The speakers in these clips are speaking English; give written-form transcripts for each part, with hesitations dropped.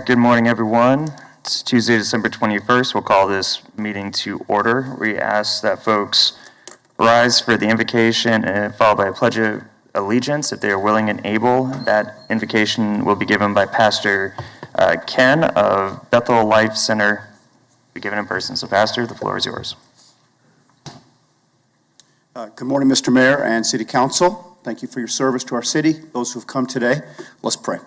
right, good morning, everyone. It's Tuesday, December 21st. We'll call this meeting to order. We ask that folks rise for the invocation and followed by a pledge of allegiance. If they are willing and able, that invocation will be given by Pastor Ken of Bethel Life Center, be given in person. So, Pastor, the floor is yours. Good morning, Mr. Mayor and City Council. Thank you for your service to our city. Those who have come today, let's pray.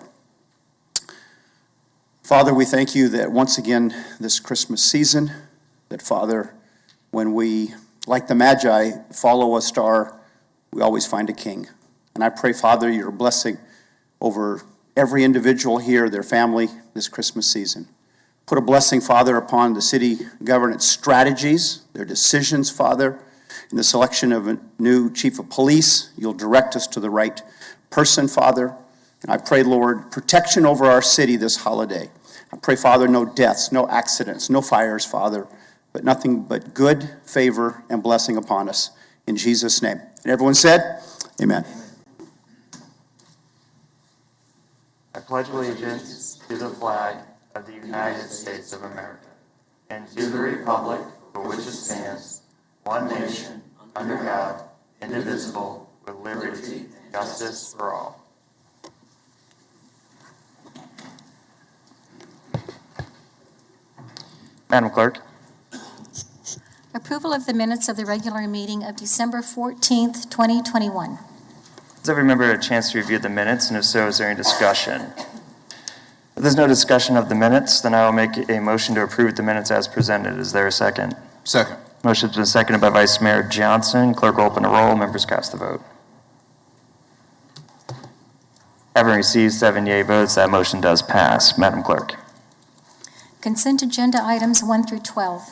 Father, we thank you that once again this Christmas season, that Father, when we, like the Magi, follow a star, we always find a king. And I pray, Father, your blessing over every individual here, their family, this Christmas season. Put a blessing, Father, upon the city governance strategies, their decisions, Father. In the selection of a new chief of police, you'll direct us to the right person, Father. And I pray, Lord, protection over our city this holiday. I pray, Father, no deaths, no accidents, no fires, Father, but nothing but good favor and blessing upon us. In Jesus' name. And everyone said, amen. I pledge allegiance to the flag of the United States of America and to the republic for which it stands, one nation, under God, indivisible, with liberty and justice for all. Madam Clerk. Approval of the minutes of the regular meeting of December 14th, 2021. Has every member had a chance to review the minutes, and if so, is there any discussion? If there's no discussion of the minutes, then I will make a motion to approve the minutes as presented. Is there a second? Second. Motion's been seconded by Vice Mayor Johnson. Clerk will open the roll. Members cast the vote. Having received 7 yea votes, that motion does pass. Madam Clerk. Consent agenda items 1 through 12.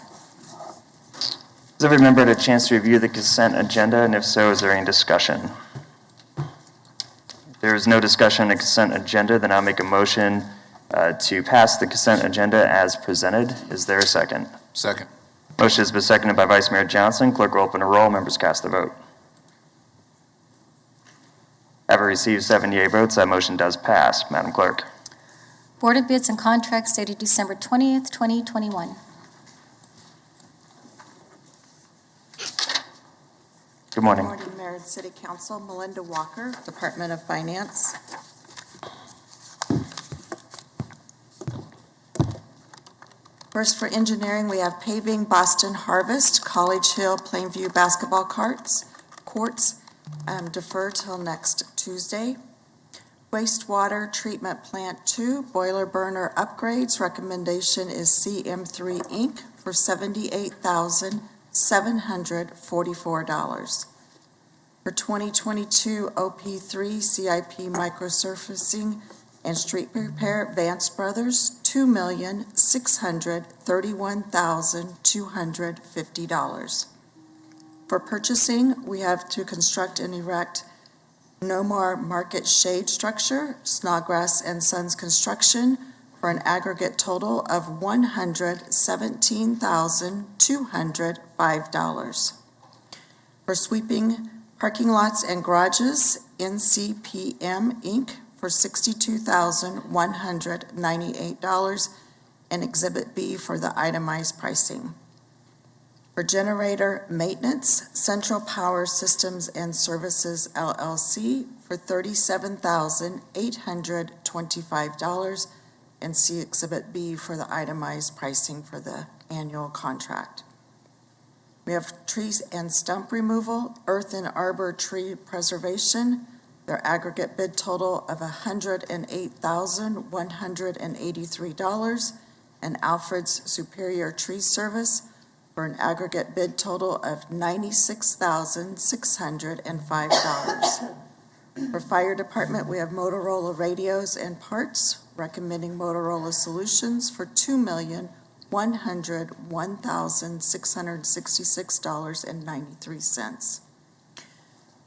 Has every member had a chance to review the consent agenda, and if so, is there any discussion? If there is no discussion on the consent agenda, then I'll make a motion to pass the consent agenda as presented. Is there a second? Second. Motion has been seconded by Vice Mayor Johnson. Clerk will open the roll. Members cast the vote. Having received 7 yea votes, that motion does pass. Madam Clerk. Board of Bids and Contracts dated December 20th, 2021. Good morning. Good morning, Mayor and City Council. Melinda Walker, Department of Finance. First, for engineering, we have paving Boston Harvest, College Hill, Plainview basketball courts, defer till next Tuesday. Wastewater Treatment Plant 2, boiler burner upgrades. Recommendation is CM3 Inc. for $78,744. For 2022 OP3 CIP microsurfacing and street repair, Vance Brothers, $2,631,250. For purchasing, we have to construct and erect Nomar Market Shade Structure, Snodgrass and Sons Construction, for an aggregate total of $117,205. For sweeping parking lots and garages, NCPM Inc. for $62,198, and Exhibit B for the itemized pricing. For generator maintenance, Central Power Systems and Services LLC for $37,825, and see Exhibit B for the itemized pricing for the annual contract. We have trees and stump removal, earth and arbor tree preservation, their aggregate bid total of $108,183, and Alfred's Superior Tree Service for an aggregate bid total of $96,605. For fire department, we have Motorola radios and parts, recommending Motorola Solutions for $2,101,666.93.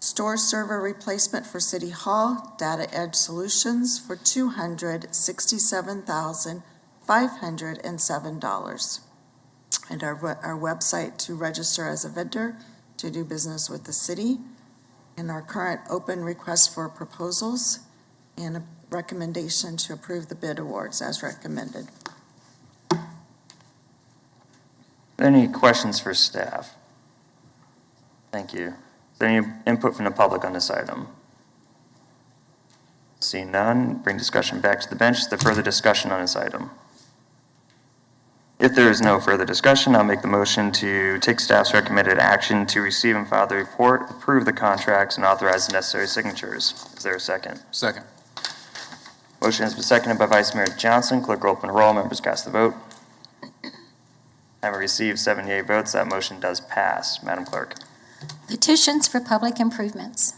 Store server replacement for City Hall, Data Edge Solutions for $267,507. And our website to register as a vendor to do business with the city, and our current open request for proposals, and recommendation to approve the bid awards as recommended. Any questions for staff? Thank you. Is there any input from the public on this item? Seeing none, bring discussion back to the bench. Is there further discussion on this item? If there is no further discussion, I'll make the motion to take staff's recommended action to receive and file the report, approve the contracts, and authorize the necessary signatures. Is there a second? Second. Motion has been seconded by Vice Mayor Johnson. Clerk will open the roll. Members cast the vote. Having received 78 votes, that motion does pass. Madam Clerk. Petitions for public improvements.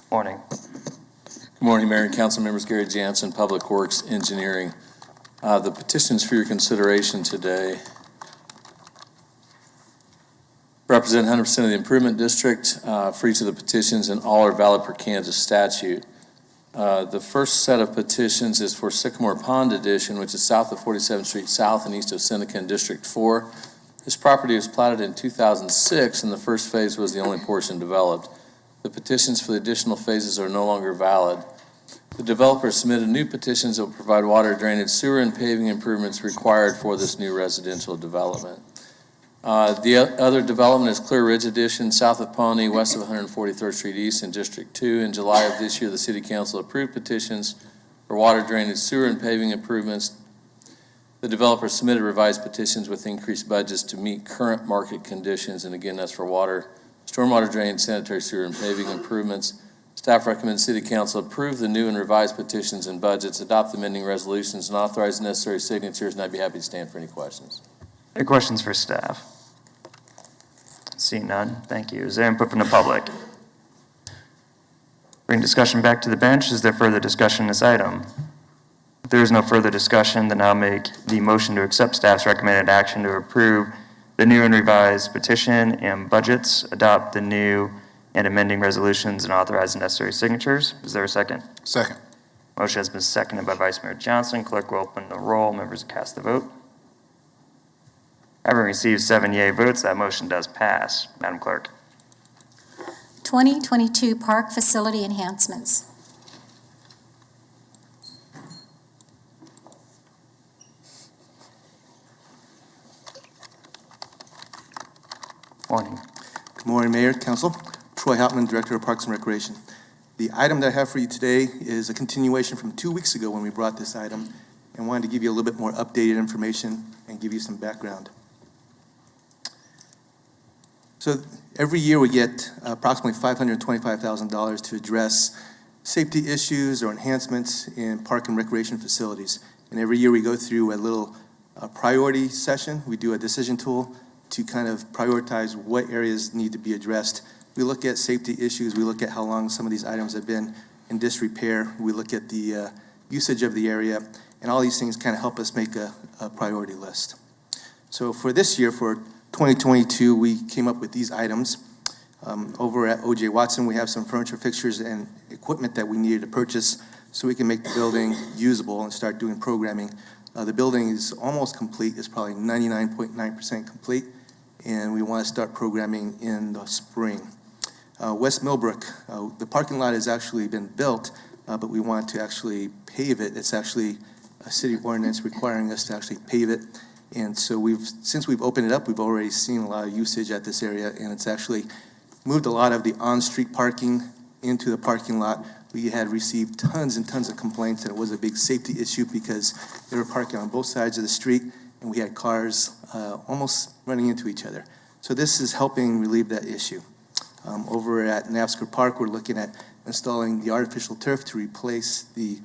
Morning. Good morning, Mayor and Council members. Gary Jansen, Public Works Engineering. The petitions for your consideration today represent 100% of the improvement district for each of the petitions, and all are valid per Kansas statute. The first set of petitions is for Sycamore Pond Edition, which is south of 47th Street South and east of Seneca in District 4. This property was platted in 2006, and the first phase was the only portion developed. The petitions for the additional phases are no longer valid. The developer submitted new petitions that will provide water, drainage, sewer, and paving improvements required for this new residential development. The other development is Clear Ridge Edition, south of Pawnee, west of 143rd Street East in District 2. In July of this year, the City Council approved petitions for water, drainage, sewer, and paving improvements. The developer submitted revised petitions with increased budgets to meet current market conditions, and again, that's for water, stormwater drain, sanitary sewer, and paving improvements. Staff recommends City Council approve the new and revised petitions and budgets, adopt the amending resolutions, and authorize the necessary signatures, and I'd be happy to stand for any questions. Any questions for staff? Seeing none, thank you. Is there input from the public? Bring discussion back to the bench. Is there further discussion on this item? If there is no further discussion, then I'll make the motion to accept staff's recommended action to approve the new and revised petition and budgets, adopt the new and amending resolutions, and authorize the necessary signatures. Is there a second? Second. Motion has been seconded by Vice Mayor Johnson. Clerk will open the roll. Members cast the vote. Having received 78 votes, that motion does pass. Madam Clerk. 2022 Park Facility Enhancements. Morning. Good morning, Mayor, Council. Troy Hauptman, Director of Parks and Recreation. The item that I have for you today is a continuation from 2 weeks ago when we brought this item, and wanted to give you a little bit more updated information and give you some background. So every year we get approximately $525,000 to address safety issues or enhancements in park and recreation facilities. And every year we go through a little priority session. We do a decision tool to kind of prioritize what areas need to be addressed. We look at safety issues. We look at how long some of these items have been in disrepair. We look at the usage of the area, and all these things kind of help us make a priority list. So for this year, for 2022, we came up with these items. Over at O.J. Watson, we have some furniture, fixtures, and equipment that we needed to purchase so we can make the building usable and start doing programming. The building is almost complete. It's probably 99.9% complete, and we want to start programming in the spring. West Millbrook, the parking lot has actually been built, but we want to actually pave it. It's actually a city ordinance requiring us to actually pave it. And so since we've opened it up, we've already seen a lot of usage at this area, and it's actually moved a lot of the on-street parking into the parking lot. We had received tons and tons of complaints, and it was a big safety issue because they were parking on both sides of the street, and we had cars almost running into each other. So this is helping relieve that issue. Over at NAVSCR Park, we're looking at installing the artificial turf to replace the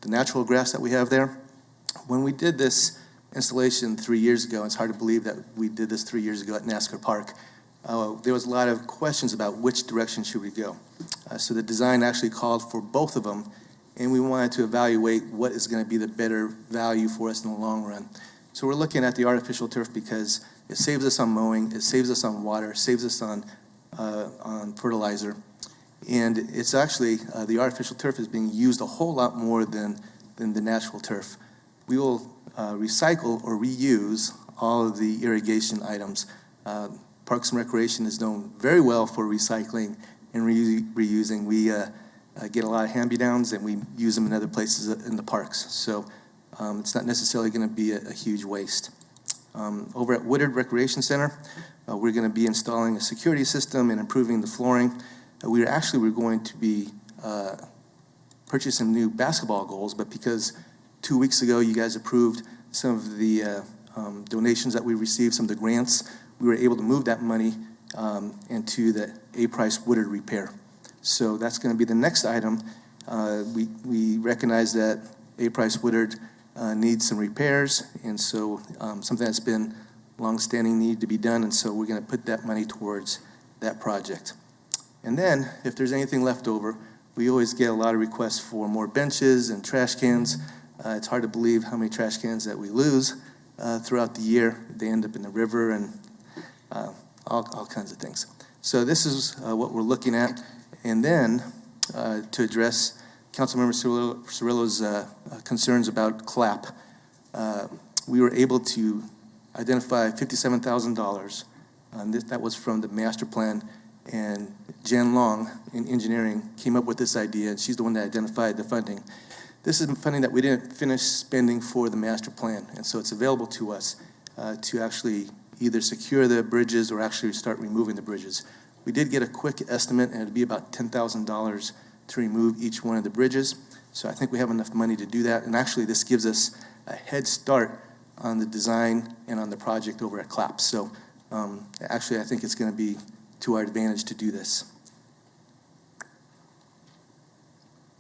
natural grass that we have there. When we did this installation 3 years ago, it's hard to believe that we did this 3 years ago at NAVSCR Park, there was a lot of questions about which direction should we go. So the design actually called for both of them, and we wanted to evaluate what is going to be the better value for us in the long run. So we're looking at the artificial turf because it saves us on mowing, it saves us on water, saves us on fertilizer, and it's actually, the artificial turf is being used a whole lot more than the natural turf. We will recycle or reuse all of the irrigation items. Parks and Recreation is known very well for recycling and reusing. get a lot of hand-me-downs, and we use them in other places in the parks. So it's not necessarily going to be a huge waste. Over at Woodard Recreation Center, we're going to be installing a security system and improving the flooring. We're going to be purchasing new basketball goals, but because 2 weeks ago you guys approved some of the donations that we received, some of the grants, we were able to move that money into the A-Price Woodard repair. So that's going to be the next item. We recognize that A-Price Woodard needs some repairs, and so something that's been long-standing need to be done, and so we're going to put that money towards that project. And then, if there's anything left over, we always get a lot of requests for more benches and trash cans. It's hard to believe how many trash cans that we lose throughout the year. They end up in the river and all kinds of things. So this is what we're looking at. And then, to address Councilmember Cirillo's concerns about CLAP, we were able to identify $57,000. That was from the master plan, and Jen Long in engineering came up with this idea, and she's the one that identified the funding. This is funding that we didn't finish spending for the master plan, and so it's available to us to actually either secure the bridges or actually start removing the bridges. We did get a quick estimate, and it'd be about $10,000 to remove each one of the bridges. So I think we have enough money to do that, and actually this gives us a head start on the design and on the project over at CLAP. So actually I think it's going to be to our advantage to do this.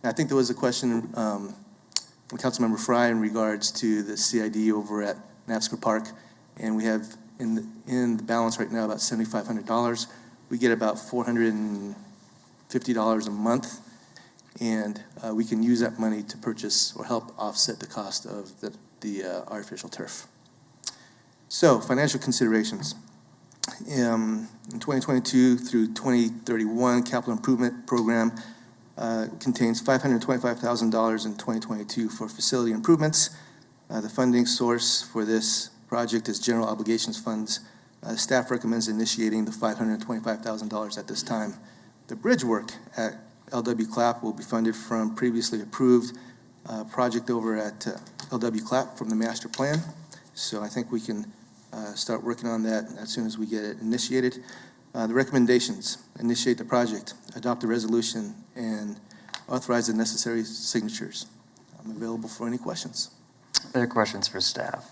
I think there was a question from Councilmember Fry in regards to the CID over at Napsker Park, and we have in the balance right now about $7,500. We get about $450 a month, and we can use that money to purchase or help offset the cost of the artificial turf. So, financial considerations. In 2022 through 2031, capital improvement program contains $525,000 in 2022 for facility improvements. The funding source for this project is general obligations funds. Staff recommends initiating the $525,000 at this time. The bridge work at LW CLAP will be funded from previously approved project over at LW CLAP from the master plan. So I think we can start working on that as soon as we get it initiated. The recommendations: initiate the project, adopt the resolution, and authorize the necessary signatures. I'm available for any questions. Are there questions for staff?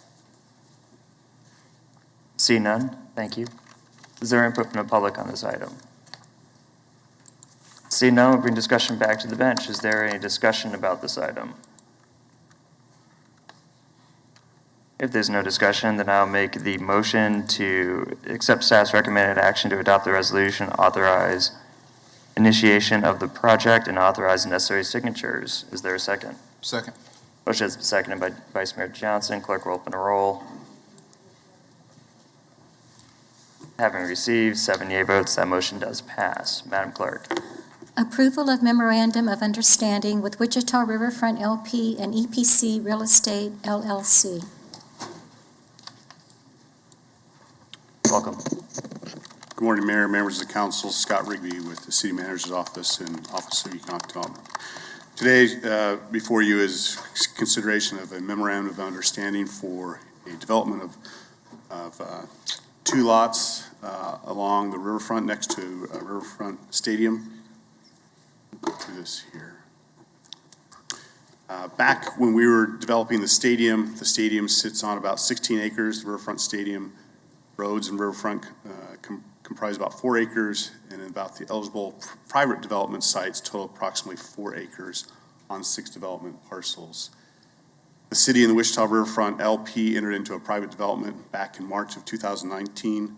See none, thank you. Is there input from the public on this item? See none, we'll bring discussion back to the bench. Is there any discussion about this item? If there's no discussion, then I'll make the motion to accept staff's recommended action to adopt the resolution, authorize initiation of the project, and authorize the necessary signatures. Is there a second? Second. Motion has been seconded by Vice Mayor Johnson. Clerk will open a roll. Having received 7 yea votes, that motion does pass. Madam Clerk. Approval of memorandum of understanding with Wichita Riverfront LP and EPC Real Estate LLC. Welcome. Good morning, Mayor, members of the council. Scott Rigby with the City Manager's Office and Office of Economic Development. Today, before you is consideration of a memorandum of understanding for a development of 2 lots along the riverfront next to Riverfront Stadium. Go through this here. Back when we were developing the stadium sits on about 16 acres. The Riverfront Stadium roads and riverfront comprise about 4 acres, and about the eligible private development sites total approximately 4 acres on 6 development parcels. The city and the Wichita Riverfront LP entered into a private development back in March of 2019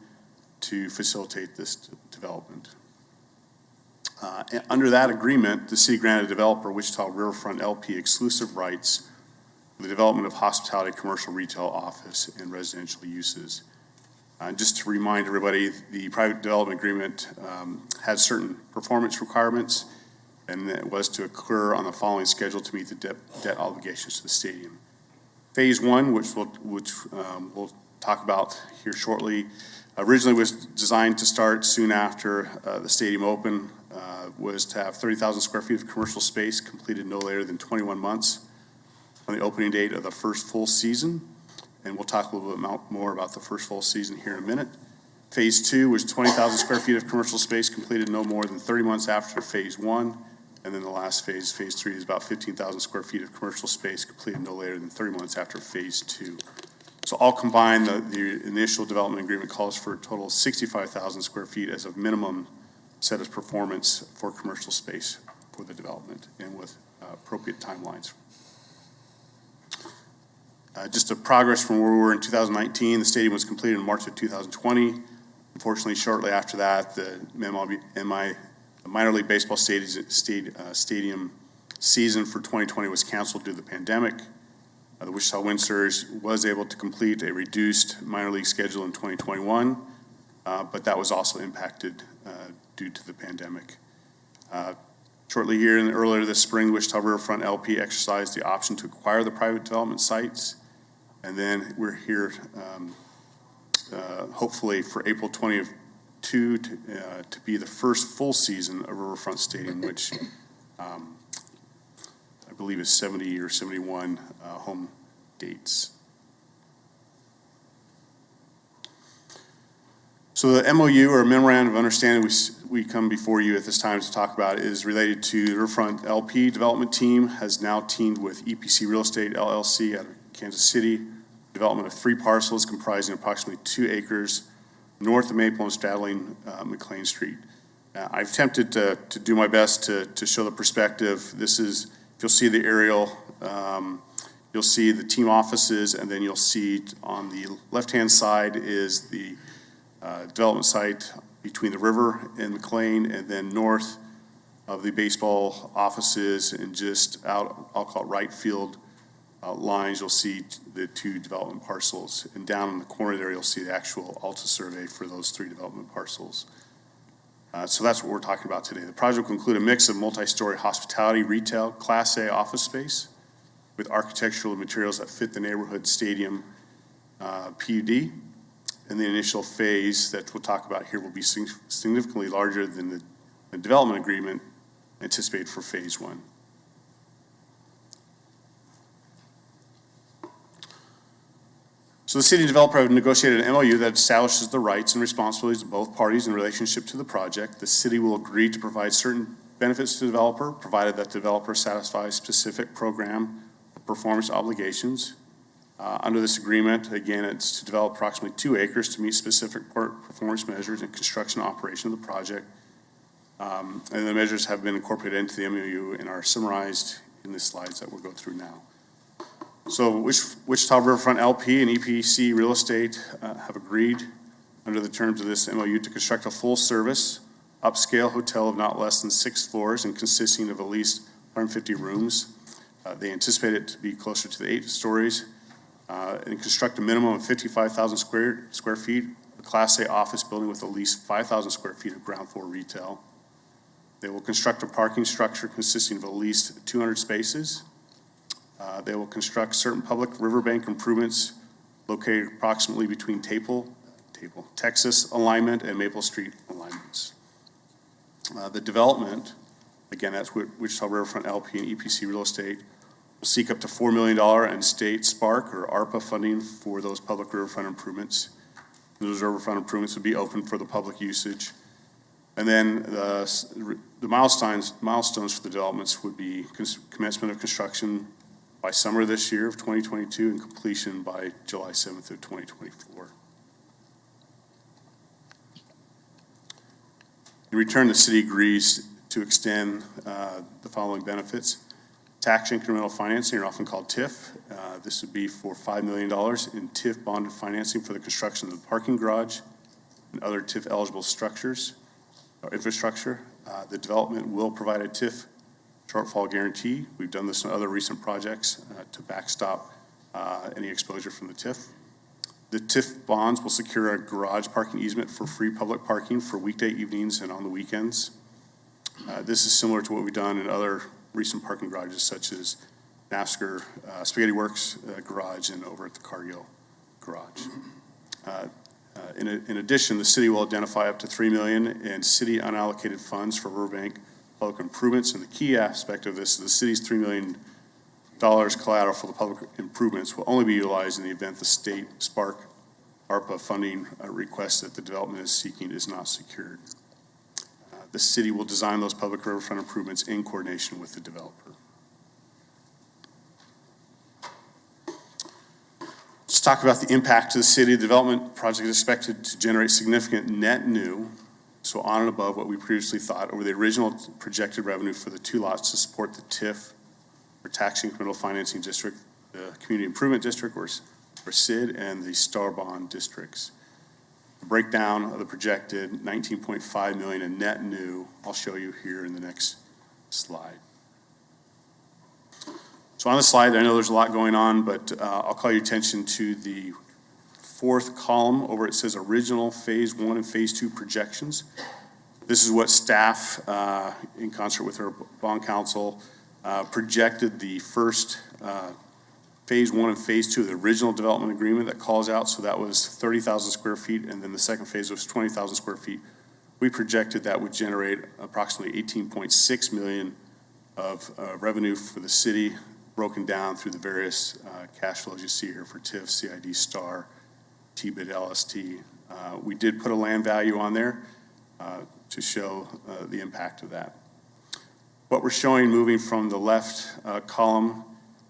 to facilitate this development. Under that agreement, the city granted developer Wichita Riverfront LP exclusive rights for the development of hospitality, commercial, retail, office, and residential uses. Just to remind everybody, the private development agreement has certain performance requirements, and it was to occur on the following schedule to meet the debt obligations to the stadium. Phase 1, which we'll talk about here shortly, originally was designed to start soon after the stadium opened, was to have 30,000 square feet of commercial space completed no later than 21 months on the opening date of the first full season. And we'll talk a little bit more about the first full season here in a minute. Phase 2 was 20,000 square feet of commercial space completed no more than 30 months after phase 1. And then the last phase, phase 3, is about 15,000 square feet of commercial space completed no later than 30 months after phase 2. So all combined, the initial development agreement calls for a total of 65,000 square feet as a minimum set of performance for commercial space for the development and with appropriate timelines. Just a progress from where we were in 2019. The stadium was completed in March of 2020. Unfortunately, shortly after that, the minor league baseball stadium season for 2020 was canceled due to the pandemic. The Wichita Wind Surge was able to complete a reduced minor league schedule in 2021, but that was also impacted due to the pandemic. Shortly here and earlier this spring, Wichita Riverfront LP exercised the option to acquire the private development sites. And then we're here hopefully for April 22 to be the first full season of Riverfront Stadium, which I believe is 70 or 71 home dates. So the MOU, or Memorandum of Understanding, we come before you at this time to talk about is related to the Riverfront LP development team, has now teamed with EPC Real Estate LLC out of Kansas City, development of 3 parcels comprising approximately 2 acres north of Maple and straddling McLean Street. I've attempted to do my best to show the perspective. This is, if you'll see the aerial, you'll see the team offices, and then you'll see on the left-hand side is the development site between the river and McLean, and then north of the baseball offices and just out, I'll call it right field lines, you'll see the 2 development parcels. And down in the corner there, you'll see the actual Alta survey for those 3 development parcels. So that's what we're talking about today. The project will include a mix of multi-story hospitality, retail, Class A office space with architectural materials that fit the neighborhood stadium PUD. And the initial phase that we'll talk about here will be significantly larger than the development agreement anticipated for phase 1. So the city developer have negotiated an MOU that establishes the rights and responsibilities of both parties in relationship to the project. The city will agree to provide certain benefits to the developer, provided that the developer satisfies specific program performance obligations. Under this agreement, again, it's to develop approximately 2 acres to meet specific performance measures and construction operation of the project. And the measures have been incorporated into the MOU and are summarized in the slides that we'll go through now. So Wichita Riverfront LP and EPC Real Estate have agreed under the terms of this MOU to construct a full-service, upscale hotel of not less than 6 floors and consisting of at least 150 rooms. They anticipate it to be closer to the 8 stories and construct a minimum of 55,000 square feet, a Class A office building with at least 5,000 square feet of ground floor retail. They will construct a parking structure consisting of at least 200 spaces. They will construct certain public riverbank improvements located approximately between Texas alignment and Maple Street alignments. The development, again, that's Wichita Riverfront LP and EPC Real Estate, will seek up to $4 million in state SPARK or ARPA funding for those public riverfront improvements. Those riverfront improvements would be open for the public usage. And then the milestones for the developments would be commencement of construction by summer this year of 2022 and completion by July 7th of 2024. In return, the city agrees to extend the following benefits. Tax incremental financing, or often called TIF. This would be for $5 million in TIF bonded financing for the construction of the parking garage and other TIF eligible structures or infrastructure. The development will provide a TIF shortfall guarantee. We've done this in other recent projects to backstop any exposure from the TIF. The TIF bonds will secure a garage parking easement for free public parking for weekday evenings and on the weekends. This is similar to what we've done in other recent parking garages such as NASCAR, Spaghetti Works garage and over at the Cargill garage. In addition, the city will identify up to $3 million in city unallocated funds for Riverbank public improvements. And the key aspect of this is the city's $3 million collateral for the public improvements will only be utilized in the event the state Spark ARPA funding request that the development is seeking is not secured. The city will design those public riverfront improvements in coordination with the developer. Let's talk about the impact to the city. The development project is expected to generate significant net new, so on and above what we previously thought, over the original projected revenue for the 2 lots to support the TIF, or Tax Incremental Financing District, the Community Improvement District, or SID, and the Star Bond districts. The breakdown of the projected $19.5 million in net new, I'll show you here in the next slide. So on the slide, I know there's a lot going on, but I'll call your attention to the 4th column over it says original phase 1 and phase 2 projections. This is what staff, in concert with our bond counsel, projected the first phase 1 and phase 2 of the original development agreement that calls out. So that was 30,000 square feet, and then the second phase was 20,000 square feet. We projected that would generate approximately $18.6 million of revenue for the city, broken down through the various cash flows you see here for TIF, CID, STAR, TBID, LST. We did put a land value on there to show the impact of that. What we're showing moving from the left column,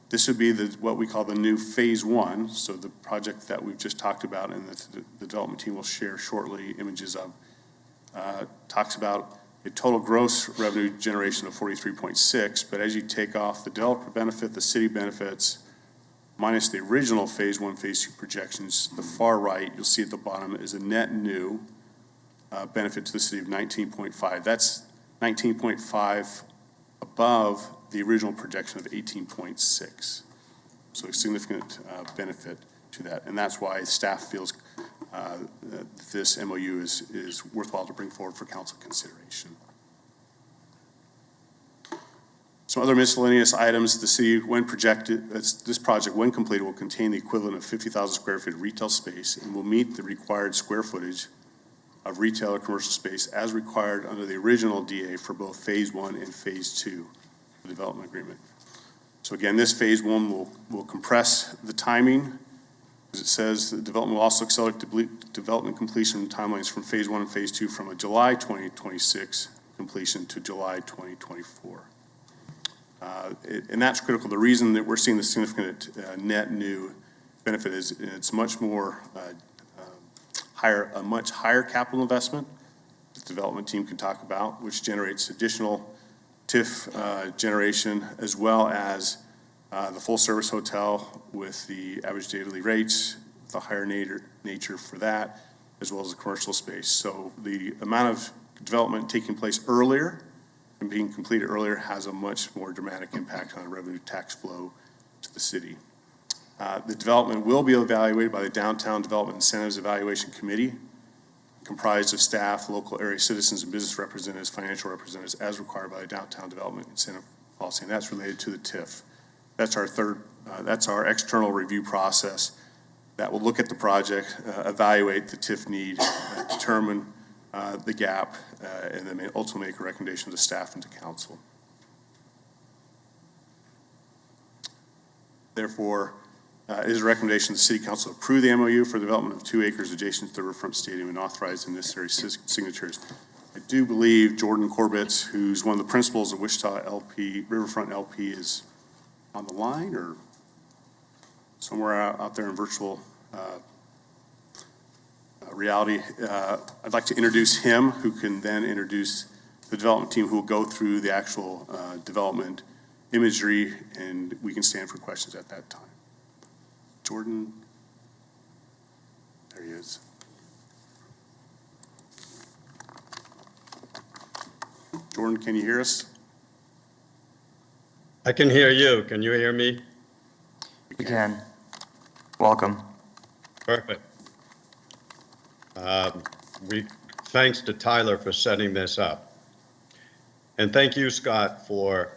this would be what we call the new phase 1. So the project that we've just talked about and that the development team will share shortly images of, talks about a total gross revenue generation of 43.6, but as you take off the developer benefit, the city benefits, minus the original phase 1, phase 2 projections, the far right, you'll see at the bottom is a net new benefit to the city of 19.5. That's 19.5 above the original projection of 18.6. So a significant benefit to that. And that's why staff feels this MOU is worthwhile to bring forward for council consideration. Some other miscellaneous items. The city, when projected, this project, when completed, will contain the equivalent of 50,000 square feet of retail space and will meet the required square footage of retail or commercial space as required under the original DA for both phase 1 and phase 2 of the development agreement. So again, this phase 1 will compress the timing. As it says, the development will also accelerate development completion timelines from phase 1 and phase 2 from a July 2026 completion to July 2024. And that's critical. The reason that we're seeing the significant net new benefit is it's much more a much higher capital investment the development team can talk about, which generates additional TIF generation, as well as the full-service hotel with the average daily rates, the higher nature for that, as well as the commercial space. So the amount of development taking place earlier and being completed earlier has a much more dramatic impact on revenue tax flow to the city. The development will be evaluated by the Downtown Development Incentives Evaluation Committee, comprised of staff, local area citizens, and business representatives, financial representatives, as required by the Downtown Development Incentive Policy, and that's related to the TIF. That's our external review process that will look at the project, evaluate the TIF need, determine the gap, and then ultimately make a recommendation to staff and to council. Therefore, it is a recommendation the City Council approve the MOU for the development of 2 acres adjacent to the Riverfront Stadium and authorize the necessary signatures. I do believe Jordan Corbett, who's one of the principals of Wichita LP, Riverfront LP, is on the line or somewhere out there in virtual reality. I'd like to introduce him, who can then introduce the development team, who will go through the actual development imagery, and we can stand for questions at that time. Jordan, there he is. Jordan, can you hear us? I can hear you. Can you hear me? We can. Welcome. Perfect. Thanks to Tyler for setting this up. And thank you, Scott, for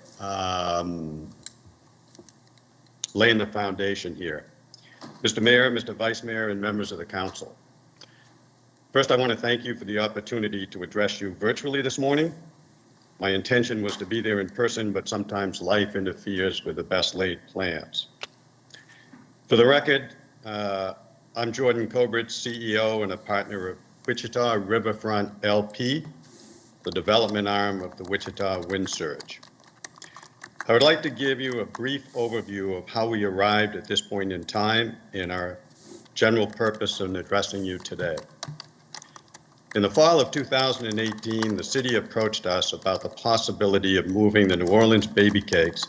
laying the foundation here. Mr. Mayor, Mr. Vice Mayor, and members of the council. First, I want to thank you for the opportunity to address you virtually this morning. My intention was to be there in person, but sometimes life interferes with the best laid plans. For the record, I'm Jordan Cobert, CEO and a partner of Wichita Riverfront LP, the development arm of the Wichita Wind Surge. I would like to give you a brief overview of how we arrived at this point in time and our general purpose in addressing you today. In the fall of 2018, the city approached us about the possibility of moving the New Orleans Baby Cakes,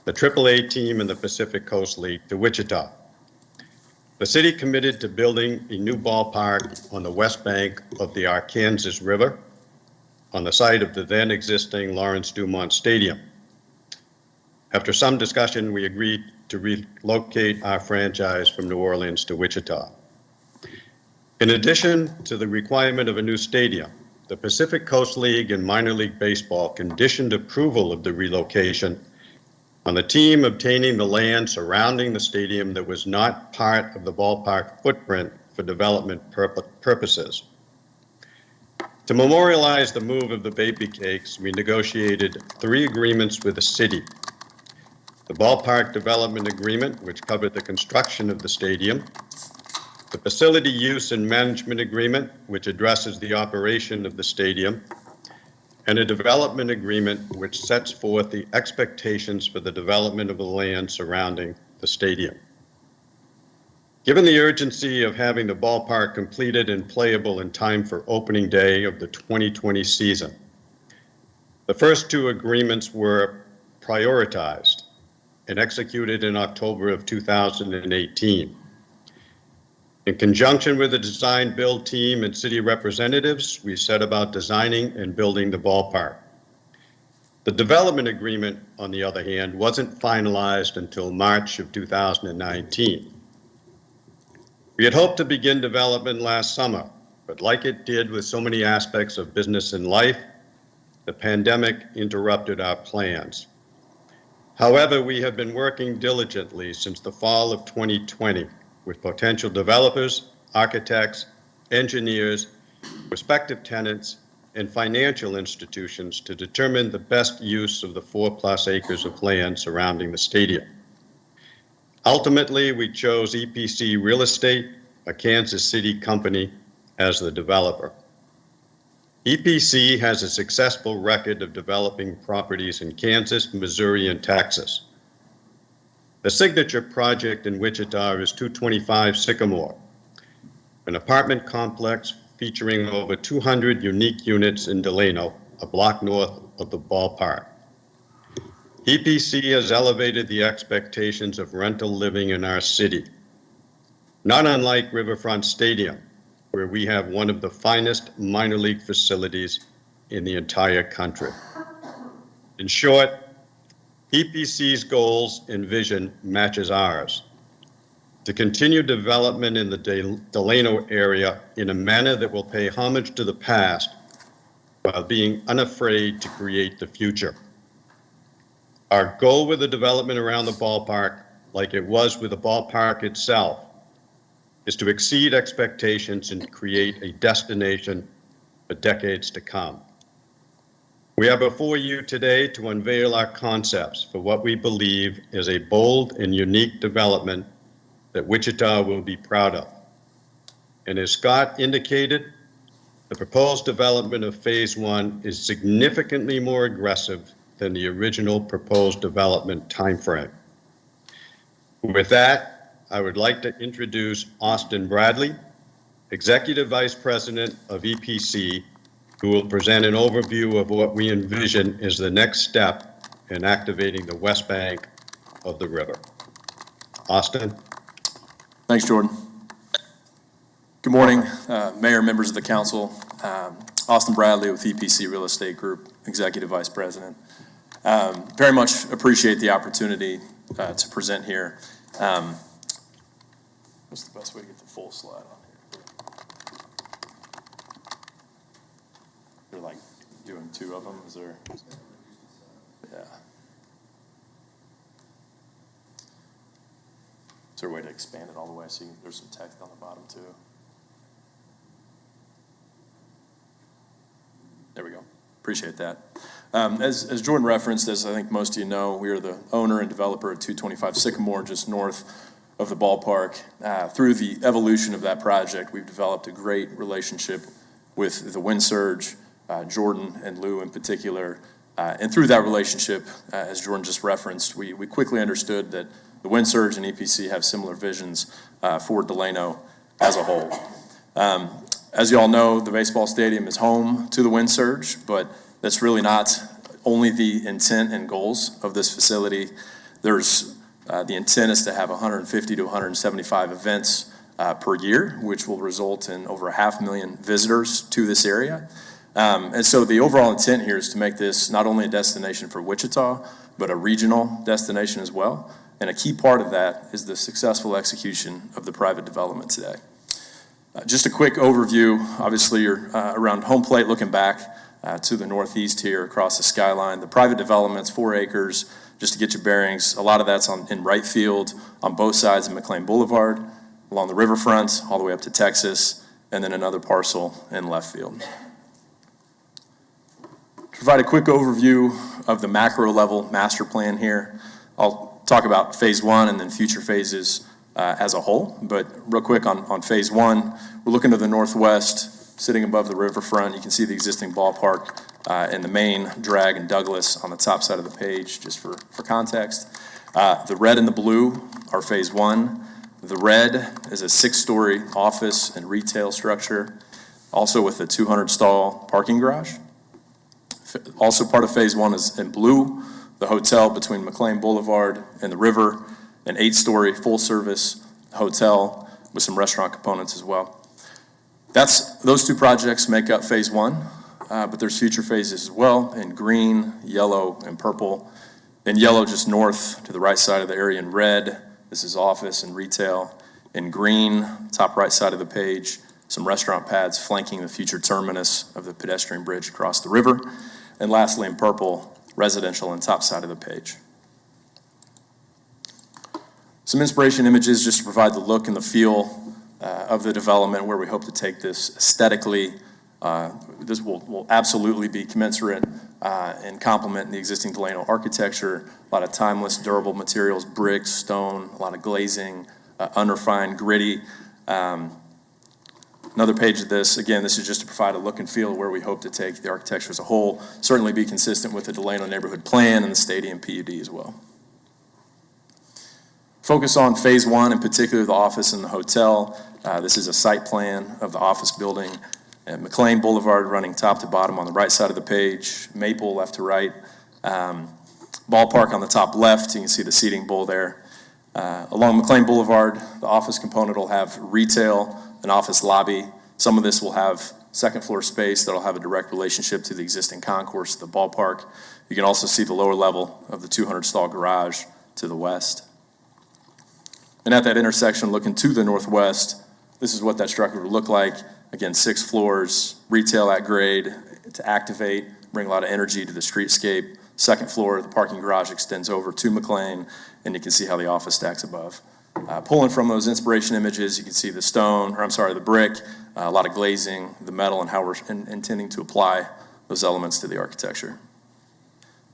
the AAA team in the Pacific Coast League, to Wichita. The city committed to building a new ballpark on the west bank of the Arkansas River, on the site of the then existing Lawrence Dumont Stadium. After some discussion, we agreed to relocate our franchise from New Orleans to Wichita. In addition to the requirement of a new stadium, the Pacific Coast League and Minor League Baseball conditioned approval of the relocation on the team obtaining the land surrounding the stadium that was not part of the ballpark footprint for development purposes. To memorialize the move of the Baby Cakes, we negotiated 3 agreements with the city. The Ballpark Development Agreement, which covered the construction of the stadium, the Facility Use and Management Agreement, which addresses the operation of the stadium, and a Development Agreement, which sets forth the expectations for the development of the land surrounding the stadium. Given the urgency of having the ballpark completed and playable in time for opening day of the 2020 season, the first 2 agreements were prioritized and executed in October of 2018. In conjunction with the design build team and city representatives, we set about designing and building the ballpark. The development agreement, on the other hand, wasn't finalized until March of 2019. We had hoped to begin development last summer, but like it did with so many aspects of business and life, the pandemic interrupted our plans. However, we have been working diligently since the fall of 2020 with potential developers, architects, engineers, prospective tenants, and financial institutions to determine the best use of the 4+ acres of land surrounding the stadium. Ultimately, we chose EPC Real Estate, a Kansas City company, as the developer. EPC has a successful record of developing properties in Kansas, Missouri, and Texas. The signature project in Wichita is 225 Sycamore, an apartment complex featuring over 200 unique units in Delano, a block north of the ballpark. EPC has elevated the expectations of rental living in our city, not unlike Riverfront Stadium, where we have one of the finest minor league facilities in the entire country. In short, EPC's goals and vision matches ours: to continue development in the Delano area in a manner that will pay homage to the past while being unafraid to create the future. Our goal with the development around the ballpark, like it was with the ballpark itself, is to exceed expectations and create a destination for decades to come. We are before you today to unveil our concepts for what we believe is a bold and unique development that Wichita will be proud of. And as Scott indicated, the proposed development of Phase 1 is significantly more aggressive than the original proposed development timeframe. With that, I would like to introduce Austin Bradley, Executive Vice President of EPC, who will present an overview of what we envision is the next step in activating the west bank of the river. Austin. Thanks, Jordan. Good morning, Mayor, members of the council. Austin Bradley with EPC Real Estate Group, Executive Vice President. Very much appreciate the opportunity to present here. What's the best way to get the full slide on here? You're like doing 2 of them, is there? Yeah. Is there a way to expand it all the way so there's some text on the bottom too? There we go. Appreciate that. As Jordan referenced, as I think most of you know, we are the owner and developer of 225 Sycamore, just north of the ballpark. Through the evolution of that project, we've developed a great relationship with the Wind Surge, Jordan and Lou in particular. And through that relationship, as Jordan just referenced, we quickly understood that the Wind Surge and EPC have similar visions for Delano as a whole. As you all know, the baseball stadium is home to the Wind Surge, but that's really not only the intent and goals of this facility. There's the intent is to have 150 to 175 events per year, which will result in over 500,000 visitors to this area. And so the overall intent here is to make this not only a destination for Wichita, but a regional destination as well. And a key part of that is the successful execution of the private development today. Just a quick overview. Obviously, you're around home plate looking back to the northeast here across the skyline. The private development's 4 acres, just to get your bearings. A lot of that's in right field on both sides of McLean Boulevard, along the riverfront, all the way up to Texas, and then another parcel in left field. To provide a quick overview of the macro level master plan here, I'll talk about phase 1 and then future phases as a whole, but real quick on phase 1, we're looking to the northwest, sitting above the riverfront. You can see the existing ballpark and the main drag and Douglas on the top side of the page, just for context. The red and the blue are phase 1. The red is a 6-story office and retail structure, also with a 200-stall parking garage. Also part of phase 1 is in blue, the hotel between McLean Boulevard and the river, an 8-story full-service hotel with some restaurant components as well. Those 2 projects make up phase 1, but there's future phases as well in green, yellow, and purple. In yellow, just north to the right side of the area. In red, this is office and retail. In green, top right side of the page, some restaurant pads flanking the future terminus of the pedestrian bridge across the river. And lastly, in purple, residential on top side of the page. Some inspiration images just to provide the look and the feel of the development, where we hope to take this aesthetically. This will absolutely be commensurate and complement the existing Delano architecture. A lot of timeless, durable materials, brick, stone, a lot of glazing, unrefined, gritty. Another page of this, again, this is just to provide a look and feel where we hope to take the architecture as a whole. Certainly be consistent with the Delano neighborhood plan and the stadium PUD as well. Focus on phase 1, in particular the office and the hotel. This is a site plan of the office building at McLean Boulevard, running top to bottom on the right side of the page, Maple left to right, ballpark on the top left. You can see the seating bowl there. Along McLean Boulevard, the office component will have retail, an office lobby. Some of this will have second floor space that'll have a direct relationship to the existing concourse of the ballpark. You can also see the lower level of the 200-stall garage to the west. And at that intersection, looking to the northwest, this is what that structure would look like. Again, 6 floors, retail at grade to activate, bring a lot of energy to the streetscape. Second floor, the parking garage extends over to McLean, and you can see how the office stacks above. Pulling from those inspiration images, you can see the brick, a lot of glazing, the metal, and how we're intending to apply those elements to the architecture.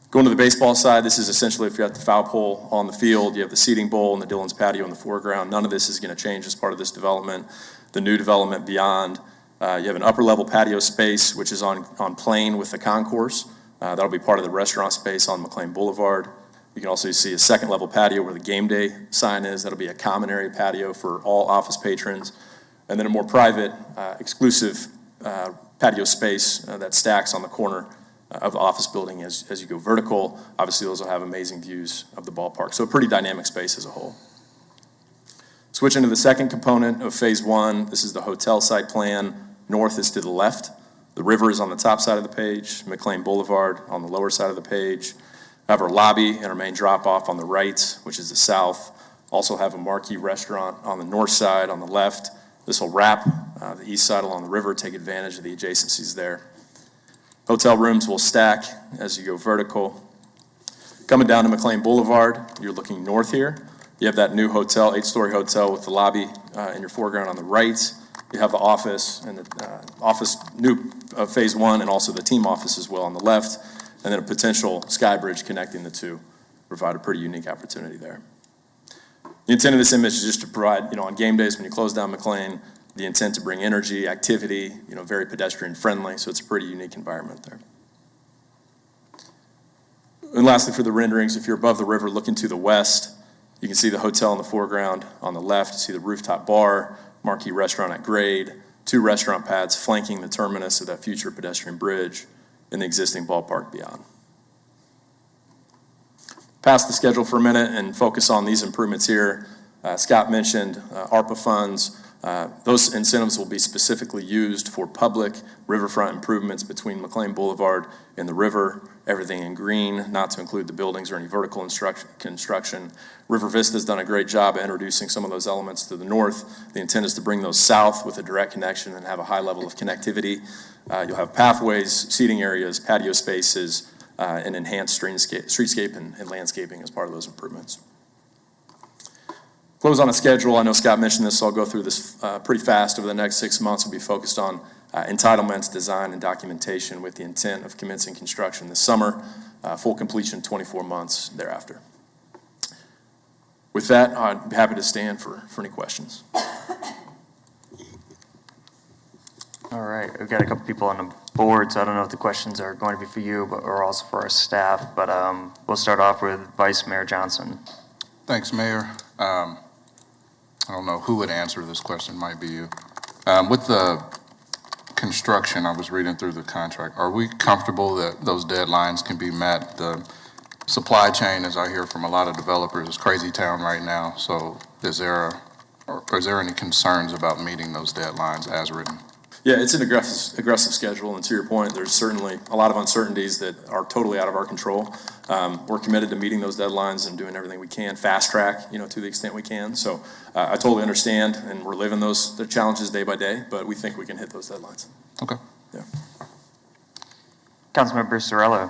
Going to the baseball side, this is essentially if you're at the foul pole on the field, you have the seating bowl and the Dillon's patio in the foreground. None of this is going to change as part of this development. The new development beyond, you have an upper level patio space, which is on plane with the concourse. That'll be part of the restaurant space on McLean Boulevard. You can also see a second level patio where the game day sign is. That'll be a common area patio for all office patrons. And then a more private, exclusive patio space that stacks on the corner of the office building as you go vertical. Obviously, those will have amazing views of the ballpark. So a pretty dynamic space as a whole. Switching to the second component of phase 1, this is the hotel site plan. North is to the left. The river is on the top side of the page. McLean Boulevard on the lower side of the page. Have our lobby and our main drop-off on the right, which is the south. Also have a marquee restaurant on the north side on the left. This will wrap the east side along the river, take advantage of the adjacencies there. Hotel rooms will stack as you go vertical. Coming down to McLean Boulevard, you're looking north here. You have that new hotel, 8-story hotel with the lobby in your foreground on the right. You have the office and the office new Phase 1 and also the team office as well on the left, and then a potential sky bridge connecting the two. Provide a pretty unique opportunity there. The intent of this image is just to provide, on game days when you close down McLean, the intent to bring energy, activity, very pedestrian friendly, so it's a pretty unique environment there. And lastly, for the renderings, if you're above the river looking to the west, you can see the hotel in the foreground. On the left, you see the rooftop bar, marquee restaurant at grade, 2 restaurant pads flanking the terminus of that future pedestrian bridge, and the existing ballpark beyond. Past the schedule for a minute and focus on these improvements here. Scott mentioned ARPA funds. Those incentives will be specifically used for public riverfront improvements between McLean Boulevard and the river, everything in green, not to include the buildings or any vertical construction. River Vista's done a great job at introducing some of those elements to the north. The intent is to bring those south with a direct connection and have a high level of connectivity. You'll have pathways, seating areas, patio spaces, and enhanced streetscape and landscaping as part of those improvements. Close on a schedule. I know Scott mentioned this, so I'll go through this pretty fast. Over the next 6 months, we'll be focused on entitlements, design, and documentation with the intent of commencing construction this summer, full completion 24 months thereafter. With that, I'd be happy to stand for any questions. All right, we've got a couple people on the board, so I don't know if the questions are going to be for you or also for our staff, but we'll start off with Vice Mayor Johnson. Thanks, Mayor. I don't know who would answer this question, might be you. With the construction, I was reading through the contract. Are we comfortable that those deadlines can be met? The supply chain, as I hear from a lot of developers, is crazy town right now. So is there any concerns about meeting those deadlines as written? Yeah, it's an aggressive schedule, and to your point, there's certainly a lot of uncertainties that are totally out of our control. We're committed to meeting those deadlines and doing everything we can, fast track, to the extent we can. So I totally understand, and we're living the challenges day by day, but we think we can hit those deadlines. Okay. Yeah. Councilmember Cirillo.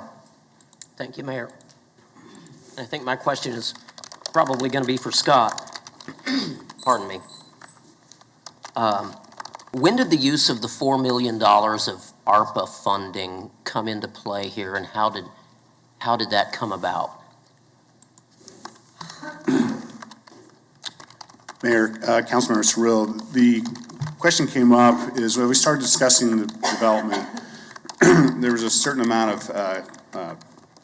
Thank you, Mayor. I think my question is probably going to be for Scott. Pardon me. When did the use of the $4 million of ARPA funding come into play here, and how did that come about? Mayor, Councilmember Cirillo, the question came up is when we started discussing the development, there was a certain amount of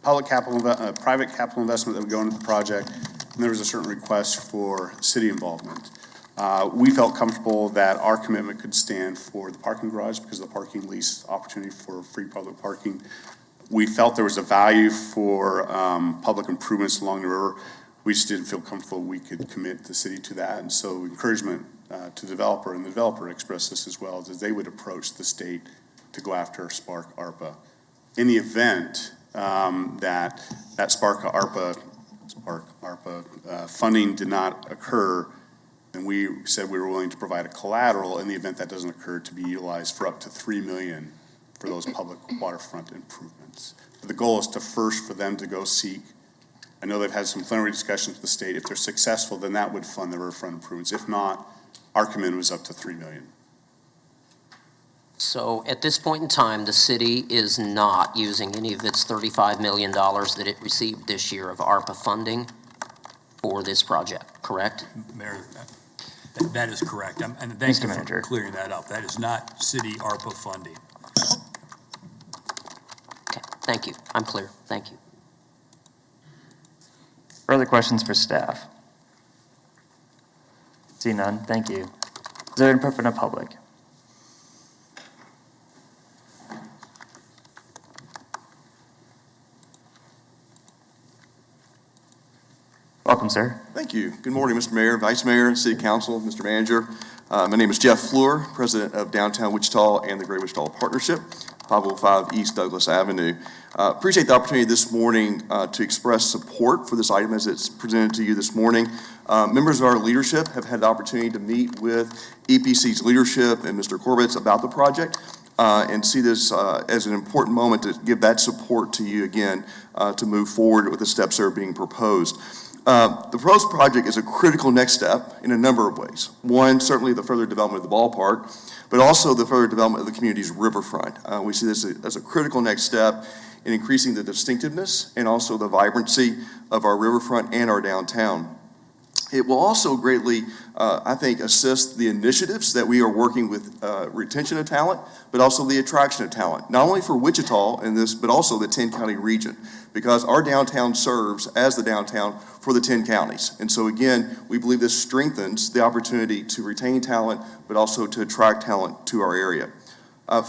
public capital, private capital investment that would go into the project, and there was a certain request for city involvement. We felt comfortable that our commitment could stand for the parking garage because of the parking lease opportunity for free public parking. We felt there was a value for public improvements along the river. We just didn't feel comfortable we could commit the city to that. And so encouragement to the developer, and the developer expressed this as well, is they would approach the state to go after Spark ARPA. In the event that Spark ARPA funding did not occur, and we said we were willing to provide a collateral in the event that doesn't occur to be utilized for up to $3 million for those public waterfront improvements. But the goal is for them to go seek. I know they've had some plenary discussions with the state. If they're successful, then that would fund the riverfront improvements. If not, our commitment was up to $3 million. So at this point in time, the city is not using any of its $35 million that it received this year of ARPA funding for this project, correct? Mayor, that is correct. And thank you for clearing that up. That is not city ARPA funding. Okay, thank you. I'm clear. Thank you. Further questions for staff? See none. Thank you. Is there input from the public? Welcome, sir. Thank you. Good morning, Mr. Mayor, Vice Mayor, City Council, Mr. Manager. My name is Jeff Fleur, President of Downtown Wichita and the Great Wichita Partnership, 505 East Douglas Avenue. Appreciate the opportunity this morning to express support for this item as it's presented to you this morning. Members of our leadership have had the opportunity to meet with EPC's leadership and Mr. Corbett's about the project and see this as an important moment to give that support to you again to move forward with the steps that are being proposed. The proposed project is a critical next step in a number of ways. One, certainly the further development of the ballpark, but also the further development of the community's riverfront. We see this as a critical next step in increasing the distinctiveness and also the vibrancy of our riverfront and our downtown. It will also greatly, I think, assist the initiatives that we are working with retention of talent, but also the attraction of talent, not only for Wichita in this, but also the 10-county region, because our downtown serves as the downtown for the 10 counties. And so again, we believe this strengthens the opportunity to retain talent, but also to attract talent to our area.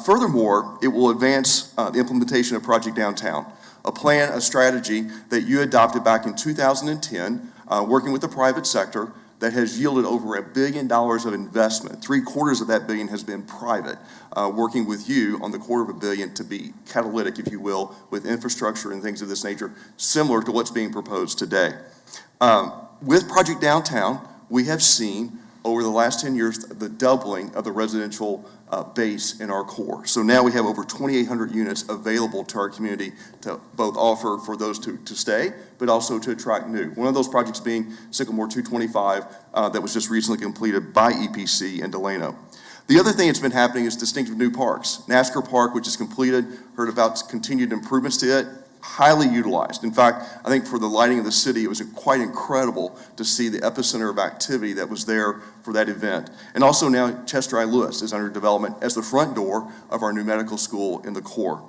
Furthermore, it will advance the implementation of Project Downtown, a plan, a strategy that you adopted back in 2010, working with the private sector, that has yielded over $1 billion of investment. 3/4 of that billion has been private, working with you on the $250 million to be catalytic, if you will, with infrastructure and things of this nature, similar to what's being proposed today. With Project Downtown, we have seen over the last 10 years the doubling of the residential base in our core. So now we have over 2,800 units available to our community to both offer for those to stay, but also to attract new. One of those projects being Sycamore 225 that was just recently completed by EPC in Delano. The other thing that's been happening is distinctive new parks. NASCAR Park, which is completed, heard about continued improvements to it, highly utilized. In fact, I think for the lighting of the city, it was quite incredible to see the epicenter of activity that was there for that event. And also now Chester I. Lewis is under development as the front door of our new medical school in the core.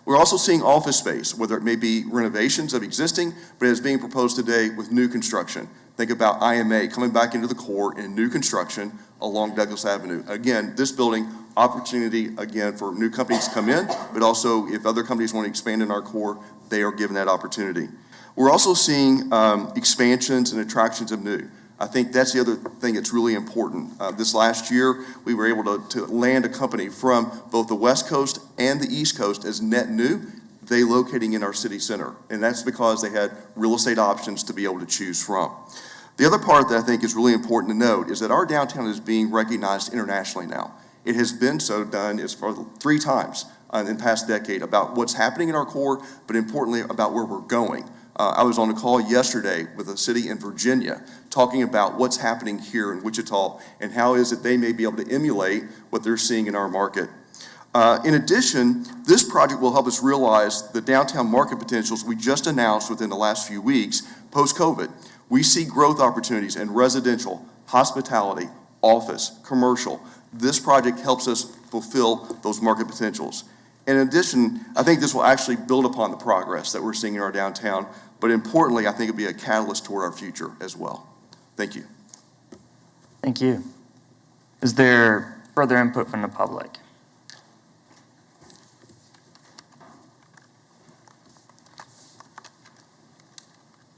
We're also seeing office space, whether it may be renovations of existing, but it is being proposed today with new construction. Think about IMA coming back into the core in new construction along Douglas Avenue. Again, this building, opportunity again for new companies to come in, but also if other companies want to expand in our core, they are given that opportunity. We're also seeing expansions and attractions of new. I think that's the other thing that's really important. This last year, we were able to land a company from both the West Coast and the East Coast as net new, they locating in our city center. And that's because they had real estate options to be able to choose from. The other part that I think is really important to note is that our downtown is being recognized internationally now. It has been so done as far 3 times in the past decade about what's happening in our core, but importantly about where we're going. I was on a call yesterday with a city in Virginia talking about what's happening here in Wichita and how is it they may be able to emulate what they're seeing in our market. In addition, this project will help us realize the downtown market potentials we just announced within the last few weeks post-COVID. We see growth opportunities in residential, hospitality, office, commercial. This project helps us fulfill those market potentials. In addition, I think this will actually build upon the progress that we're seeing in our downtown, but importantly, I think it'll be a catalyst toward our future as well. Thank you. Thank you. Is there further input from the public?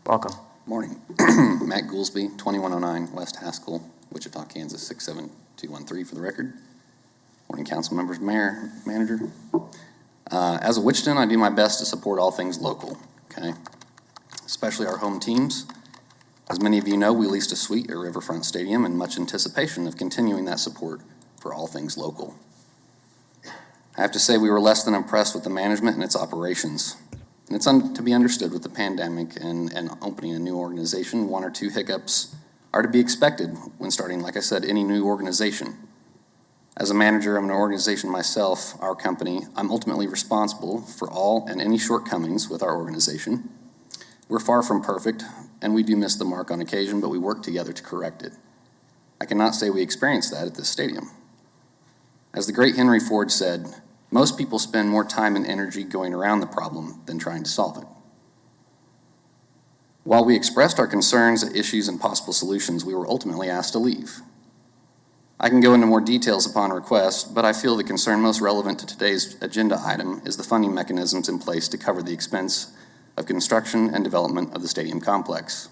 Welcome. Morning. Matt Goolsby, 2109 West Haskell, Wichita, Kansas, 67213 for the record. Morning, council members, mayor, manager. As a Wichitan, I do my best to support all things local, okay? Especially our home teams. As many of you know, we leased a suite at Riverfront Stadium in much anticipation of continuing that support for all things local. I have to say we were less than impressed with the management and its operations. And it's to be understood with the pandemic and opening a new organization, 1 or 2 hiccups are to be expected when starting, like I said, any new organization. As a manager of an organization myself, our company, I'm ultimately responsible for all and any shortcomings with our organization. We're far from perfect, and we do miss the mark on occasion, but we work together to correct it. I cannot say we experienced that at this stadium. As the great Henry Ford said, most people spend more time and energy going around the problem than trying to solve it. While we expressed our concerns, issues, and possible solutions, we were ultimately asked to leave. I can go into more details upon request, but I feel the concern most relevant to today's agenda item is the funding mechanisms in place to cover the expense of construction and development of the stadium complex.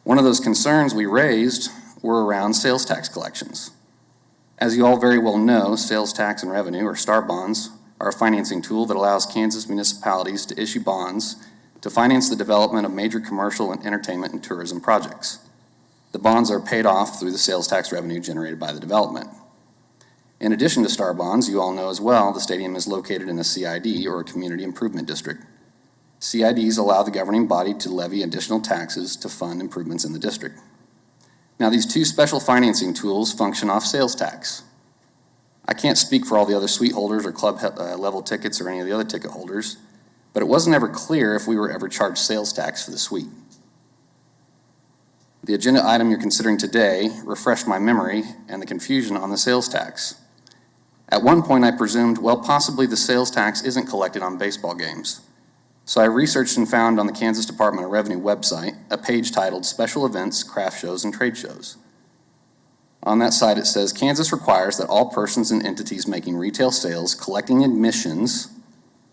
One of those concerns we raised were around sales tax collections. As you all very well know, sales tax and revenue, or STAR bonds, are a financing tool that allows Kansas municipalities to issue bonds to finance the development of major commercial and entertainment and tourism projects. The bonds are paid off through the sales tax revenue generated by the development. In addition to STAR bonds, you all know as well, the stadium is located in a CID, or a community improvement district. CIDs allow the governing body to levy additional taxes to fund improvements in the district. Now, these two special financing tools function off sales tax. I can't speak for all the other suite holders or club level tickets or any of the other ticket holders, but it wasn't ever clear if we were ever charged sales tax for the suite. The agenda item you're considering today refreshed my memory and the confusion on the sales tax. At one point, I presumed, well, possibly the sales tax isn't collected on baseball games. So I researched and found on the Kansas Department of Revenue website a page titled Special Events, Craft Shows, and Trade Shows. On that site, it says, Kansas requires that all persons and entities making retail sales, collecting admissions,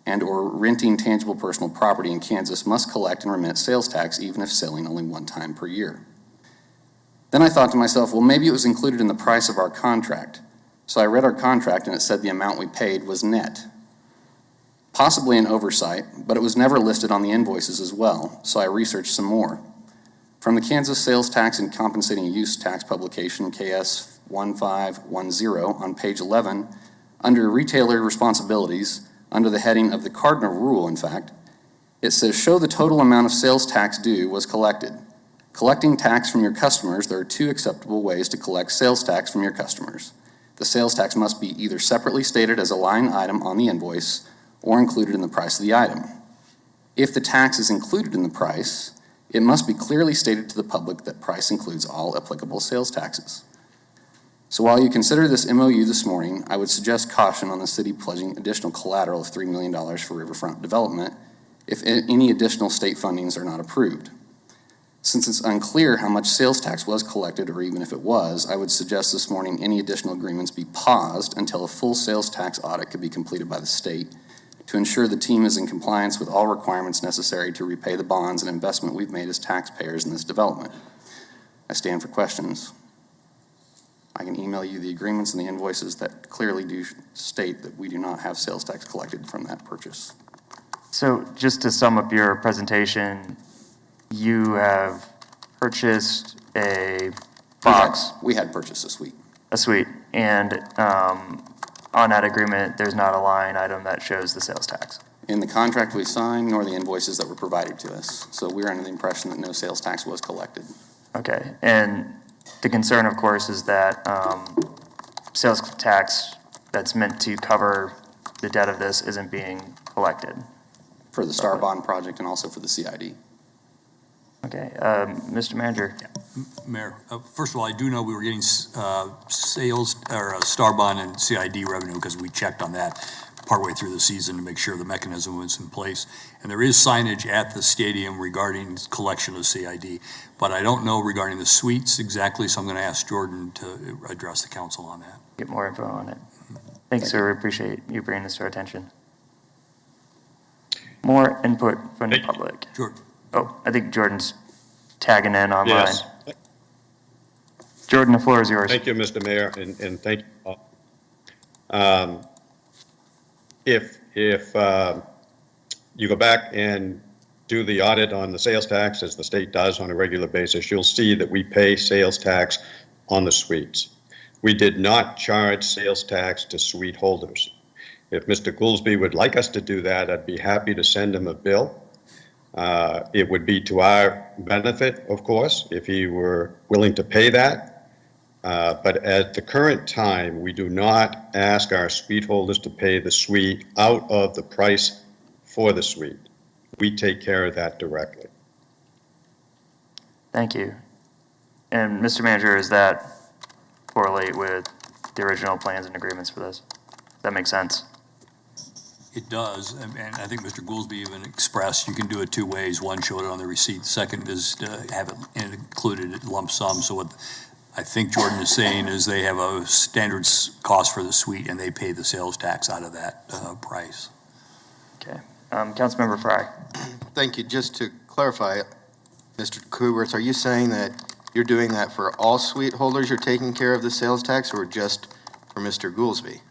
and or renting tangible personal property in Kansas must collect and remit sales tax even if selling only one time per year. Then I thought to myself, well, maybe it was included in the price of our contract. So I read our contract and it said the amount we paid was net. Possibly an oversight, but it was never listed on the invoices as well, so I researched some more. From the Kansas Sales Tax and Compensating Use Tax publication, KS 1510, on page 11, under Retailer Responsibilities, under the heading of the Cardinal Rule, in fact, it says, show the total amount of sales tax due was collected. Collecting tax from your customers, there are two acceptable ways to collect sales tax from your customers. The sales tax must be either separately stated as a line item on the invoice or included in the price of the item. If the tax is included in the price, it must be clearly stated to the public that price includes all applicable sales taxes. So while you consider this MOU this morning, I would suggest caution on the city pledging additional collateral of $3 million for Riverfront development if any additional state fundings are not approved. Since it's unclear how much sales tax was collected, or even if it was, I would suggest this morning any additional agreements be paused until a full sales tax audit could be completed by the state to ensure the team is in compliance with all requirements necessary to repay the bonds and investment we've made as taxpayers in this development. I stand for questions. I can email you the agreements and the invoices that clearly do state that we do not have sales tax collected from that purchase. So just to sum up your presentation, you have purchased a box. We had purchased a suite. A suite, and on that agreement, there's not a line item that shows the sales tax. In the contract we signed, nor the invoices that were provided to us. So we were under the impression that no sales tax was collected. Okay, and the concern, of course, is that sales tax that's meant to cover the debt of this isn't being collected. For the Star Bond project and also for the CID. Okay, Mr. Manager. Yeah. Mayor, first of all, I do know we were getting sales or Star Bond and CID revenue because we checked on that partway through the season to make sure the mechanism was in place. And there is signage at the stadium regarding collection of CID, but I don't know regarding the suites exactly, so I'm going to ask Jordan to address the council on that. Get more info on it. Thanks, sir. We appreciate you bringing this to our attention. More input from the public. Jordan. Oh, I think Jordan's tagging in online. Yes. Jordan, the floor is yours. Thank you, Mr. Mayor, and thank you all. If you go back and do the audit on the sales tax, as the state does on a regular basis, you'll see that we pay sales tax on the suites. We did not charge sales tax to suite holders. If Mr. Goolsby would like us to do that, I'd be happy to send him a bill. It would be to our benefit, of course, if he were willing to pay that. But at the current time, we do not ask our suite holders to pay the suite out of the price for the suite. We take care of that directly. Thank you. And Mr. Manager, does that correlate with the original plans and agreements for this? Does that make sense? It does, and I think Mr. Goolsby even expressed you can do it two ways. One, show it on the receipt. Second is to have it included in lump sum. So what I think Jordan is saying is they have a standard cost for the suite and they pay the sales tax out of that price. Okay. Councilmember Fry. Thank you. Just to clarify, Mr. Kuberts, are you saying that you're doing that for all suite holders? You're taking care of the sales tax, or just for Mr. Goolsby?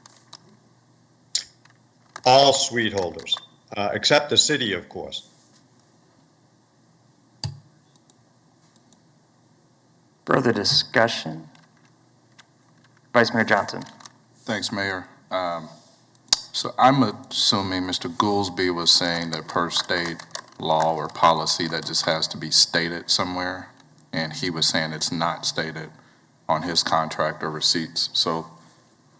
All suite holders, except the city, of course. Further discussion? Vice Mayor Johnson. Thanks, Mayor. So I'm assuming Mr. Goolsby was saying that per state, law or policy that just has to be stated somewhere, and he was saying it's not stated on his contract or receipts. So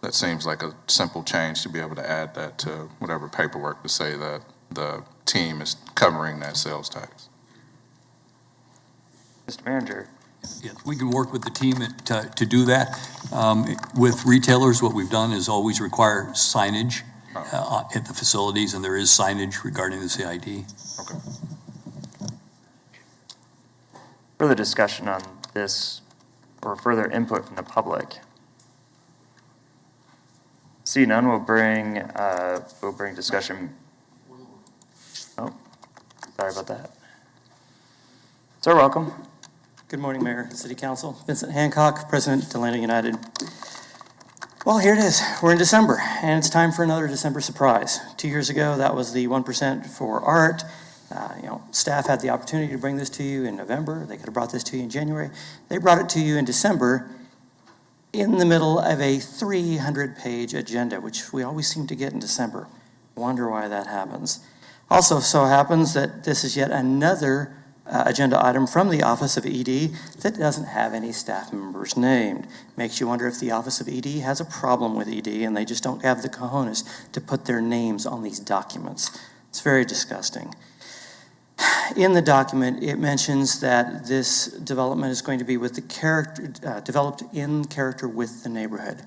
that seems like a simple change to be able to add that to whatever paperwork to say that the team is covering that sales tax. Mr. Manager. Yes, we can work with the team to do that. With retailers, what we've done is always require signage at the facilities, and there is signage regarding the CID. Okay. Further discussion on this or further input from the public? See none, we'll bring discussion. Oh, sorry about that. Sir, welcome. Good morning, Mayor, City Council. Vincent Hancock, President, Delano United. Well, here it is. We're in December, and it's time for another December surprise. 2 years ago, that was the 1% for art. Staff had the opportunity to bring this to you in November. They could have brought this to you in January. They brought it to you in December in the middle of a 300-page agenda, which we always seem to get in December. Wonder why that happens. Also, so happens that this is yet another agenda item from the Office of ED that doesn't have any staff members named. Makes you wonder if the Office of ED has a problem with ED and they just don't have the cojones to put their names on these documents. It's very disgusting. In the document, it mentions that this development is going to be with the developed in character with the neighborhood.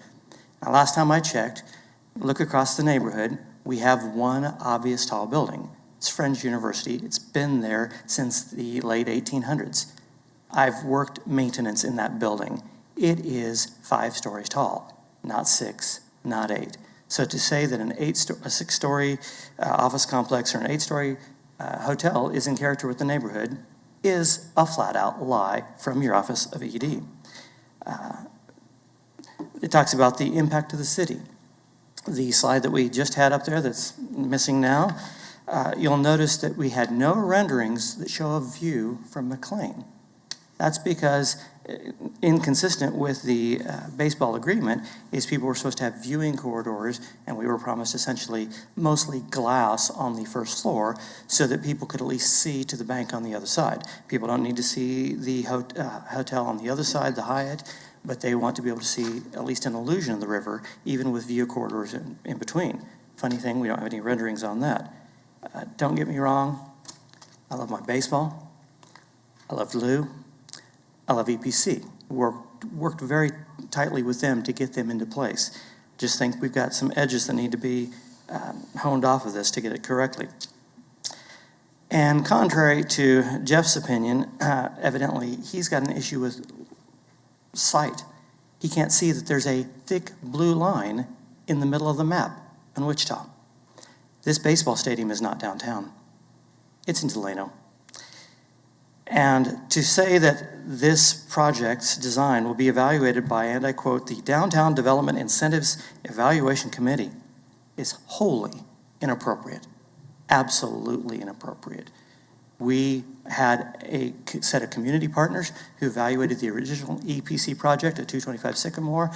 Now, last time I checked, look across the neighborhood, we have one obvious tall building. It's Friends University. It's been there since the late 1800s. I've worked maintenance in that building. It is 5 stories tall, not 6, not 8. So to say that a 6-story office complex or an 8-story hotel is in character with the neighborhood is a flat-out lie from your Office of ED. It talks about the impact of the city. The slide that we just had up there that's missing now, you'll notice that we had no renderings that show a view from McLean. That's because, inconsistent with the baseball agreement, is people were supposed to have viewing corridors, and we were promised essentially mostly glass on the first floor so that people could at least see to the bank on the other side. People don't need to see the hotel on the other side, the Hyatt, but they want to be able to see at least an illusion of the river, even with view corridors in between. Funny thing, we don't have any renderings on that. Don't get me wrong, I love my baseball, I love Lou, I love EPC. Worked very tightly with them to get them into place. Just think we've got some edges that need to be honed off of this to get it correctly. And contrary to Jeff's opinion, evidently he's got an issue with sight. He can't see that there's a thick blue line in the middle of the map in Wichita. This baseball stadium is not downtown. It's in Delano. And to say that this project's design will be evaluated by, and I quote, the Downtown Development Incentives Evaluation Committee is wholly inappropriate. Absolutely inappropriate. We had a set of community partners who evaluated the original EPC project at 225 Sycamore.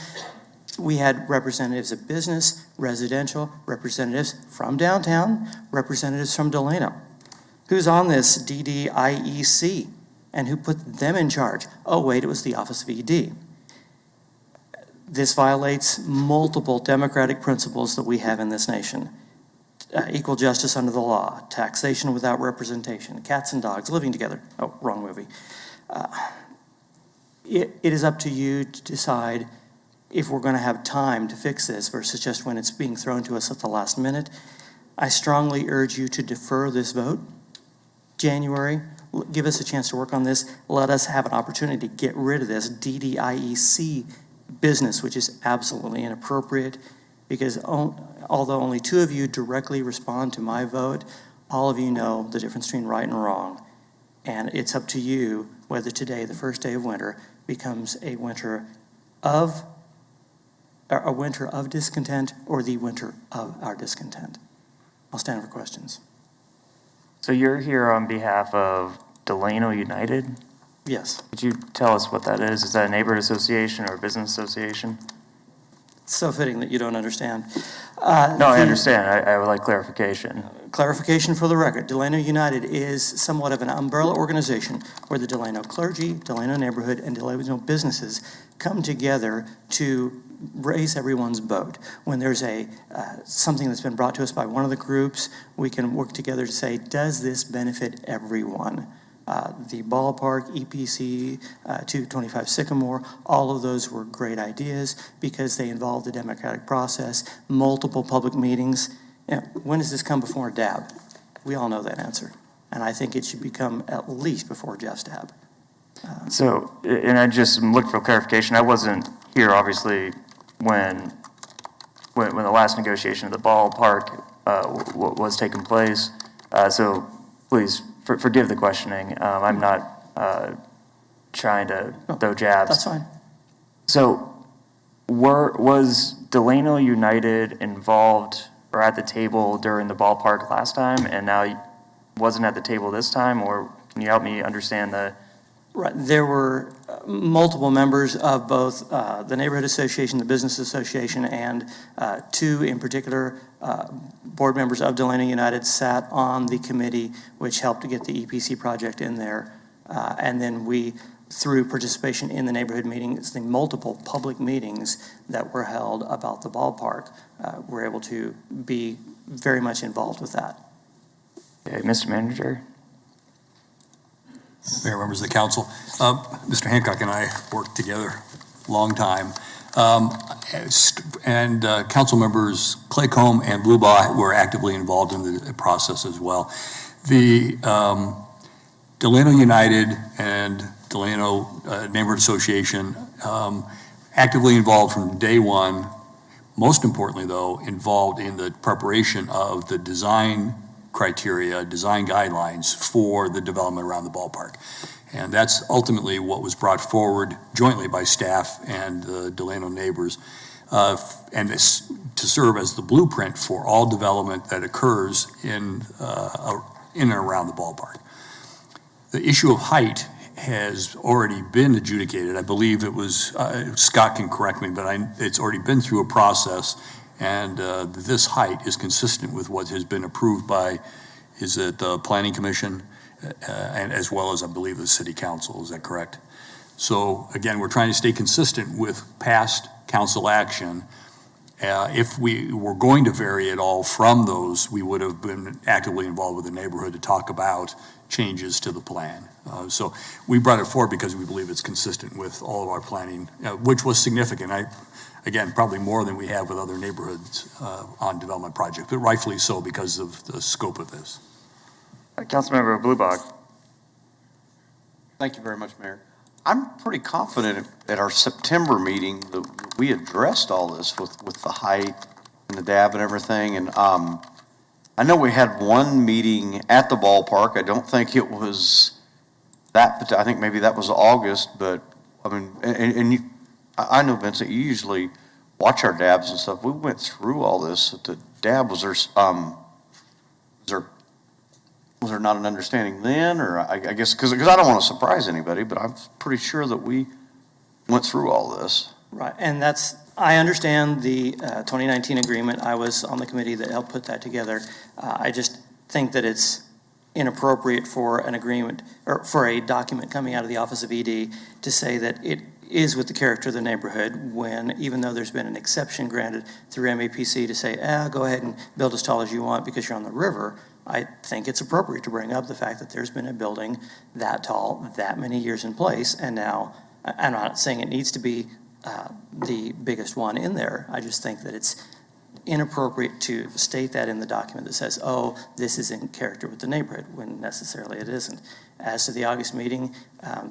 We had representatives of business, residential, representatives from downtown, representatives from Delano. Who's on this DDIEC and who put them in charge? Oh, wait, it was the Office of ED. This violates multiple democratic principles that we have in this nation. Equal justice under the law, taxation without representation, cats and dogs living together. Oh, wrong movie. It is up to you to decide if we're going to have time to fix this versus just when it's being thrown to us at the last minute. I strongly urge you to defer this vote. January, give us a chance to work on this. Let us have an opportunity to get rid of this DDIEC business, which is absolutely inappropriate, because although only 2 of you directly respond to my vote, all of you know the difference between right and wrong. And it's up to you whether today, the first day of winter, becomes a winter of discontent or the winter of our discontent. I'll stand for questions. So you're here on behalf of Delano United? Yes. Could you tell us what that is? Is that a neighborhood association or a business association? so fitting that you don't understand. No, I understand. I would like clarification. Clarification for the record, Delano United is somewhat of an umbrella organization where the Delano clergy, Delano neighborhood, and Delano businesses come together to raise everyone's boat. When there's something that's been brought to us by one of the groups, we can work together to say, does this benefit everyone? The ballpark, EPC, 225 Sycamore, all of those were great ideas because they involved the democratic process, multiple public meetings. When does this come before DAB? We all know that answer. And I think it should become at least before Jeff's DAB. So, and I just looked for clarification. I wasn't here, obviously, when the last negotiation of the ballpark was taking place. So please forgive the questioning. I'm not trying to throw jabs. That's fine. So was Delano United involved or at the table during the ballpark last time and now wasn't at the table this time? Or can you help me understand the... Right. There were multiple members of both the Neighborhood Association, the Business Association, and two in particular board members of Delano United sat on the committee which helped to get the EPC project in there. And then we, through participation in the neighborhood meetings, the multiple public meetings that were held about the ballpark, were able to be very much involved with that. Okay, Mr. Manager? Mayor, members of the council, Mr. Hancock and I worked together a long time. And council members Clay Combe and Bluebaugh were actively involved in the process as well. The Delano United and Delano Neighborhood Association actively involved from day one, most importantly though, involved in the preparation of the design criteria, design guidelines for the development around the ballpark. And that's ultimately what was brought forward jointly by staff and the Delano neighbors, and this to serve as the blueprint for all development that occurs in and around the ballpark. The issue of height has already been adjudicated. I believe it was, Scott can correct me, but it's already been through a process. And this height is consistent with what has been approved by, is it the Planning Commission, and as well as I believe the City Council, is that correct? So again, we're trying to stay consistent with past council action. If we were going to vary at all from those, we would have been actively involved with the neighborhood to talk about changes to the plan. So we brought it forward because we believe it's consistent with all of our planning, which was significant. Again, probably more than we have with other neighborhoods on development projects, but rightfully so because of the scope of this. Councilmember Bluebaugh. Thank you very much, Mayor. I'm pretty confident at our September meeting that we addressed all this with the height and the DAB and everything. And I know we had one meeting at the ballpark. I don't think it was that, I think maybe that was August, but I mean, I know, Vincent, you usually watch our DABs and stuff. We went through all this. The DAB, was there not an understanding then? Or I guess, because I don't want to surprise anybody, but I'm pretty sure that we went through all this. Right, and I understand the 2019 agreement. I was on the committee that helped put that together. I just think that it's inappropriate for an agreement, or for a document coming out of the Office of ED to say that it is with the character of the neighborhood when, even though there's been an exception granted through MAPC to say, go ahead and build as tall as you want because you're on the river, I think it's appropriate to bring up the fact that there's been a building that tall, that many years in place, and now, I'm not saying it needs to be the biggest one in there. I just think that it's inappropriate to state that in the document that says, this is in character with the neighborhood, when necessarily it isn't. As to the August meeting,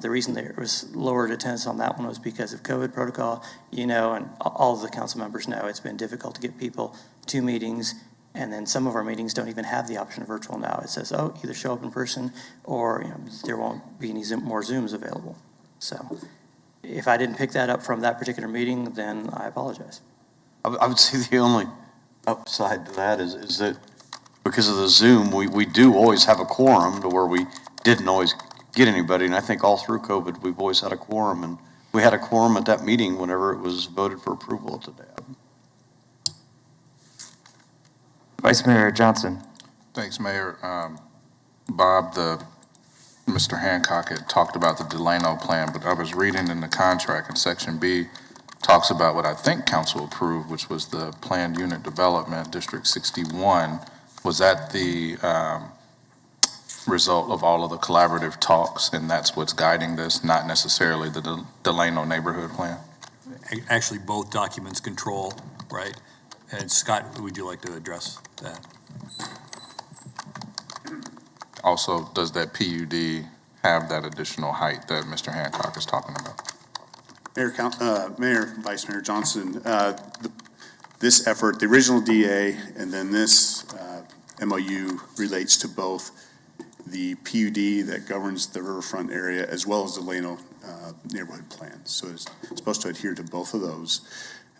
the reason there was lowered attendance on that one was because of COVID protocol. You know, and all of the council members know, it's been difficult to get people to meetings, and then some of our meetings don't even have the option of virtual now. It says, either show up in person or there won't be any more Zooms available. So if I didn't pick that up from that particular meeting, then I apologize. I would say the only upside to that is that because of the Zoom, we do always have a quorum to where we didn't always get anybody. And I think all through COVID, we've always had a quorum. And we had a quorum at that meeting whenever it was voted for approval at the DAB. Vice Mayor Johnson. Thanks, Mayor. Bob, Mr. Hancock had talked about the Delano plan, but I was reading in the contract in Section B, talks about what I think council approved, which was the planned unit development, District 61. Was that the result of all of the collaborative talks, and that's what's guiding this, not necessarily the Delano neighborhood plan? Actually, both documents control, right? And Scott, would you like to address that? Also, does that PUD have that additional height that Mr. Hancock is talking about? Mayor, Vice Mayor Johnson, this effort, the original DA, and then this MOU relates to both the PUD that governs the Riverfront area as well as the Delano neighborhood plan. So it's supposed to adhere to both of those.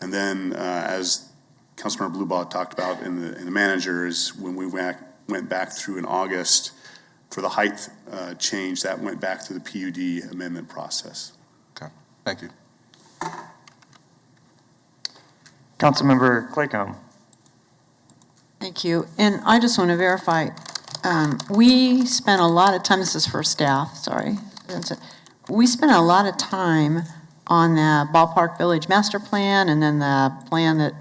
And then as Councilmember Blubaugh talked about in the manager is when we went back through in August for the height change, that went back to the PUD amendment process. Okay, thank you. Councilmember Claycomb. Thank you. And I just want to verify, we spent a lot of time, this is for staff, sorry. We spent a lot of time on the Ballpark Village Master Plan and then the plan that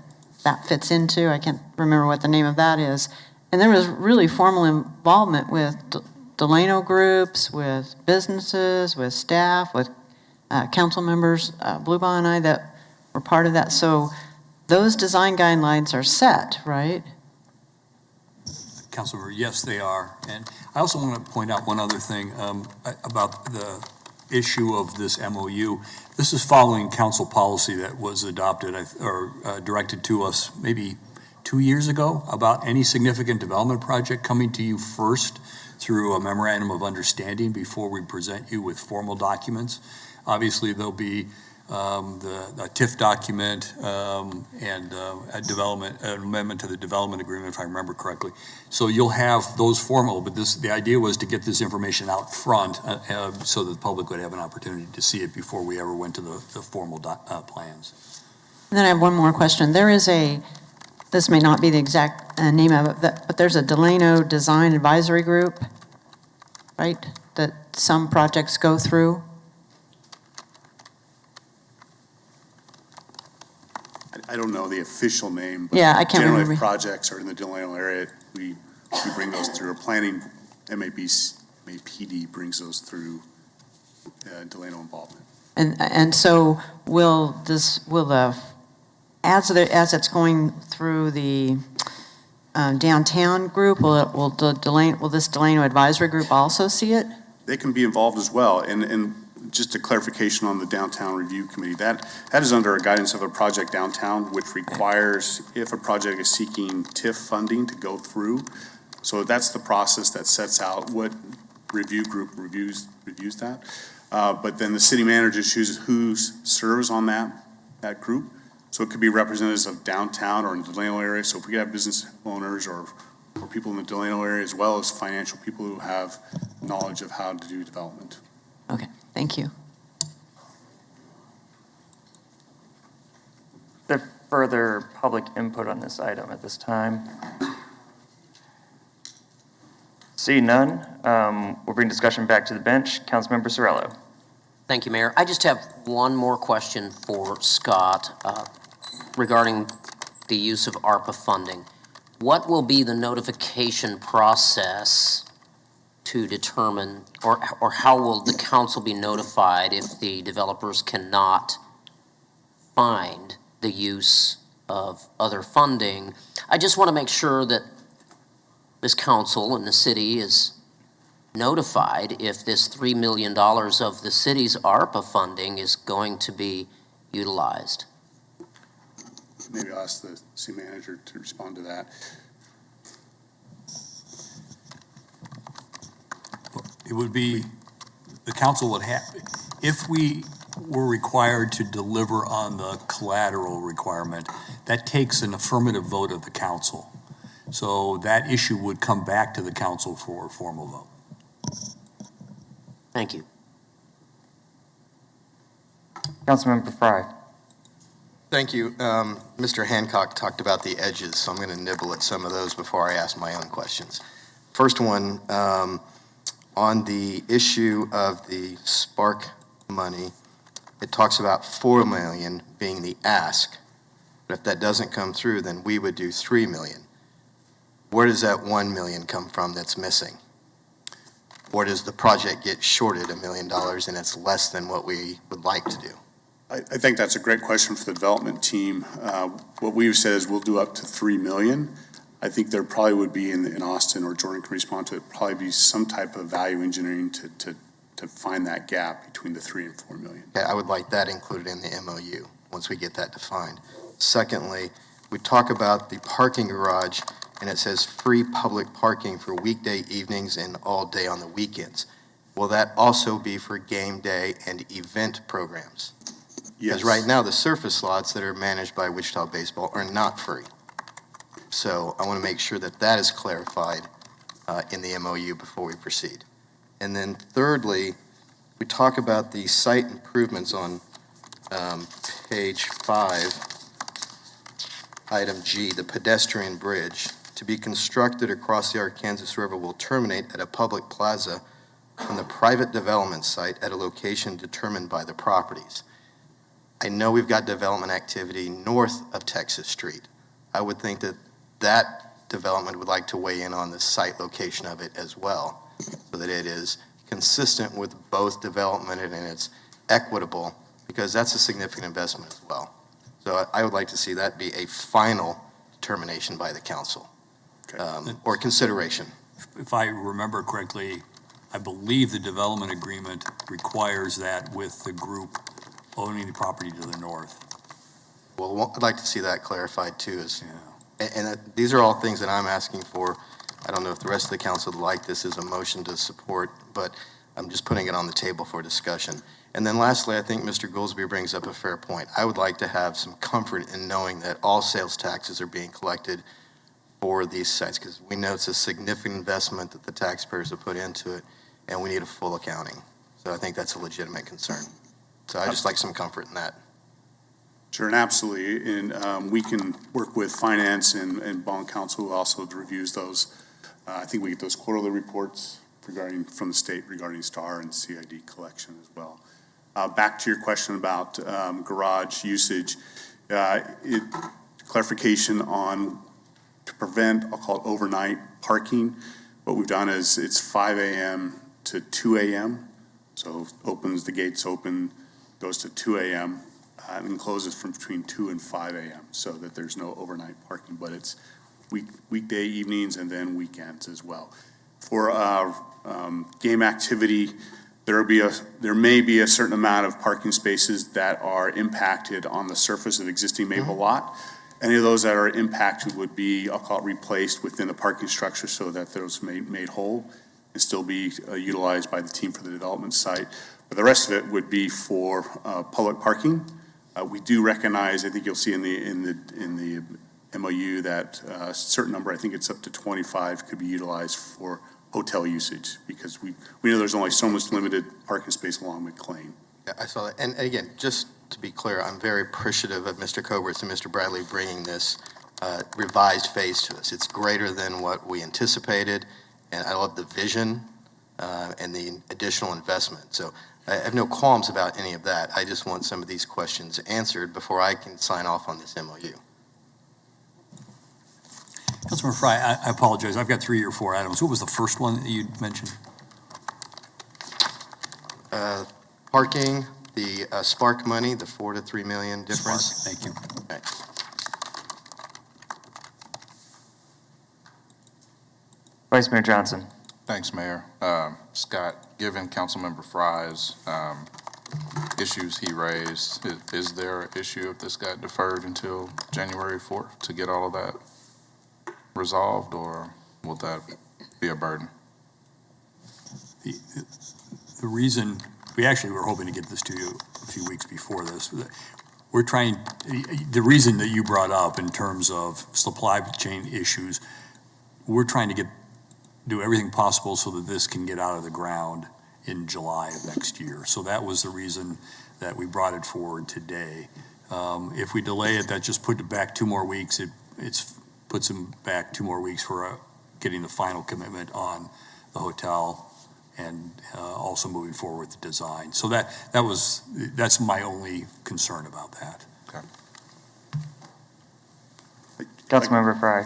fits into, I can't remember what the name of that is. And there was really formal involvement with Delano groups, with businesses, with staff, with council members, Blubaugh and I, that were part of that. So those design guidelines are set, right? Councilmember, yes, they are. And I also want to point out one other thing about the issue of this MOU. This is following council policy that was adopted or directed to us maybe 2 years ago about any significant development project coming to you first through a memorandum of understanding before we present you with formal documents. Obviously, there'll be the TIF document and an amendment to the development agreement, if I remember correctly. So you'll have those formal, but the idea was to get this information out front so that the public would have an opportunity to see it before we ever went to the formal plans. And then I have one more question. There is this may not be the exact name of it, but there's a Delano Design Advisory Group, right, that some projects go through. I don't know the official name, but Yeah, I can't generally remember. if projects are in the Delano area, we bring those through. Our planning, MAPD brings those through Delano involvement. And so as it's going through the downtown group, will this Delano Advisory Group also see it? They can be involved as well. And just a clarification on the Downtown Review Committee, that is under a guidance of a project downtown, which requires if a project is seeking TIF funding to go through. So that's the process that sets out what review group reviews that. But then the city manager chooses who serves on that group. So it could be representatives of downtown or in the Delano area. So if we have business owners or people in the Delano area, as well as financial people who have knowledge of how to do development. Okay, thank you. Is there further public input on this item at this time? See none. We'll bring discussion back to the bench. Councilmember Cirillo. Thank you, Mayor. I just have one more question for Scott regarding the use of ARPA funding. What will be the notification process to determine, or how will the council be notified if the developers cannot find the use of other funding? I just want to make sure that this council and the city is notified if this $3 million of the city's ARPA funding is going to be utilized. Maybe I'll ask the city manager to respond to that. It would be, the council would have, if we were required to deliver on the collateral requirement, that takes an affirmative vote of the council. So that issue would come back to the council for a formal vote. Thank you. Councilmember Frye. Thank you. Mr. Hancock talked about the edges, so I'm going to nibble at some of those before I ask my own questions. First one, on the issue of the Spark money, it talks about $4 million being the ask. But if that doesn't come through, then we would do $3 million. Where does that $1 million come from that's missing? Or does the project get shorted $1 million and it's less than what we would like to do? I think that's a great question for the development team. What we've said is we'll do up to $3 million. I think there probably would be in Austin, or Jordan can respond to it, probably be some type of value engineering to find that gap between the 3 and 4 million. Okay, I would like that included in the MOU, once we get that defined. Secondly, we talk about the parking garage, and it says free public parking for weekday evenings and all day on the weekends. Will that also be for game day and event programs? Yes. Because right now, the surface lots that are managed by Wichita Baseball are not free. So I want to make sure that that is clarified in the MOU before we proceed. And then thirdly, we talk about the site improvements on page 5, item G, the pedestrian bridge to be constructed across the Arkansas River will terminate at a public plaza on the private development site at a location determined by the properties. I know we've got development activity north of Texas Street. I would think that that development would like to weigh in on the site location of it as well, so that it is consistent with both development and it's equitable, because that's a significant investment as well. So I would like to see that be a final determination by the council, or consideration. If I remember correctly, I believe the development agreement requires that with the group owning the property to the north. Well, I'd like to see that clarified too. And these are all things that I'm asking for. I don't know if the rest of the council would like this as a motion to support, but I'm just putting it on the table for discussion. And then lastly, I think Mr. Goolsby brings up a fair point. I would like to have some comfort in knowing that all sales taxes are being collected for these sites, because we know it's a significant investment that the taxpayers have put into it, and we need a full accounting. So I think that's a legitimate concern. So I just like some comfort in that. Sure, and absolutely. And we can work with finance and bond counsel who also reviews those. I think we get those quarterly reports from the state regarding STAR and CID collection as well. Back to your question about garage usage, clarification on to prevent, I'll call it overnight parking. What we've done is it's 5 a.m. to 2 a.m. So the gates open, goes to 2 a.m. And closes from between 2 and 5 a.m. so that there's no overnight parking, but it's weekday evenings and then weekends as well. For game activity, there may be a certain amount of parking spaces that are impacted on the surface of existing Maple lot. Any of those that are impacted would be, I'll call it, replaced within the parking structure so that those made whole and still be utilized by the team for the development site. But the rest of it would be for public parking. We do recognize, I think you'll see in the MOU that a certain number, I think it's up to 25, could be utilized for hotel usage, because we know there's only so much limited parking space along McLean. Yeah, I saw that. And again, just to be clear, I'm very appreciative of Mr. Coberts and Mr. Bradley bringing this revised phase to us. It's greater than what we anticipated, and I love the vision and the additional investment. So I have no qualms about any of that. I just want some of these questions answered before I can sign off on this MOU. Councilmember Fry, I apologize. I've got 3 or 4 items. What was the first one that you mentioned? Parking, the Spark money, the $4 to $3 million difference. Spark, thank you. Okay. Vice Mayor Johnson. Thanks, Mayor. Scott, given Councilmember Fry's issues he raised, is there an issue if this got deferred until January 4th to get all of that resolved, or will that be a burden? The reason, we actually were hoping to get this to you a few weeks before this. We're trying, the reason that you brought up in terms of supply chain issues, we're trying to do everything possible so that this can get out of the ground in July of next year. So that was the reason that we brought it forward today. If we delay it, that just put it back 2 more weeks. It puts them back 2 more weeks for getting the final commitment on the hotel and also moving forward with the design. So that's my only concern about that. Councilmember Fry.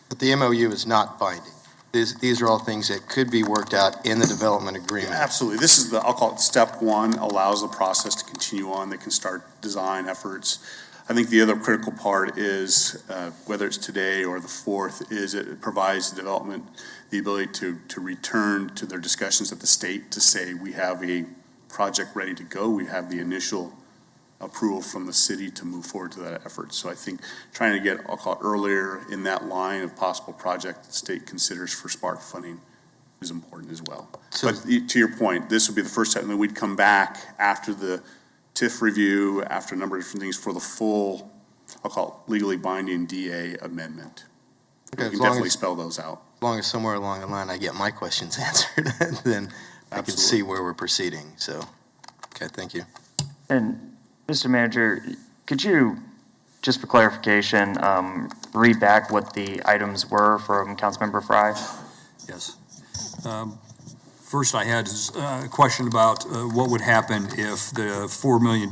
But the MOU is not binding. These are all things that could be worked out in the development agreement. Absolutely. This is I'll call it step one, allows the process to continue on. They can start design efforts. I think the other critical part is, whether it's today or the 4th, is it provides the development the ability to return to their discussions at the state to say, we have a project ready to go. We have the initial approval from the city to move forward to that effort. So I think trying to get, I'll call it earlier in that line of possible project the state considers for spark funding is important as well. So, but to your point, this would be the first step, and then we'd come back after the TIF review, after a number of different things for the full, I'll call it legally binding DA amendment. Okay, we can definitely spell those out. As long as somewhere along the line I get my questions answered, then I can see where we're proceeding. So, okay, thank you. And Mr. Manager, could you, just for clarification, read back what the items were from Councilmember Fry? Yes. First, I had a question about what would happen if the $4 million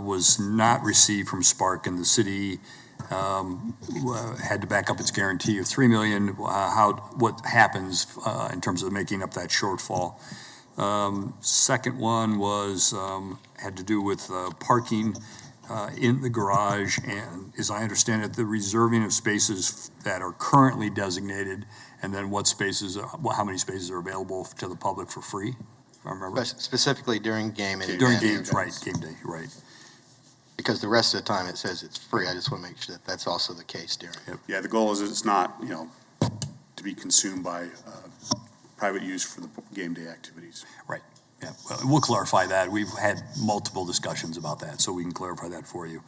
was not received from Spark and the city had to back up its guarantee of $3 million. What happens in terms of making up that shortfall? Second one was had to do with parking in the garage, and as I understand it, the reserving of spaces that are currently designated, and then what spaces, how many spaces are available to the public for free, if I remember. Specifically during game and During event. games, right, game day, right. Because the rest of the time it says it's free. I just want to make sure that that's also the case during. Yeah, the goal is it's not, to be consumed by private use for the game day activities. Right. Yeah, well, we'll clarify that. We've had multiple discussions about that, so we can clarify that for you.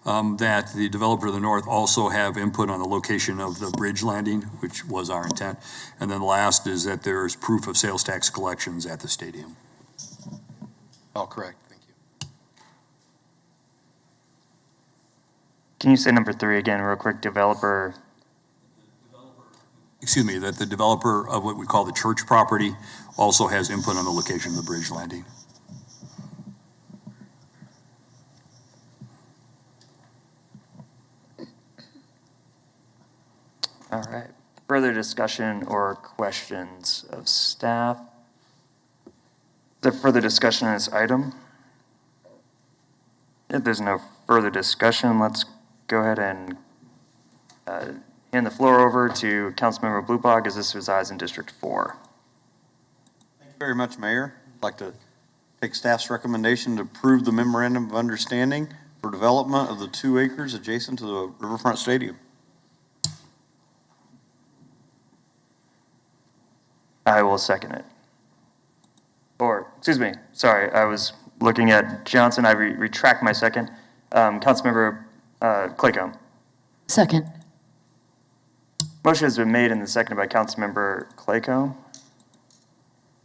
That the developer of the north also have input on the location of the bridge landing, which was our intent. And then last is that there's proof of sales tax collections at the stadium. All correct. Thank you. Can you say number 3 again, real quick? Developer. Excuse me, that the developer of what we call the church property also has input on the location of the bridge landing. All right. Further discussion or questions of staff? Is there further discussion on this item? If there's no further discussion, let's go ahead and hand the floor over to Councilmember Blupog, as this resides in District 4. Thank you very much, Mayor. I'd like to take staff's recommendation to approve the memorandum of understanding for development of the 2 acres adjacent to the Riverfront Stadium. I will second it. Or, excuse me, sorry, I was looking at Johnson. I retract my second. Councilmember Claycomb. Second. Motion has been made and seconded by Councilmember Claycomb.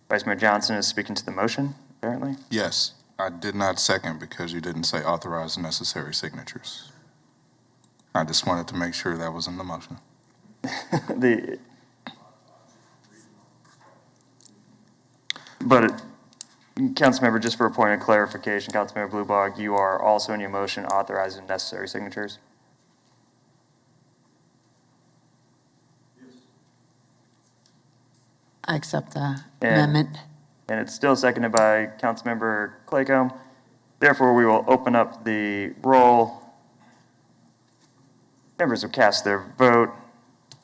Vice Mayor Johnson is speaking to the motion, apparently. Yes, I did not second because you didn't say authorize necessary signatures. I just wanted to make sure that was in the motion. But Councilmember, just for a point of clarification, Councilmember Blubog, you are also in your motion authorizing necessary signatures? I accept the amendment. And it's still seconded by Councilmember Claycomb. Therefore, we will open up the roll. Members have cast their vote.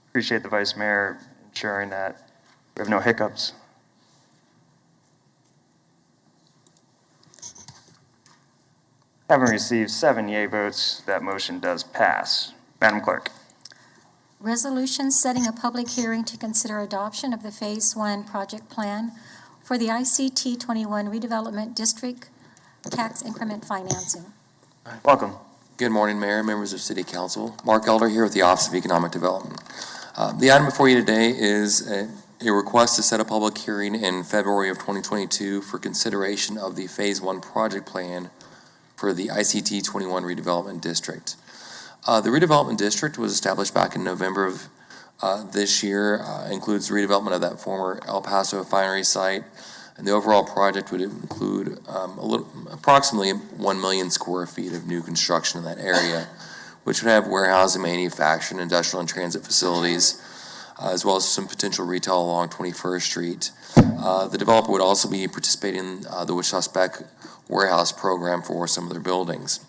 Appreciate the Vice Mayor ensuring that we have no hiccups. Having received 7 yea votes, that motion does pass. Madam Clerk. Resolution setting a public hearing to consider adoption of the Phase 1 project plan for the ICT 21 redevelopment district tax increment financing. Welcome. Good morning, Mayor, members of City Council. Mark Elder here with the Office of Economic Development. The item before you today is a request to set a public hearing in February of 2022 for consideration of the Phase 1 project plan for the ICT 21 redevelopment district. The redevelopment district was established back in November of this year, includes redevelopment of that former El Paso refinery site, and the overall project would include approximately 1 million square feet of new construction in that area, which would have warehousing, manufacturing, industrial, and transit facilities, as well as some potential retail along 21st Street. The developer would also be participating in the Wichita Spec warehouse program for some of their buildings.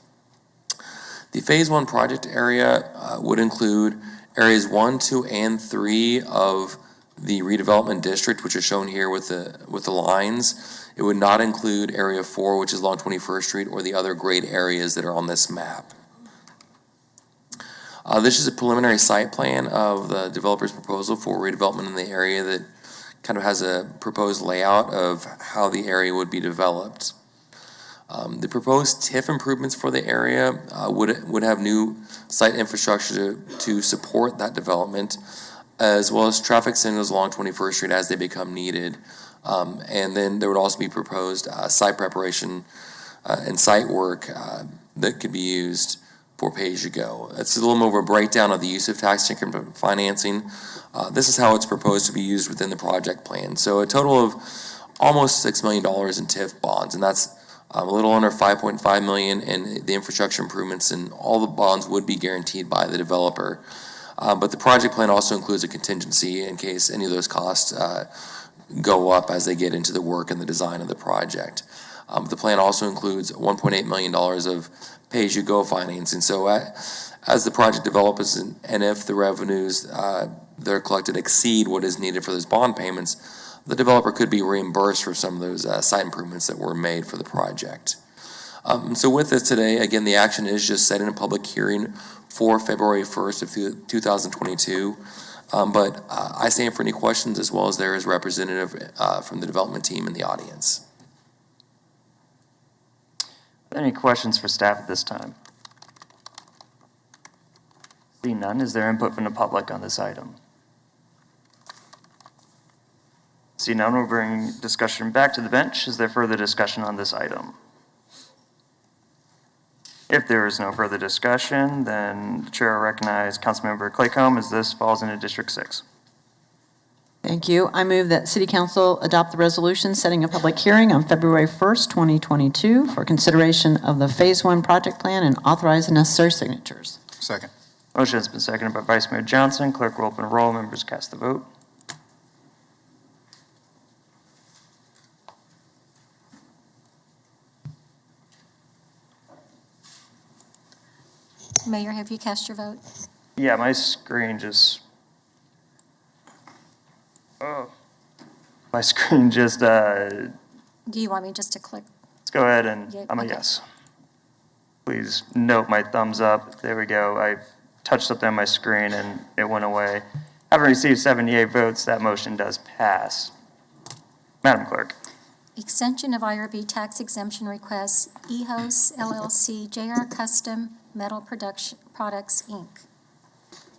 The Phase 1 project area would include areas 1, 2, and 3 of the redevelopment district, which are shown here with the lines. It would not include Area 4, which is along 21st Street, or the other grade areas that are on this map. This is a preliminary site plan of the developer's proposal for redevelopment in the area that kind of has a proposed layout of how the area would be developed. The proposed TIF improvements for the area would have new site infrastructure to support that development, as well as traffic signals along 21st Street as they become needed. And then there would also be proposed site preparation and site work that could be used for pay-as-you-go. It's a little more of a breakdown of the use of tax increment financing. This is how it's proposed to be used within the project plan. So a total of almost $6 million in TIF bonds, and that's a little under $5.5 million, and the infrastructure improvements and all the bonds would be guaranteed by the developer. But the project plan also includes a contingency in case any of those costs go up as they get into the work and the design of the project. The plan also includes $1.8 million of pay-as-you-go financing. So as the project develops and if the revenues that are collected exceed what is needed for those bond payments, the developer could be reimbursed for some of those site improvements that were made for the project. So with this today, again, the action is just setting a public hearing for February 1st of 2022. But I stand for any questions, as well as there is representative from the development team in the audience. Any questions for staff at this time? Seeing none, is there input from the public on this item? Seeing none, we'll bring discussion back to the bench. Is there further discussion on this item? If there is no further discussion, then the chair will recognize Councilmember Claycomb as this falls into District 6. Thank you. I move that City Council adopt the resolution setting a public hearing on February 1st, 2022 for consideration of the Phase 1 project plan and authorize the necessary signatures. Second. Motion has been seconded by Vice Mayor Johnson. Clerk will open a roll. Members cast the vote. Mayor, have you cast your vote? Yeah, my screen just... My screen just... Do you want me just to click? Let's go ahead and... Yeah, I'm a okay. yes. Please note my thumbs up. There we go. I touched something on my screen and it went away. Having received 78 votes, that motion does pass. Madam Clerk. Extension of IRB tax exemption request, EHOS LLC, JR Custom Metal Products, Inc.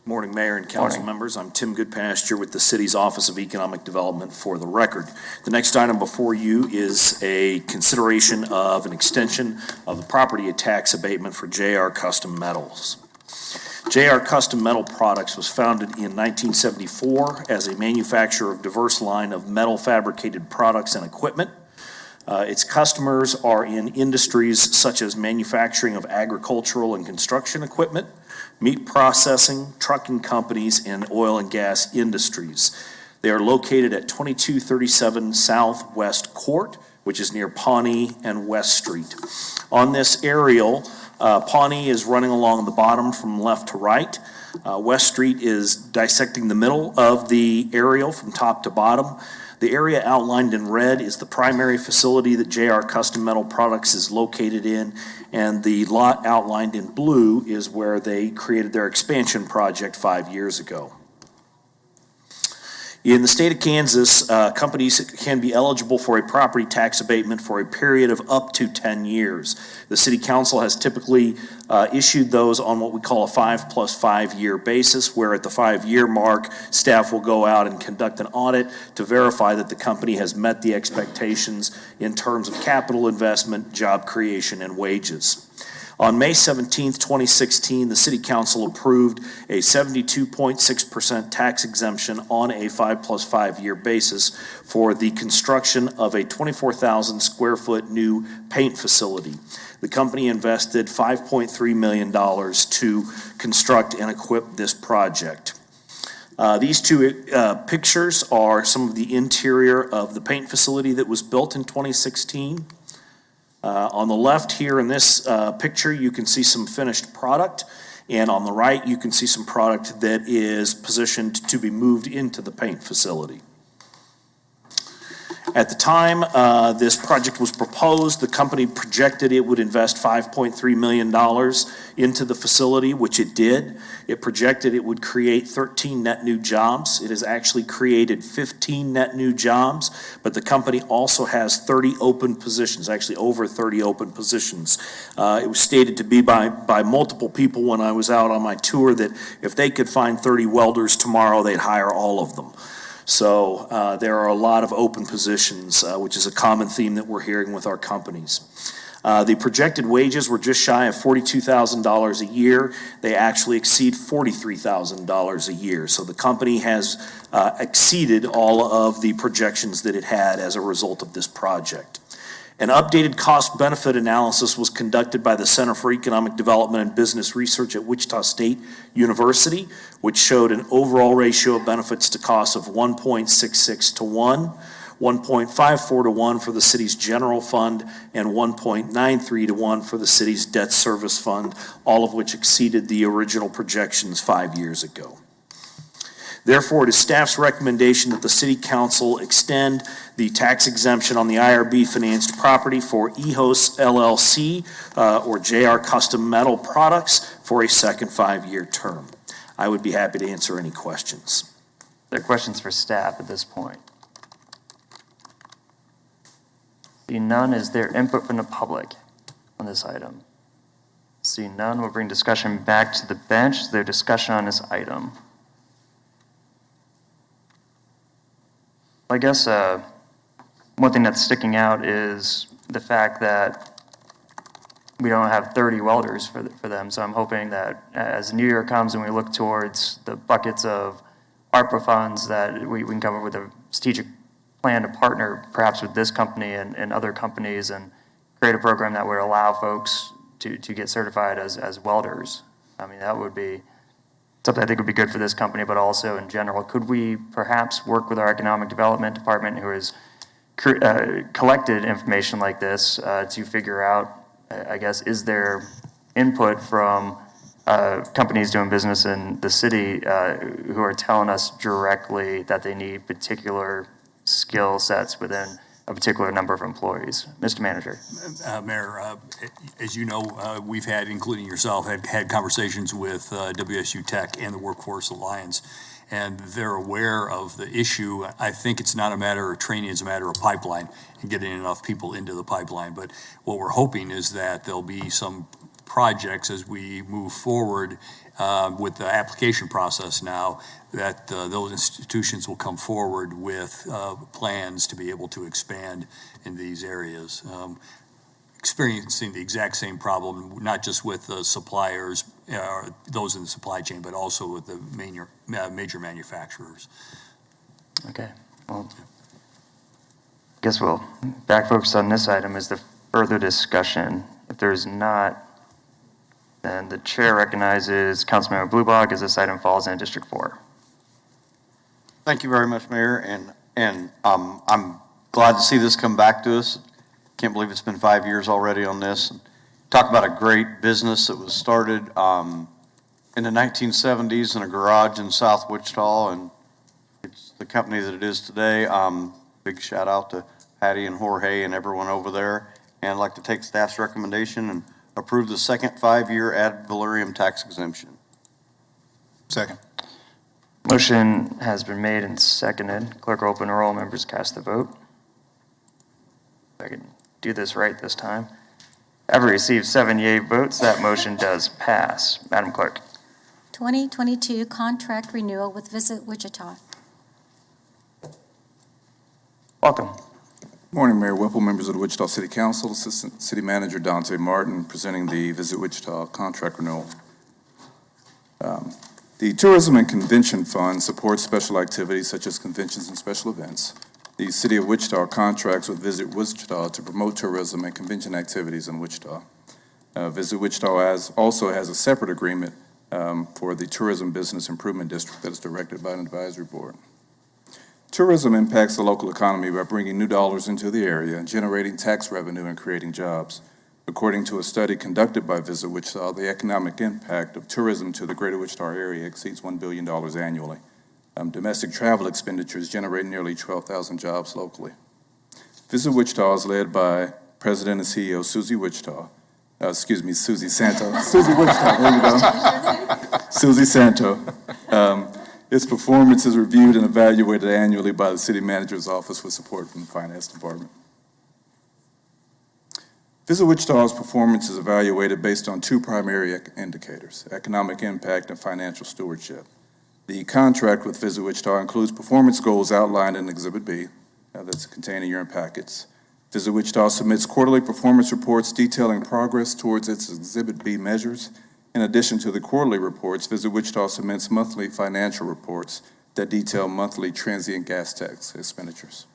Morning, Mayor and council members. I'm Tim Goodpasture with the city's Office of Economic Development for the record. The next item before you is a consideration of an extension of the property tax abatement for JR Custom Metals. JR Custom Metal Products was founded in 1974 as a manufacturer of diverse line of metal fabricated products and equipment. Its customers are in industries such as manufacturing of agricultural and construction equipment, meat processing, trucking companies, and oil and gas industries. They are located at 2237 Southwest Court, which is near Pawnee and West Street. On this aerial, Pawnee is running along the bottom from left to right. West Street is dissecting the middle of the aerial from top to bottom. The area outlined in red is the primary facility that JR Custom Metal Products is located in, and the lot outlined in blue is where they created their expansion project 5 years ago. In the state of Kansas, companies can be eligible for a property tax abatement for a period of up to 10 years. The city council has typically issued those on what we call a 5+5 year basis, where at the 5-year mark, staff will go out and conduct an audit to verify that the company has met the expectations in terms of capital investment, job creation, and wages. On May 17th, 2016, the City Council approved a 72.6% tax exemption on a 5+5 year basis for the construction of a 24,000 square foot new paint facility. The company invested $5.3 million to construct and equip this project. These two pictures are some of the interior of the paint facility that was built in 2016. On the left here in this picture, you can see some finished product, and on the right, you can see some product that is positioned to be moved into the paint facility. At the time this project was proposed, the company projected it would invest $5.3 million into the facility, which it did. It projected it would create 13 net new jobs. It has actually created 15 net new jobs, but the company also has 30 open positions, actually over 30 open positions. It was stated to be by multiple people when I was out on my tour that if they could find 30 welders tomorrow, they'd hire all of them. So there are a lot of open positions, which is a common theme that we're hearing with our companies. The projected wages were just shy of $42,000 a year. They actually exceed $43,000 a year. So the company has exceeded all of the projections that it had as a result of this project. An updated cost-benefit analysis was conducted by the Center for Economic Development and Business Research at Wichita State University, which showed an overall ratio of benefits to costs of 1.66 to 1, 1.54 to 1 for the city's general fund, and 1.93 to 1 for the city's debt service fund, all of which exceeded the original projections 5 years ago. Therefore, it is staff's recommendation that the City Council extend the tax exemption on the IRB financed property for EHOS LLC or JR Custom Metal Products for a second 5-year term. I would be happy to answer any questions. Are there questions for staff at this point? Seeing none, is there input from the public on this item? Seeing none, we'll bring discussion back to the bench. Is there discussion on this item? I guess one thing that's sticking out is the fact that we don't have 30 welders for them. So I'm hoping that as the new year comes and we look towards the buckets of ARPA funds, that we can come up with a strategic plan to partner perhaps with this company and other companies and create a program that would allow folks to get certified as welders. I mean, that would be something I think would be good for this company, but also in general. Could we perhaps work with our economic development department who has collected information like this to figure out, I guess, is there input from companies doing business in the city who are telling us directly that they need particular skill sets within a particular number of employees? Mr. Manager. Mayor, as you know, we've had, including yourself, had conversations with WSU Tech and the Workforce Alliance, and they're aware of the issue. I think it's not a matter of training, it's a matter of pipeline and getting enough people into the pipeline. But what we're hoping is that there'll be some projects as we move forward with the application process now, that those institutions will come forward with plans to be able to expand in these areas. Experiencing the exact same problem, not just with the suppliers, those in the supply chain, but also with the major manufacturers. Okay, well, I guess we'll back focus on this item. Is there further discussion? If there's not, then the chair recognizes Councilmember Bluebog as this item falls in District 4. Thank you very much, Mayor, and I'm glad to see this come back to us. Can't believe it's been 5 years already on this. Talk about a great business that was started in the 1970s in a garage in South Wichita, and it's the company that it is today. Big shout out to Patty and Jorge and everyone over there. And I'd like to take staff's recommendation and approve the second 5-year ad valorem tax exemption. Second. Motion has been made and seconded. Clerk will open the roll. Members cast the vote. If I can do this right this time. I've received 7 yea votes. That motion does pass. Madam Clerk. 2022 contract renewal with Visit Wichita. Welcome. Morning, Mayor Whipple, members of the Wichita City Council, Assistant City Manager Dante Martin, presenting the Visit Wichita contract renewal. The Tourism and Convention Fund supports special activities such as conventions and special events. The City of Wichita contracts with Visit Wichita to promote tourism and convention activities in Wichita. Visit Wichita also has a separate agreement for the Tourism Business Improvement District that is directed by an advisory board. Tourism impacts the local economy by bringing new dollars into the area, generating tax revenue, and creating jobs. According to a study conducted by Visit Wichita, the economic impact of tourism to the greater Wichita area exceeds $1 billion annually. Domestic travel expenditures generate nearly 12,000 jobs locally. Visit Wichita is led by President and CEO Susie Santo. Susie Wichita, there you go. Susie Santo. Its performance is reviewed and evaluated annually by the City Manager's Office with support from the Finance Department. Visit Wichita's performance is evaluated based on 2 primary indicators: economic impact and financial stewardship. The contract with Visit Wichita includes performance goals outlined in Exhibit B, that's contained in your packets. Visit Wichita submits quarterly performance reports detailing progress towards its Exhibit B measures. In addition to the quarterly reports, Visit Wichita submits monthly financial reports that detail monthly transient gas tax expenditures.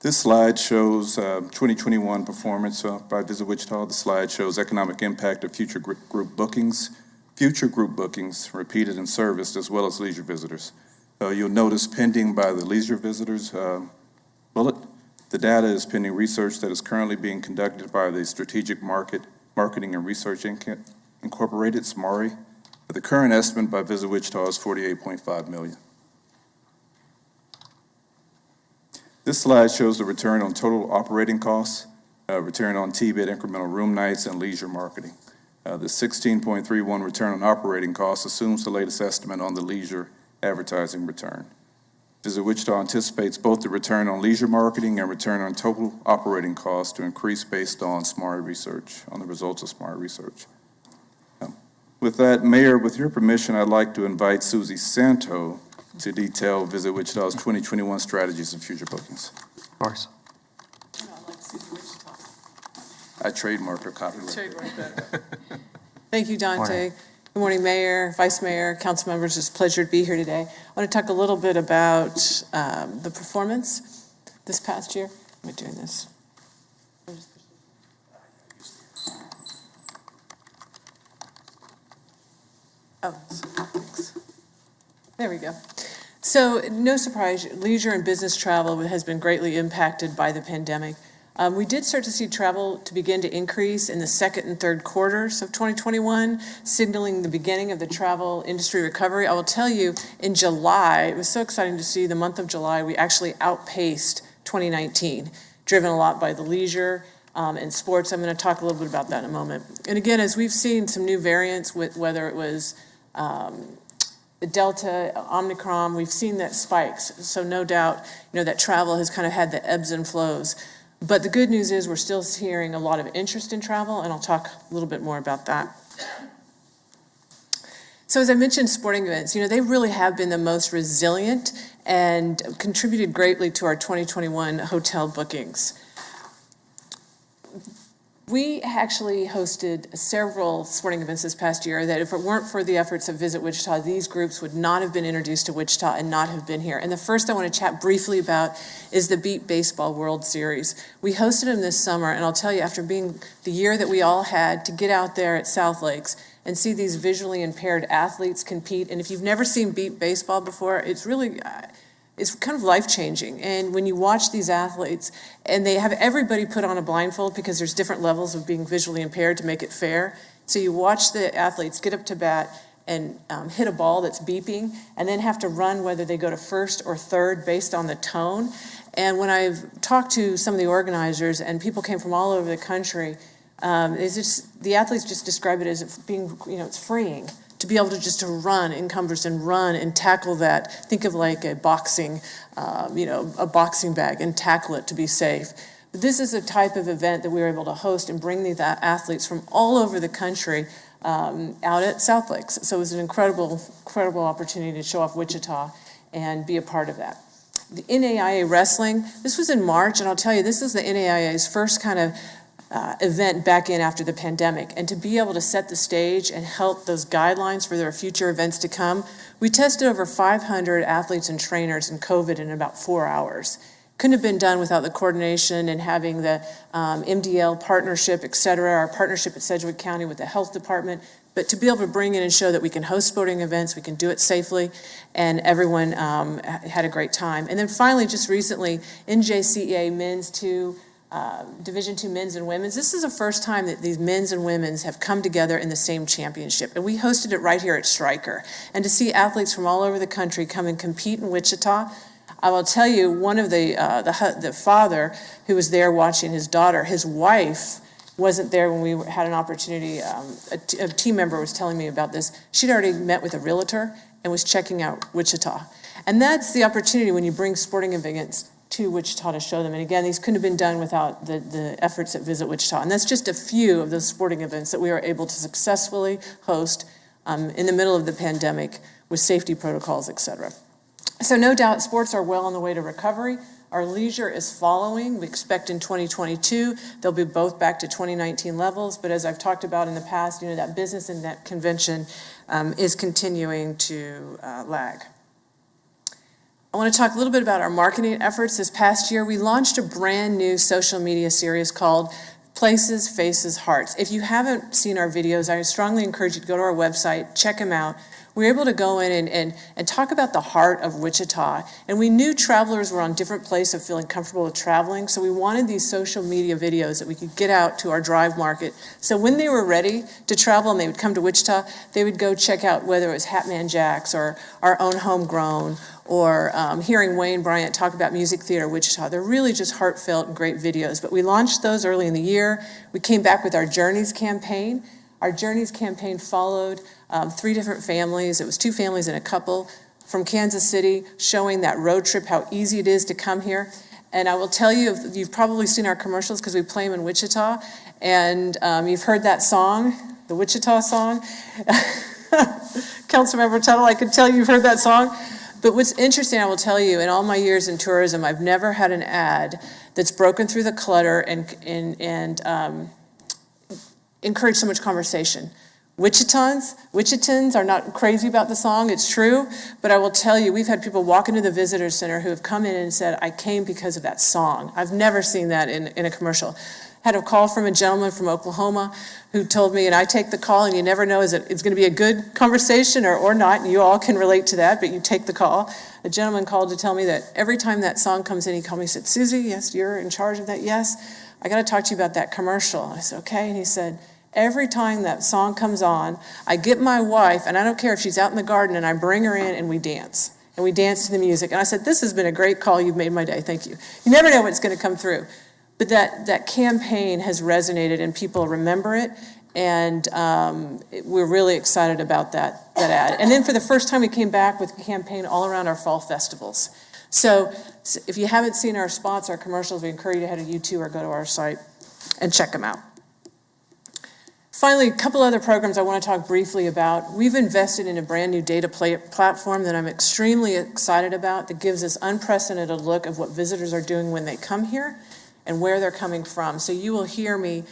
This slide shows 2021 performance by Visit Wichita. The slide shows economic impact of future group bookings, repeated and serviced, as well as leisure visitors. You'll notice pending by the leisure visitors bullet. The data is pending research that is currently being conducted by the Strategic Marketing and Research Incorporated, SMARI. The current estimate by Visit Wichita is $48.5 million. This slide shows the return on total operating costs, return on TBID incremental room nights, and leisure marketing. The 16.31 return on operating costs assumes the latest estimate on the leisure advertising return. Visit Wichita anticipates both the return on leisure marketing and return on total operating costs to increase based on SMARI research, on the results of SMARI research. With that, Mayor, with your permission, I'd like to invite Susie Santo to detail Visit Wichita's 2021 strategies and future bookings. Of course. I trademarked her copyright. Thank you, Dante. Good morning, Mayor, Vice Mayor, council members. It's a pleasure to be here today. I want to talk a little bit about the performance this past year. Am I doing this? Oh, thanks. There we go. So, no surprise, leisure and business travel has been greatly impacted by the pandemic. We did start to see travel to begin to increase in the second and third quarters of 2021, signaling the beginning of the travel industry recovery. I will tell you, in July, it was so exciting to see the month of July, we actually outpaced 2019, driven a lot by the leisure and sports. I'm going to talk a little bit about that in a moment. And again, as we've seen some new variants, with whether it was the Delta, Omicron, we've seen that spikes. So no doubt, that travel has kind of had the ebbs and flows. But the good news is we're still hearing a lot of interest in travel, and I'll talk a little bit more about that. So as I mentioned, sporting events, they really have been the most resilient and contributed greatly to our 2021 hotel bookings. We actually hosted several sporting events this past year that if it weren't for the efforts of Visit Wichita, these groups would not have been introduced to Wichita and not have been here. And the first I want to chat briefly about is the Beat Baseball World Series. We hosted them this summer, and I'll tell you, after being the year that we all had to get out there at South Lakes and see these visually impaired athletes compete, and if you've never seen Beat Baseball before, it's really... it's kind of life-changing. And when you watch these athletes, and they have everybody put on a blindfold because there's different levels of being visually impaired to make it fair. So you watch the athletes get up to bat and hit a ball that's beeping, and then have to run whether they go to first or third based on the tone. And when I've talked to some of the organizers, and people came from all over the country, the athletes just describe it as being, it's freeing to be able to just to run in Cumberland and run and tackle that. Think of like a boxing, a boxing bag and tackle it to be safe. But this is a type of event that we were able to host and bring these athletes from all over the country out at South Lakes. So it was an incredible opportunity to show off Wichita and be a part of that. The NAIA wrestling, this was in March, and I'll tell you, this is the NAIA's first kind of event back in after the pandemic. And to be able to set the stage and help those guidelines for their future events to come, we tested over 500 athletes and trainers in COVID in about 4 hours. Couldn't have been done without the coordination and having the MDL partnership, et cetera, our partnership at Sedgwick County with the health department. But to be able to bring in and show that we can host sporting events, we can do it safely, and everyone had a great time. And then finally, just recently, NJCEA Men's 2, Division II Men's and Women's. This is the first time that these men's and women's have come together in the same championship. And we hosted it right here at Stryker. And to see athletes from all over the country come and compete in Wichita, I will tell you, one of the father who was there watching his daughter, his wife wasn't there when we had an opportunity. A team member was telling me about this. She'd already met with a realtor and was checking out Wichita. And that's the opportunity when you bring sporting events to Wichita to show them. And again, these couldn't have been done without the efforts at Visit Wichita. And that's just a few of those sporting events that we were able to successfully host in the middle of the pandemic with safety protocols, et cetera. So no doubt sports are well on the way to recovery. Our leisure is following. We expect in 2022, they'll be both back to 2019 levels. But as I've talked about in the past, that business and that convention is continuing to lag. I want to talk a little bit about our marketing efforts. This past year, we launched a brand new social media series called Places, Faces, Hearts. If you haven't seen our videos, I strongly encourage you to go to our website, check them out. We were able to go in and talk about the heart of Wichita. And we knew travelers were on different places of feeling comfortable with traveling. So we wanted these social media videos that we could get out to our drive market. So when they were ready to travel and they would come to Wichita, they would go check out whether it was Hatman Jack's or our own homegrown or hearing Wayne Bryant talk about Music Theater Wichita. They're really just heartfelt and great videos. But we launched those early in the year. We came back with our Journeys campaign. Our Journeys campaign followed 3 different families. It was 2 families and a couple from Kansas City, showing that road trip, how easy it is to come here. And I will tell you, you've probably seen our commercials because we play them in Wichita, and you've heard that song, the Wichita song. Councilmember Tuttle, I can tell you've heard that song. But what's interesting, I will tell you, in all my years in tourism, I've never had an ad that's broken through the clutter and encouraged so much conversation. Wichitans are not crazy about the song, it's true, but I will tell you, we've had people walk into the visitor center who have come in and said, I came because of that song. I've never seen that in a commercial. Had a call from a gentleman from Oklahoma who told me, and I take the call, and you never know, it's going to be a good conversation or not, and you all can relate to that, but you take the call. A gentleman called to tell me that every time that song comes in, he called me and said, Susie, yes, you're in charge of that? Yes. I got to talk to you about that commercial. I said, okay, and he said, every time that song comes on, I get my wife, and I don't care if she's out in the garden, and I bring her in and we dance. And we dance to the music. And I said, this has been a great call. You've made my day. Thank you. You never know what's going to come through. But that campaign has resonated and people remember it. And we're really excited about that ad. And then for the first time, we came back with a campaign all around our fall festivals. So if you haven't seen our spots, our commercials, we encourage you to head to YouTube or go to our site and check them out. Finally, a couple other programs I want to talk briefly about. We've invested in a brand new data platform that I'm extremely excited about that gives us unprecedented look of what visitors are doing when they come here and where they're coming from. So you will hear me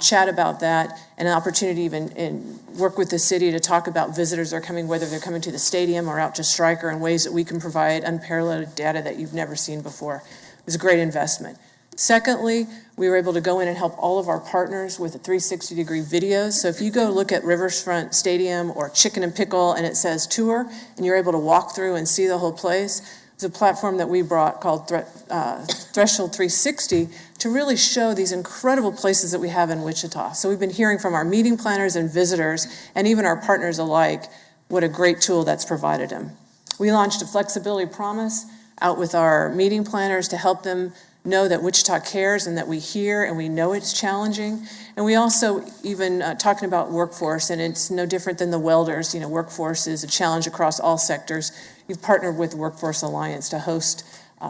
chat about that and an opportunity even work with the city to talk about visitors that are coming, whether they're coming to the stadium or out to Stryker, in ways that we can provide unparalleled data that you've never seen before. It was a great investment. Secondly, we were able to go in and help all of our partners with the 360-degree videos. So if you go look at Riverfront Stadium or Chicken and Pickle and it says tour and you're able to walk through and see the whole place, there's a platform that we brought called Threshold 360 to really show these incredible places that we have in Wichita. So we've been hearing from our meeting planners and visitors and even our partners alike what a great tool that's provided them. We launched a flexibility promise out with our meeting planners to help them know that Wichita cares and that we hear and we know it's challenging. And we also even talking about workforce, and it's no different than the welders. You know, workforce is a challenge across all sectors. You've partnered with Workforce Alliance to host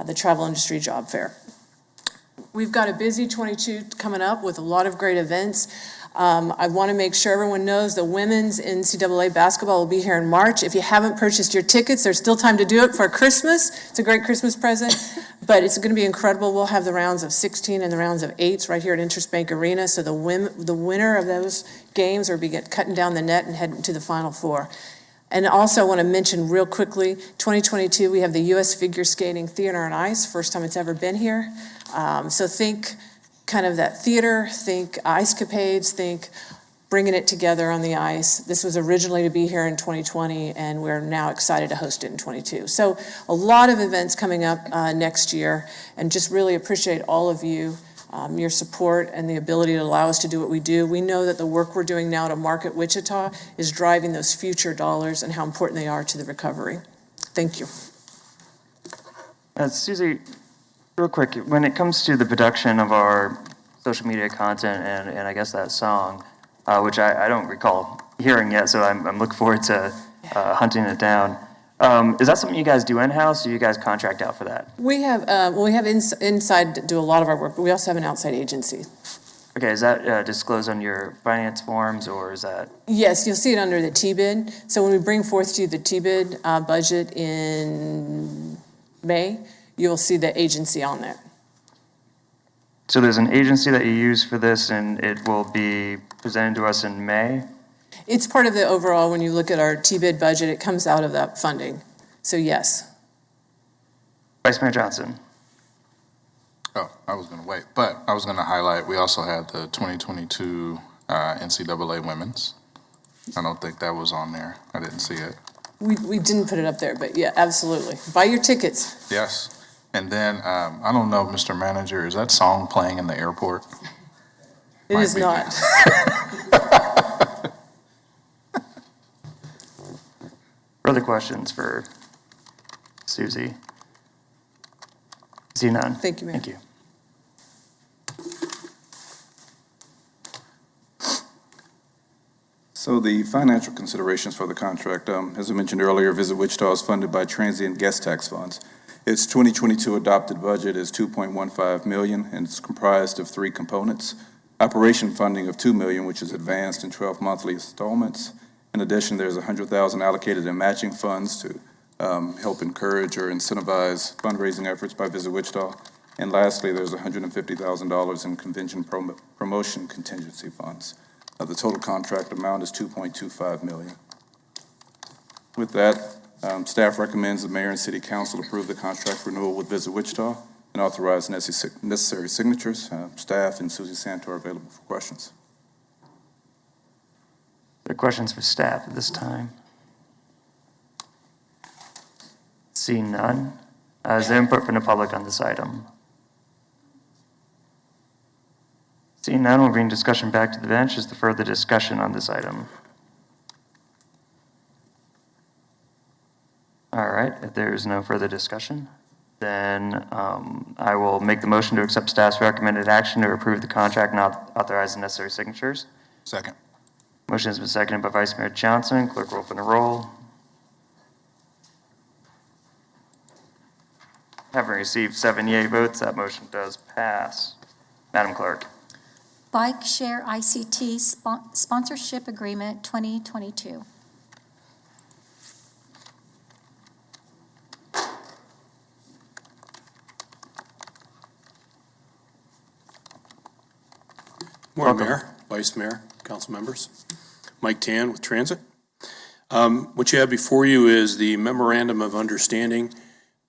the Travel Industry Job Fair. We've got a busy 22 coming up with a lot of great events. I want to make sure everyone knows the women's NCAA basketball will be here in March. If you haven't purchased your tickets, there's still time to do it for Christmas. It's a great Christmas present, but it's going to be incredible. We'll have the rounds of 16 and the rounds of 8s right here at Interest Bank Arena. So the winner of those games will be cutting down the net and heading to the Final Four. And also I want to mention real quickly, 2022, we have the U.S. Figure Skating Theater on Ice, first time it's ever been here. So think kind of that theater, think ice capades, think bringing it together on the ice. This was originally to be here in 2020, and we're now excited to host it in 22. So a lot of events coming up next year, and just really appreciate all of you, your support and the ability to allow us to do what we do. We know that the work we're doing now to market Wichita is driving those future dollars and how important they are to the recovery. Thank you. Susie, real quick, when it comes to the production of our social media content and I guess that song, which I don't recall hearing yet, so I'm looking forward to hunting it down. Is that something you guys do in-house, or you guys contract out for that? We have inside do a lot of our work, but we also have an outside agency. Okay, is that disclosed on your finance forms, or is that? Yes, you'll see it under the T-bid. So when we bring forth to you the T-bid budget in May, you'll see the agency on there. So there's an agency that you use for this, and it will be presented to us in May? It's part of the overall, when you look at our T-bid budget, it comes out of that funding. So yes. Vice Mayor Johnson. Oh, I was going to wait, but I was going to highlight, we also had the 2022 NCAA Women's. I don't think that was on there. I didn't see it. We didn't put it up there, but yeah, absolutely. Buy your tickets. Yes. And then, I don't know, Mr. Manager, is that song playing in the airport? It is not. Further questions for Susie? See none. Thank you, Mayor. Thank you. So the financial considerations for the contract, as I mentioned earlier, Visit Wichita is funded by transient guest tax funds. Its 2022 adopted budget is $2.15 million, and it's comprised of 3 components. Operation funding of $2 million, which is advanced in 12 monthly installments. In addition, there's $100,000 allocated in matching funds to help encourage or incentivize fundraising efforts by Visit Wichita. And lastly, there's $150,000 in convention promotion contingency funds. The total contract amount is $2.25 million. With that, staff recommends the mayor and city council approve the contract renewal with Visit Wichita and authorize necessary signatures. Staff and Susie Santo are available for questions. Are there questions for staff at this time? Seeing none. Is there input from the public on this item? Seeing none, we'll bring discussion back to the bench. Is there further discussion on this item? All right, if there is no further discussion, then I will make the motion to accept staff's recommended action to approve the contract and authorize the necessary signatures. Second. Motion has been seconded by Vice Mayor Johnson. Clerk will open the roll. Having received 7 yea votes, that motion does pass. Madam Clerk. Bike Share ICT Sponsorship Agreement 2022. Morning, Mayor, Vice Mayor, council members. Mike Tan with Transit. What you have before you is the memorandum of understanding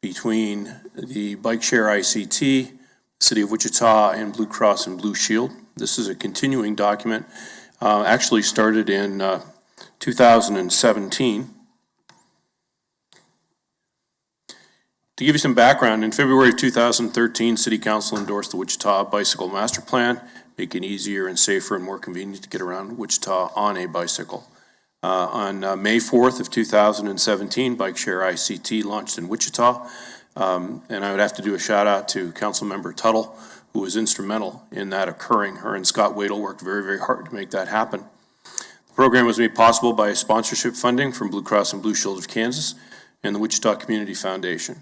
between the Bike Share ICT, City of Wichita, and Blue Cross and Blue Shield. This is a continuing document, actually started in 2017. To give you some background, in February of 2013, City Council endorsed the Wichita Bicycle Master Plan, making it easier and safer and more convenient to get around Wichita on a bicycle. On May 4th of 2017, Bike Share ICT launched in Wichita. And I would have to do a shout out to Councilmember Tuttle, who was instrumental in that occurring. Her and Scott Wadle worked very, very hard to make that happen. The program was made possible by sponsorship funding from Blue Cross and Blue Shield of Kansas and the Wichita Community Foundation.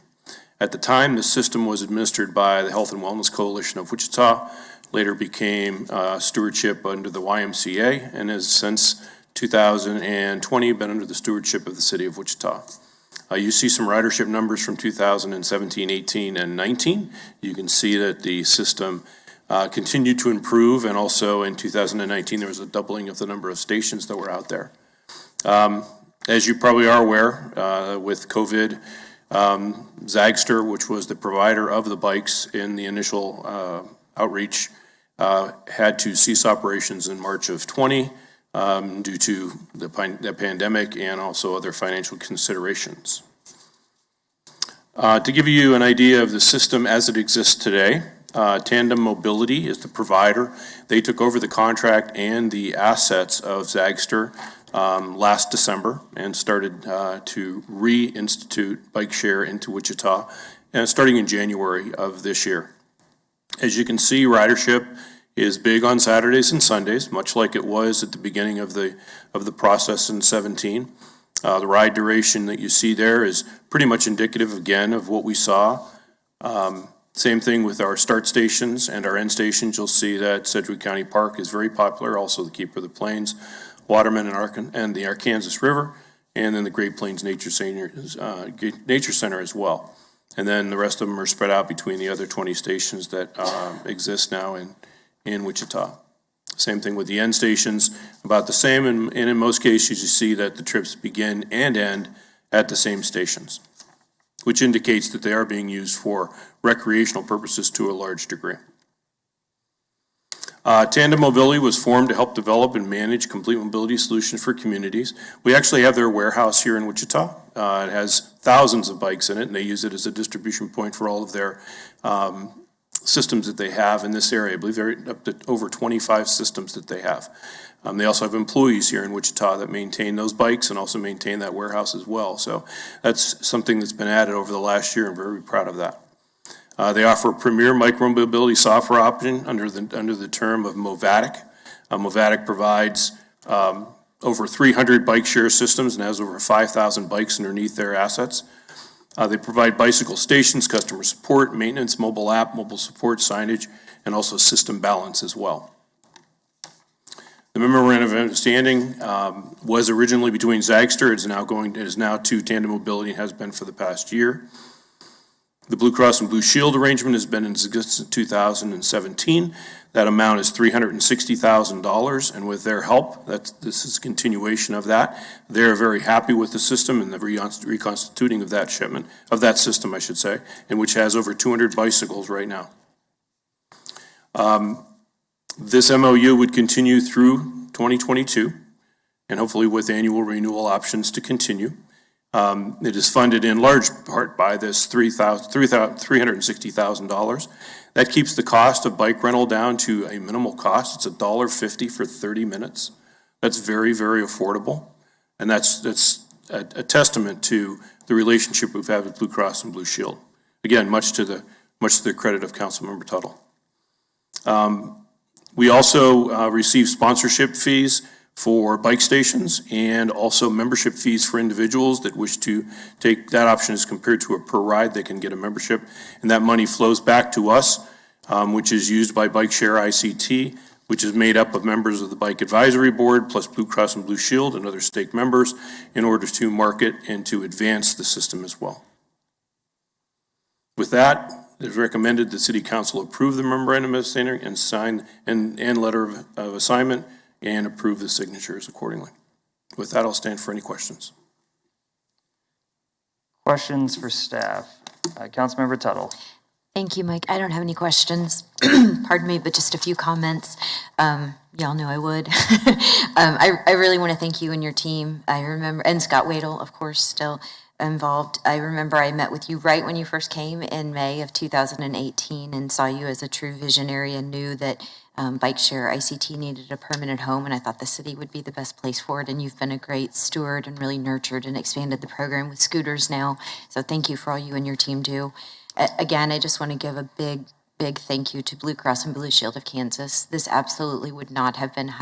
At the time, the system was administered by the Health and Wellness Coalition of Wichita, later became stewardship under the YMCA, and has since 2020 been under the stewardship of the City of Wichita. You see some ridership numbers from 2017, 18, and 19. You can see that the system continued to improve, and also in 2019 there was a doubling of the number of stations that were out there. As you probably are aware, with COVID, Zagster, which was the provider of the bikes in the initial outreach, had to cease operations in March of 20 due to the pandemic and also other financial considerations. To give you an idea of the system as it exists today, Tandem Mobility is the provider. They took over the contract and the assets of Zagster last December and started to reinstitute bike share into Wichita, starting in January of this year. As you can see, ridership is big on Saturdays and Sundays, much like it was at the beginning of the process in 17. The ride duration that you see there is pretty much indicative, again, of what we saw. Same thing with our start stations and our end stations. You'll see that Sedgwick County Park is very popular, also the Keeper of the Plains, Waterman and the Arkansas River, and then the Great Plains Nature Center as well. And then the rest of them are spread out between the other 20 stations that exist now in Wichita. Same thing with the end stations, about the same, and in most cases you see that the trips begin and end at the same stations, which indicates that they are being used for recreational purposes to a large degree. Tandem Mobility was formed to help develop and manage complete mobility solutions for communities. We actually have their warehouse here in Wichita. It has thousands of bikes in it, and they use it as a distribution point for all of their systems that they have in this area. I believe they're up to over 25 systems that they have. They also have employees here in Wichita that maintain those bikes and also maintain that warehouse as well. So that's something that's been added over the last year. I'm very proud of that. They offer a premier micromobility software option under the term of Movatic. Movatic provides over 300 bike share systems and has over 5,000 bikes underneath their assets. They provide bicycle stations, customer support, maintenance, mobile app, mobile support, signage, and also system balance as well. The memorandum of understanding was originally between Zagster. It is now to Tandem Mobility and has been for the past year. The Blue Cross and Blue Shield arrangement has been in existence since 2017. That amount is $360,000, and with their help, this is a continuation of that. They're very happy with the system and the reconstituting of that shipment, of that system, I should say, and which has over 200 bicycles right now. This MOU would continue through 2022, and hopefully with annual renewal options to continue. It is funded in large part by this $360,000. That keeps the cost of bike rental down to a minimal cost. It's $1.50 for 30 minutes. That's very, very affordable. And that's a testament to the relationship we've had with Blue Cross and Blue Shield. Again, much to the credit of Councilmember Tuttle. We also receive sponsorship fees for bike stations and also membership fees for individuals that wish to take that option as compared to a per ride. They can get a membership, and that money flows back to us, which is used by Bike Share ICT, which is made up of members of the Bike Advisory Board plus Blue Cross and Blue Shield and other stake members in order to market and to advance the system as well. With that, it is recommended the City Council approve the memorandum of understanding and sign and letter of assignment and approve the signatures accordingly. With that, I'll stand for any questions. Questions for staff? Councilmember Tuttle. Thank you, Mike. I don't have any questions. Pardon me, but just a few comments. Y'all knew I would. I really want to thank you and your team. I remember, and Scott Wadle, of course, still involved. I remember I met with you right when you first came in May of 2018 and saw you as a true visionary and knew that Bike share ICT needed a permanent home, and I thought the city would be the best place for it. And you've been a great steward and really nurtured and expanded the program with scooters now. So thank you for all you and your team do. Again, I just want to give a big thank you to Blue Cross and Blue Shield of Kansas. This absolutely would not have been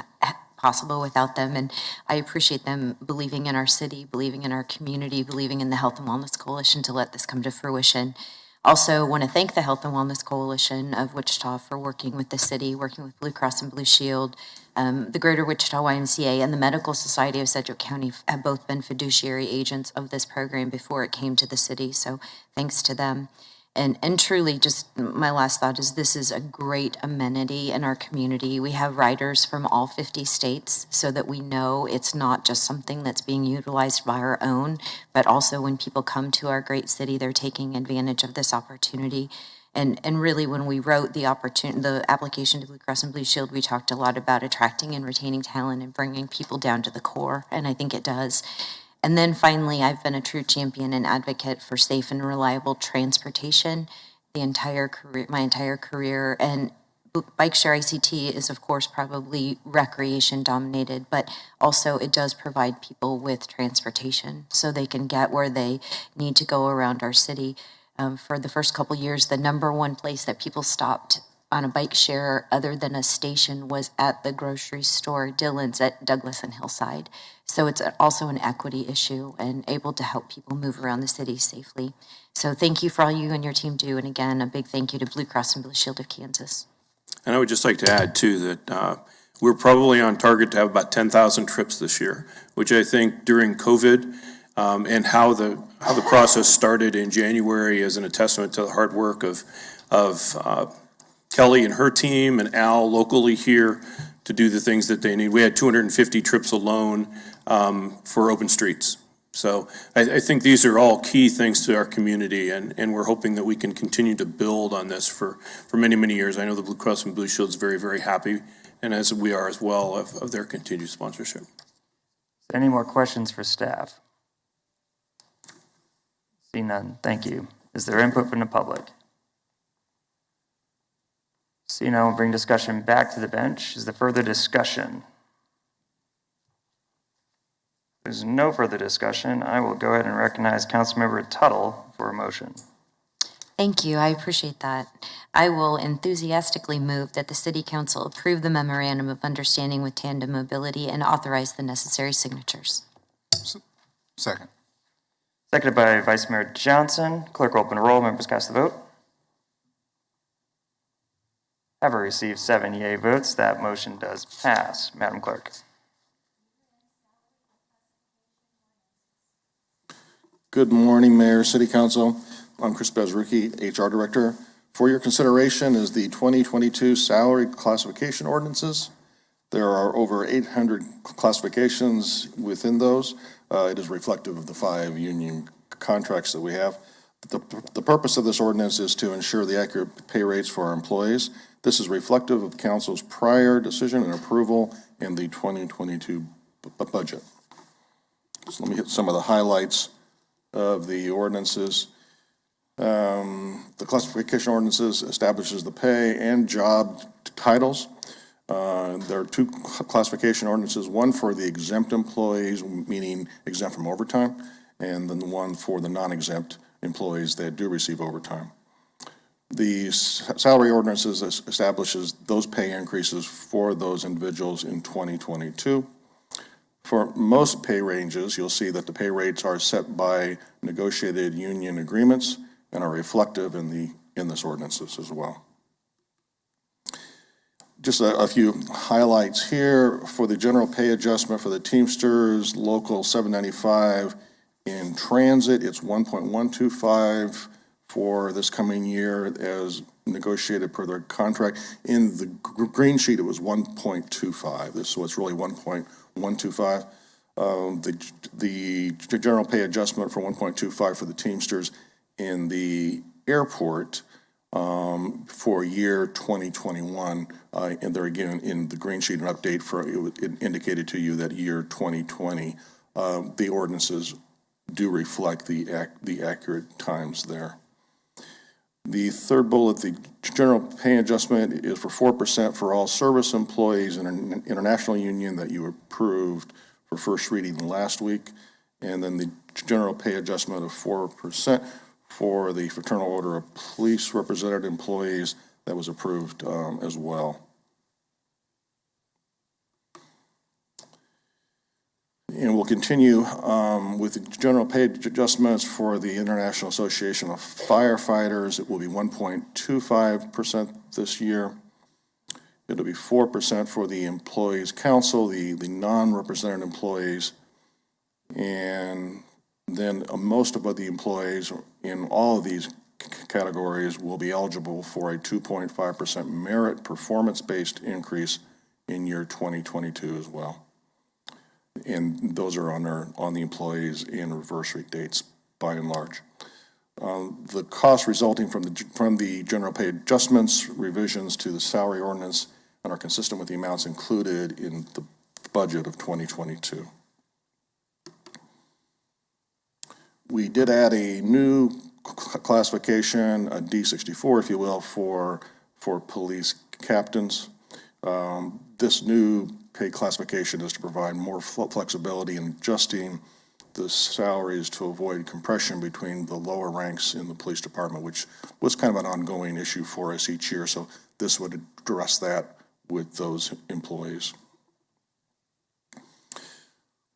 possible without them, and I appreciate them believing in our city, believing in our community, believing in the Health and Wellness Coalition to let this come to fruition. Also want to thank the Health and Wellness Coalition of Wichita for working with the city, working with Blue Cross and Blue Shield. The Greater Wichita YMCA and the Medical Society of Sedgwick County have both been fiduciary agents of this program before it came to the city, so thanks to them. And truly, just my last thought is this is a great amenity in our community. We have riders from all 50 states so that we know it's not just something that's being utilized by our own, but also when people come to our great city, they're taking advantage of this opportunity. And really, when we wrote the application to Blue Cross and Blue Shield, we talked a lot about attracting and retaining talent and bringing people down to the core, and I think it does. And then finally, I've been a true champion and advocate for safe and reliable transportation my entire career. And Bike Share ICT is, of course, probably recreation dominated, but also it does provide people with transportation so they can get where they need to go around our city. For the first couple years, the number one place that people stopped on a bike share other than a station was at the grocery store, Dillon's at Douglas and Hillside. So it's also an equity issue and able to help people move around the city safely. So thank you for all you and your team do. And again, a big thank you to Blue Cross and Blue Shield of Kansas. And I would just like to add too that we're probably on target to have about 10,000 trips this year, which I think during COVID and how the process started in January is a testament to the hard work of Kelly and her team and Al locally here to do the things that they need. We had 250 trips alone for open streets. So I think these are all key things to our community, and we're hoping that we can continue to build on this for many, many years. I know the Blue Cross and Blue Shield is very, very happy, and as we are as well, of their continued sponsorship. Any more questions for staff? See none, thank you. Is there input from the public? See none, we'll bring discussion back to the bench. Is there further discussion? There's no further discussion. I will go ahead and recognize Councilmember Tuttle for a motion. Thank you, I appreciate that. I will enthusiastically move that the City Council approve the Memorandum of Understanding with Tandem Mobility and authorize the necessary signatures. Second. Seconded by Vice Mayor Johnson. Clerk will open the roll. Members cast the vote. Have received 7 yea votes. That motion does pass. Madam Clerk. Good morning, Mayor, City Council. I'm Chris Bezrucki, HR Director. For your consideration is the 2022 salary classification ordinances. There are over 800 classifications within those. It is reflective of the 5 union contracts that we have. The purpose of this ordinance is to ensure the accurate pay rates for our employees. This is reflective of Council's prior decision and approval in the 2022 budget. So let me hit some of the highlights of the ordinances. The classification ordinances establishes the pay and job titles. There are 2 classification ordinances, one for the exempt employees, meaning exempt from overtime, and then the one for the non-exempt employees that do receive overtime. The salary ordinances establishes those pay increases for those individuals in 2022. For most pay ranges, you'll see that the pay rates are set by negotiated union agreements and are reflective in this ordinances as well. Just a few highlights here. For the general pay adjustment for the Teamsters Local 795 in transit, it's 1.125 for this coming year as negotiated per their contract. In the green sheet, it was 1.25. So it's really 1.125. The general pay adjustment for 1.25 for the Teamsters in the airport for year 2021, and there again in the green sheet, an update for it indicated to you that year 2020, the ordinances do reflect the accurate times there. The third bullet, the general pay adjustment is for 4% for all service employees in an international union that you approved for first reading last week. And then the general pay adjustment of 4% for the Fraternal Order of Police represented employees that was approved as well. And we'll continue with the general pay adjustments for the International Association of Firefighters. It will be 1.25% this year. It'll be 4% for the Employees Council, the non-represented employees. And then most of the employees in all of these categories will be eligible for a 2.5% merit performance-based increase in year 2022 as well. And those are on the employees in reverse rate dates by and large. The costs resulting from the general pay adjustments, revisions to the salary ordinance, and are consistent with the amounts included in the budget of 2022. We did add a new classification, a D64, if you will, for police captains. This new pay classification is to provide more flexibility in adjusting the salaries to avoid compression between the lower ranks in the police department, which was kind of an ongoing issue for us each year. So this would address that with those employees.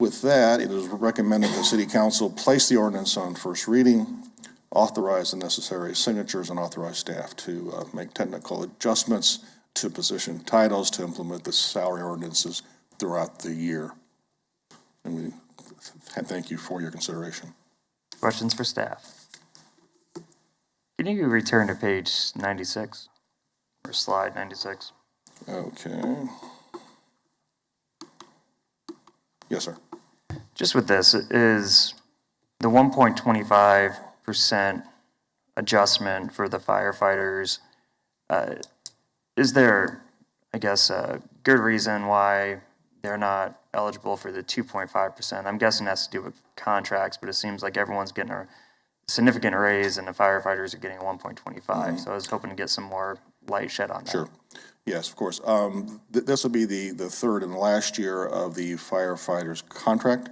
With that, it is recommended the City Council place the ordinance on first reading, authorize the necessary signatures, and authorize staff to make technical adjustments to position titles to implement the salary ordinances throughout the year. And we thank you for your consideration. Questions for staff? Can you return to page 96 or slide 96? Okay. Yes, sir. Just with this, is the 1.25% adjustment for the firefighters, is there, I guess, a good reason why they're not eligible for the 2.5%? I'm guessing it has to do with contracts, but it seems like everyone's getting a significant raise and the firefighters are getting 1.25. So I was hoping to get some more light shed on that. Sure. Yes, of course. This will be the third and last year of the firefighters' contract,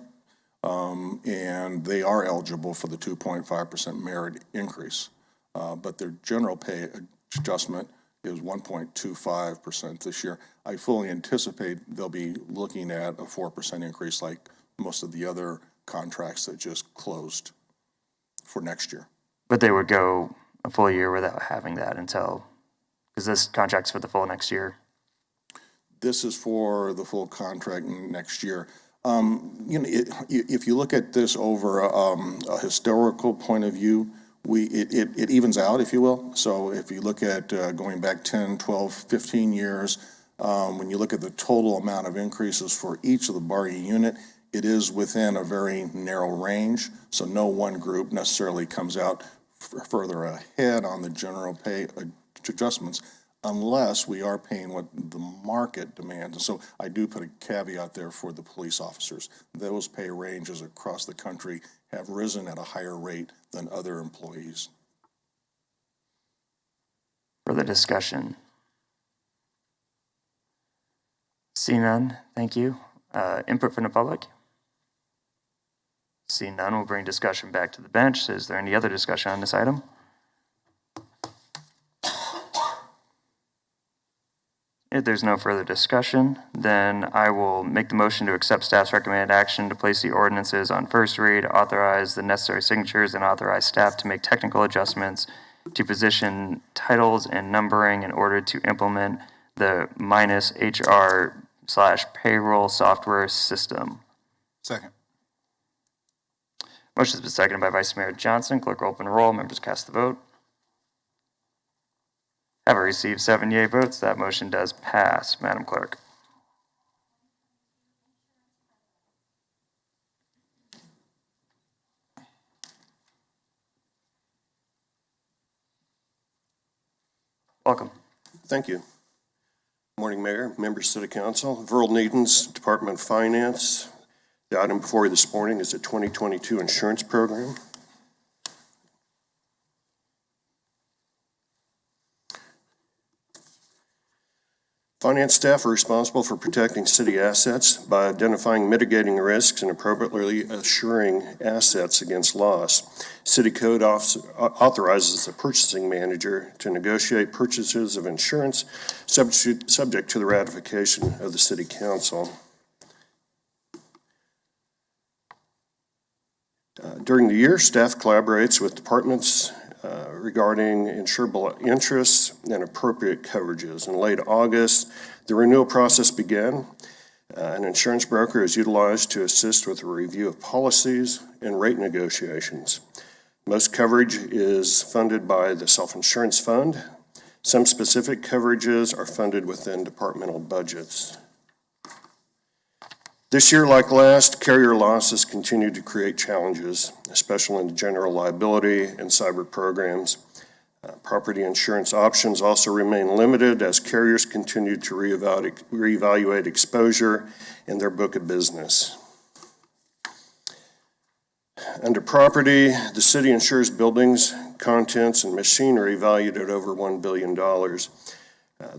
and they are eligible for the 2.5% merit increase. But their general pay adjustment is 1.25% this year. I fully anticipate they'll be looking at a 4% increase like most of the other contracts that just closed for next year. But they would go a full year without having that until, because this contract's for the full next year. This is for the full contract next year. If you look at this over a historical point of view, it evens out, if you will. So if you look at going back 10, 12, 15 years, when you look at the total amount of increases for each of the bargaining unit, it is within a very narrow range. So no one group necessarily comes out further ahead on the general pay adjustments unless we are paying what the market demands. And so I do put a caveat there for the police officers. Those pay ranges across the country have risen at a higher rate than other employees. Further discussion? See none, thank you. Input from the public? See none, we'll bring discussion back to the bench. Is there any other discussion on this item? If there's no further discussion, then I will make the motion to accept staff's recommended action to place the ordinances on first read, authorize the necessary signatures, and authorize staff to make technical adjustments to position titles and numbering in order to implement the -HR/payroll software system. Second. Motion's been seconded by Vice Mayor Johnson. Clerk will open roll. Members cast the vote. Have received 7 yea votes. That motion does pass. Madam Clerk. Welcome. Thank you. Morning, Mayor, members of the council. Verl Needens, Department of Finance. The item before you this morning is the 2022 insurance program. Finance staff are responsible for protecting city assets by identifying mitigating risks and appropriately assuring assets against loss. City code authorizes the purchasing manager to negotiate purchases of insurance subject to the ratification of the city council. During the year, staff collaborates with departments regarding insurable interests and appropriate coverages. In late August, the renewal process began. An insurance broker is utilized to assist with a review of policies and rate negotiations. Most coverage is funded by the self-insurance fund. Some specific coverages are funded within departmental budgets. This year, like last, carrier losses continue to create challenges, especially in the general liability and cyber programs. Property insurance options also remain limited as carriers continue to reevaluate exposure in their book of business. Under property, the city insures buildings, contents, and machinery valued at over $1 billion.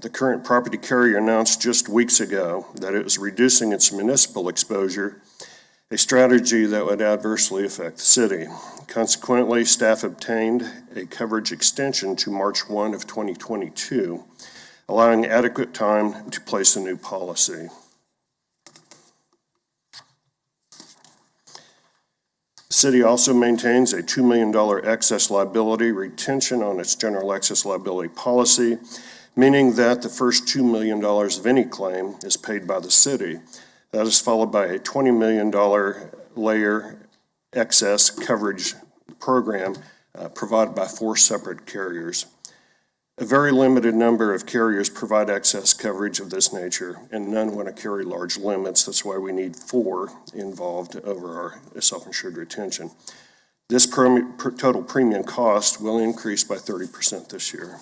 The current property carrier announced just weeks ago that it was reducing its municipal exposure, a strategy that would adversely affect the city. Consequently, staff obtained a coverage extension to March 1 of 2022, allowing adequate time to place a new policy. The city also maintains a $2 million excess liability retention on its general excess liability policy, meaning that the first $2 million of any claim is paid by the city. That is followed by a $20 million layer excess coverage program provided by 4 separate carriers. A very limited number of carriers provide excess coverage of this nature, and none want to carry large limits. That's why we need 4 involved over our self-insured retention. This total premium cost will increase by 30% this year.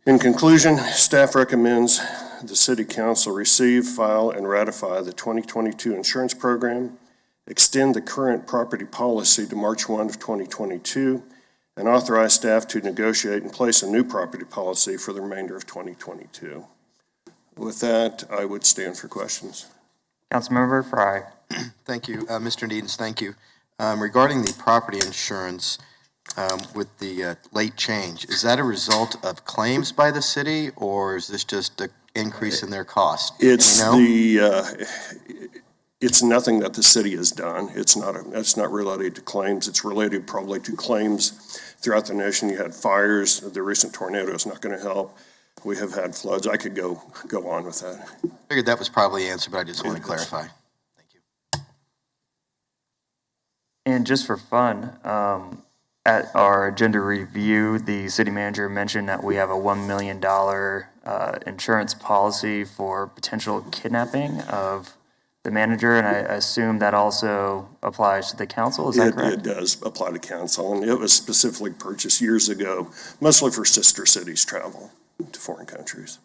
In conclusion, staff recommends the City Council receive, file, and ratify the 2022 insurance program, extend the current property policy to March 1 of 2022, and authorize staff to negotiate and place a new property policy for the remainder of 2022. With that, I would stand for questions. Councilmember Fry. Thank you. Mr. Needens, thank you. Regarding the property insurance, with the late change, is that a result of claims by the city, or is this just an increase in their cost? It's it's nothing that the city has done. It's not related to claims. It's related probably to claims throughout the nation. You had fires. The recent tornado is not going to help. We have had floods. I could go on with that. I figured that was probably answered, but I just want to clarify. And just for fun, at our agenda review, the city manager mentioned that we have a $1 million insurance policy for potential kidnapping of the manager, and I assume that also applies to the council, is that correct? It does apply to council, and it was specifically purchased years ago, mostly for sister cities travel to foreign countries.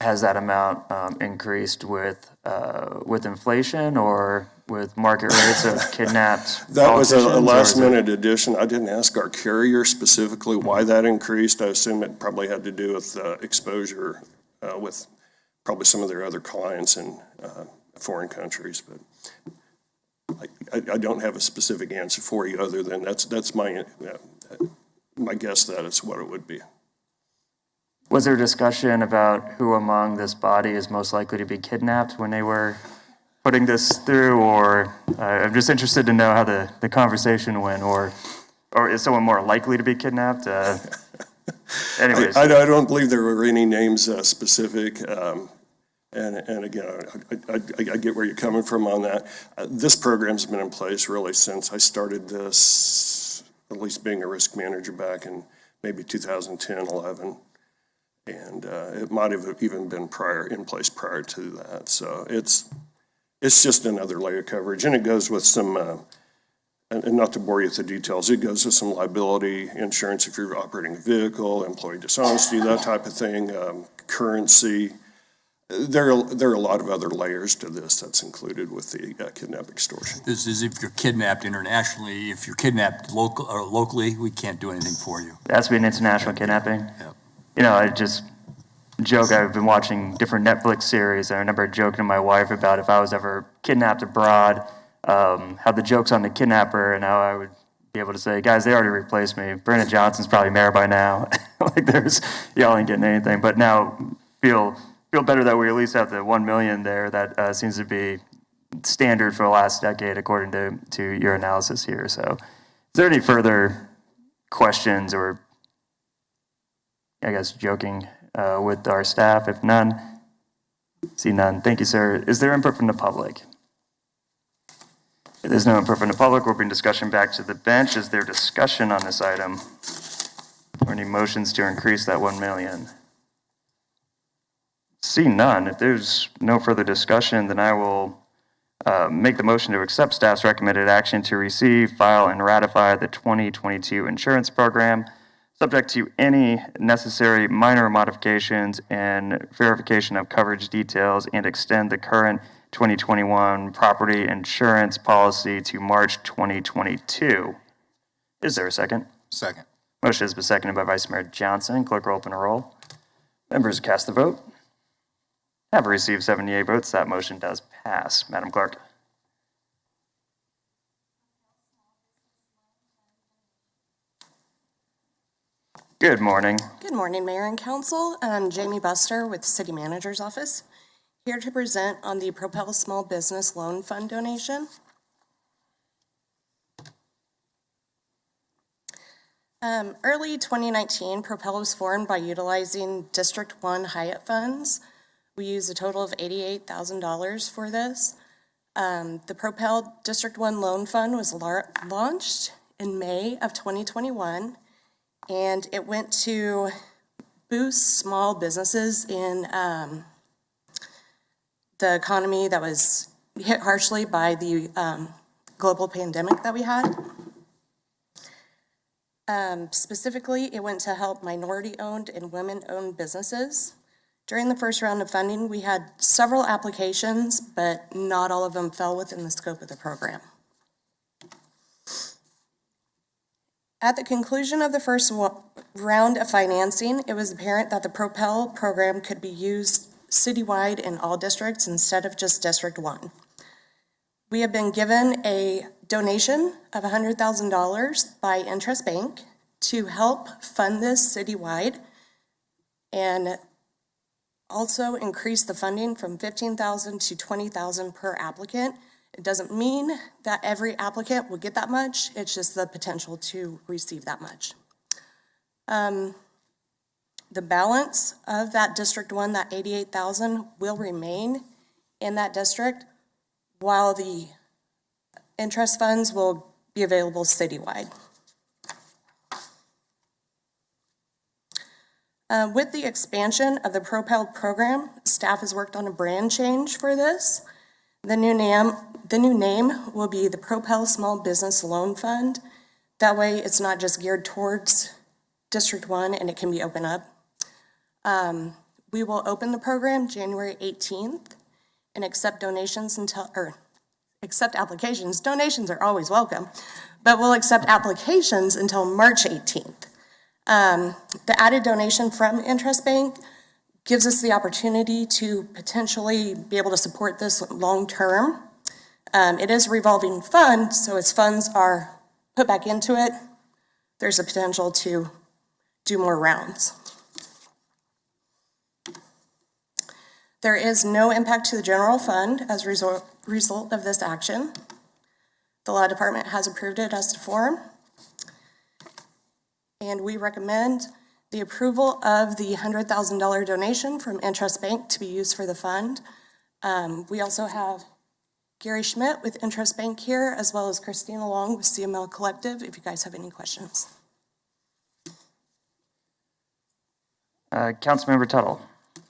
Has that amount increased with inflation or with market rates of kidnapped That was a politicians, last-minute addition. I didn't ask our carrier specifically why that increased. I assume it probably had to do with exposure with probably some of their other clients in foreign countries. But I don't have a specific answer for you other than that's my guess that it's what it would be. Was there discussion about who among this body is most likely to be kidnapped when they were putting this through, or I'm just interested to know how the conversation went, or is someone more likely to be kidnapped? Anyways. I don't believe there were any names specific, and again, I get where you're coming from on that. This program's been in place really since I started this, at least being a risk manager back in maybe 2010, 11. And it might have even been in place prior to that. So it's just another layer of coverage, and it goes with some, and not to bore you with the details, it goes with some liability insurance if you're operating a vehicle, employee dishonesty, that type of thing, currency. There are a lot of other layers to this that's included with the kidnap extortion. This is if you're kidnapped internationally. If you're kidnapped locally, we can't do anything for you. It has to be an international kidnapping. Yeah. You know, I just joke, I've been watching different Netflix series, and I remember joking to my wife about if I was ever kidnapped abroad, how the joke's on the kidnapper, and how I would be able to say, guys, they already replaced me. Brandon Johnson's probably mayor by now. Like y'all ain't getting anything. But now feel better that we at least have the 1 million there. That seems to be standard for the last decade, according to your analysis here. So is there any further questions or, I guess, joking with our staff? If none, see none. Thank you, sir. Is there input from the public? If there's no input from the public, we'll bring discussion back to the bench. Is there discussion on this item? Or any motions to increase that 1 million? See none. If there's no further discussion, then I will make the motion to accept staff's recommended action to receive, file, and ratify the 2022 insurance program, subject to any necessary minor modifications and verification of coverage details, and extend the current 2021 property insurance policy to March 2022. Is there a second? Second. Motion has been seconded by Vice Mayor Johnson. Clerk will open a roll. Members cast the vote. Have received 78 votes. That motion does pass. Madam Clerk. Good morning. Good morning, Mayor and Council. I'm Jamie Buster with the City Manager's Office, here to present on the Propel Small Business Loan Fund donation. Early 2019, Propel was formed by utilizing District 1 Hyatt funds. We used a total of $88,000 for this. The Propel District 1 Loan Fund was launched in May of 2021, and it went to boost small businesses in the economy that was hit harshly by the global pandemic that we had. Specifically, it went to help minority-owned and women-owned businesses. During the first round of funding, we had several applications, but not all of them fell within the scope of the program. At the conclusion of the first round of financing, it was apparent that the Propel program could be used citywide in all districts instead of just District 1. We have been given a donation of $100,000 by Interest Bank to help fund this citywide, and also increase the funding from $15,000 to $20,000 per applicant. It doesn't mean that every applicant will get that much, it's just the potential to receive that much. The balance of that District 1, that $88,000, will remain in that district, while the interest funds will be available citywide. With the expansion of the Propel program, staff has worked on a brand change for this. The new name will be the Propel Small Business Loan Fund. That way, it's not just geared towards District 1, and it can be opened up. We will open the program January 18th and accept donations accept applications. Donations are always welcome, but we'll accept applications until March 18th. The added donation from Interest Bank gives us the opportunity to potentially be able to support this long term. It is a revolving fund, so as funds are put back into it, there's a potential to do more rounds. There is no impact to the general fund as a result of this action. The law department has approved it as to form, and we recommend the approval of the $100,000 donation from Interest Bank to be used for the fund. We also have Gary Schmidt with Interest Bank here, as well as Christina Long with CML Collective, if you guys have any questions. Councilmember Tuttle.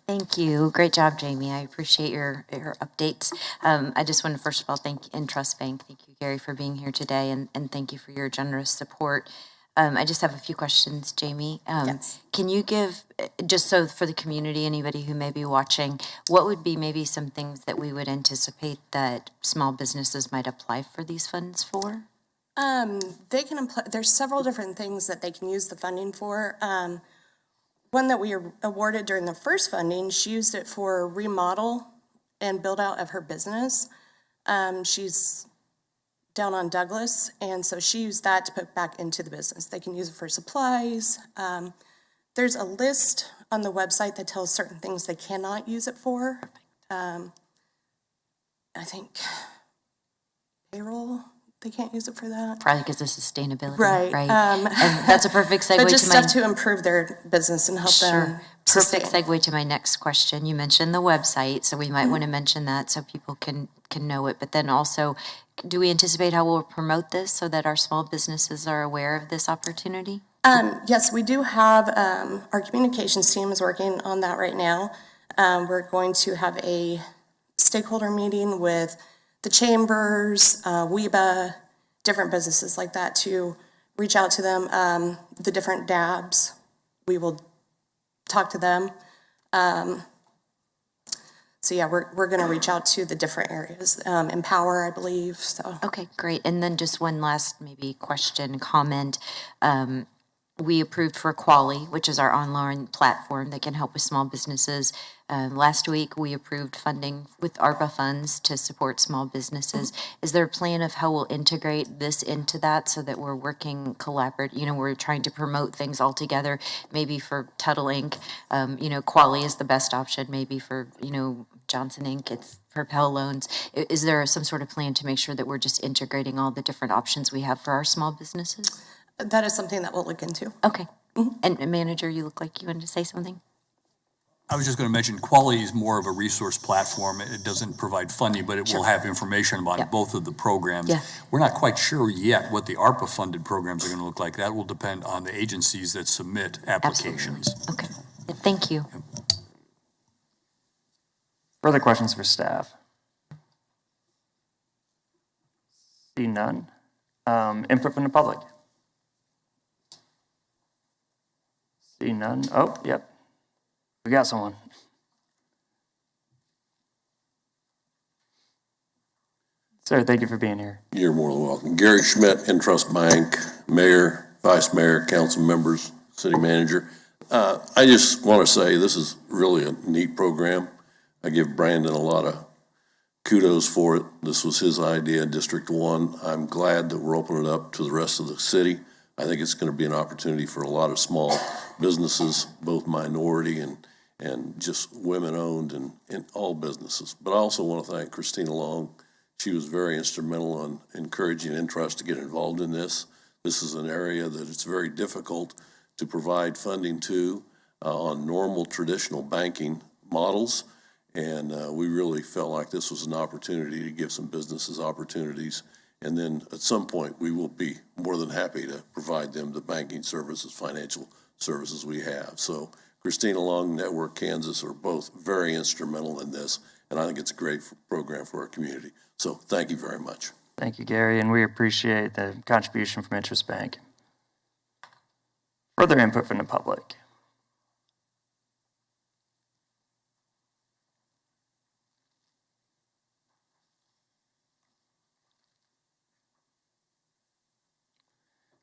Thank you. Great job, Jamie. I appreciate your updates. I just want to first of all thank Interest Bank. Thank you, Gary, for being here today, and thank you for your generous support. I just have a few questions, Jamie. Yes. Can you give, just so for the community, anybody who may be watching, what would be maybe some things that we would anticipate that small businesses might apply for these funds for? They can apply, there's several different things that they can use the funding for. One that we were awarded during the first funding, she used it for remodel and build out of her business. She's down on Douglas, and so she used that to put back into the business. They can use it for supplies. There's a list on the website that tells certain things they cannot use it for. I think payroll, they can't use it for that. Probably because of sustainability, Right. And that's a perfect segue to my... But just stuff to improve their business and help them sustain. Perfect segue to my next question. You mentioned the website, so we might want to mention that so people can know it. But then also, do we anticipate how we'll promote this so that our small businesses are aware of this opportunity? Yes, we do have, our communications team is working on that right now. We're going to have a stakeholder meeting with the chambers, WEBA, different businesses like that to reach out to them. The different DABs, we will talk to them. So yeah, we're going to reach out to the different areas, Empower, I believe, so. Okay, great. And then just one last maybe question, comment. We approved for Quali, which is our online platform that can help with small businesses. Last week, we approved funding with ARPA funds to support small businesses. Is there a plan of how we'll integrate this into that so that we're working collaboratively? We're trying to promote things all together. Maybe for Tuttle Inc., Quali is the best option. Maybe for, Johnson Inc., it's Propel Loans. Is there some sort of plan to make sure that we're just integrating all the different options we have for our small businesses? That is something that we'll look into. Okay. And manager, you look like you wanted to say something? I was just going to mention, Quality is more of a resource platform. It doesn't provide funding, but it will have information about both of the programs. Yeah. We're not quite sure yet what the ARPA-funded programs are going to look like. That will depend on the agencies that submit applications. Okay. Thank you. Further questions for staff? See none. Input from the public? See none. Oh, yep. We got someone. Sir, thank you for being here. You're more than welcome. Gary Schmidt, Intrust Bank, Mayor, Vice Mayor, Council members, City Manager. I just want to say this is really a neat program. I give Brandon a lot of kudos for it. This was his idea, District 1. I'm glad that we're opening it up to the rest of the city. I think it's going to be an opportunity for a lot of small businesses, both minority and just women-owned and all businesses. But I also want to thank Christina Long. She was very instrumental in encouraging Intrust to get involved in this. This is an area that it's very difficult to provide funding to on normal traditional banking models. And we really felt like this was an opportunity to give some businesses opportunities. And then at some point, we will be more than happy to provide them the banking services, financial services we have. So Christina Long, Network Kansas are both very instrumental in this. And I think it's a great program for our community. So thank you very much. Thank you, Gary, and we appreciate the contribution from Interest Bank. Further input from the public?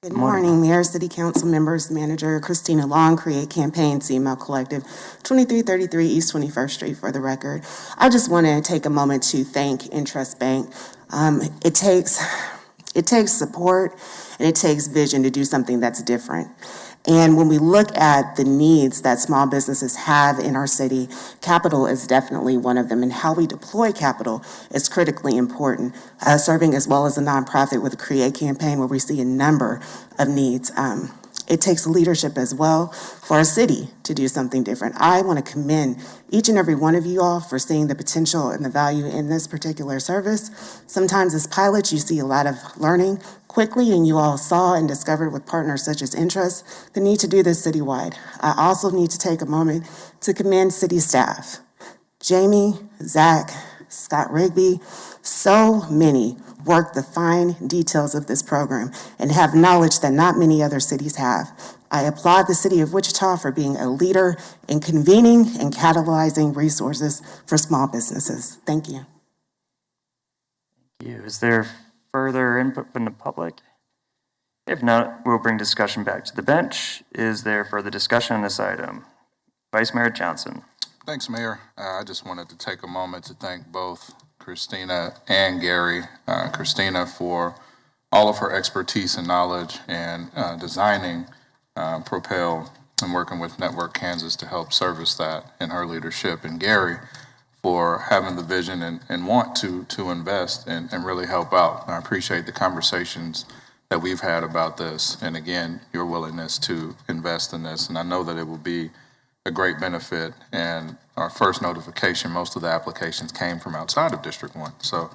Good morning, Mayor, City Council members, Manager Christina Long, Create Campaign, CML Collective, 2333 East 21st Street for the record. I just want to take a moment to thank Intrust Bank. It takes support and it takes vision to do something that's different. And when we look at the needs that small businesses have in our city, capital is definitely one of them, and how we deploy capital is critically important. Serving as well as a nonprofit with a Create campaign where we see a number of needs. It takes leadership as well for our city to do something different. I want to commend each and every one of you all for seeing the potential and the value in this particular service. Sometimes as pilots, you see a lot of learning quickly, and you all saw and discovered with partners such as Intrust the need to do this citywide. I also need to take a moment to commend city staff. Jamie, Zach, Scott Rigby, so many work the fine details of this program and have knowledge that not many other cities have. I applaud the City of Wichita for being a leader in convening and catalyzing resources for small businesses. Thank you. Thank you. Is there further input from the public? If not, we'll bring discussion back to the bench. Is there further discussion on this item? Vice Mayor Johnson. Thanks, Mayor. I just wanted to take a moment to thank both Christina and Gary. Christina for all of her expertise and knowledge and designing Propel and working with Network Kansas to help service that in her leadership, and Gary for having the vision and want to invest and really help out. I appreciate the conversations that we've had about this, and again, your willingness to invest in this, and I know that it will be a great benefit. And our first notification, most of the applications came from outside of District 1. So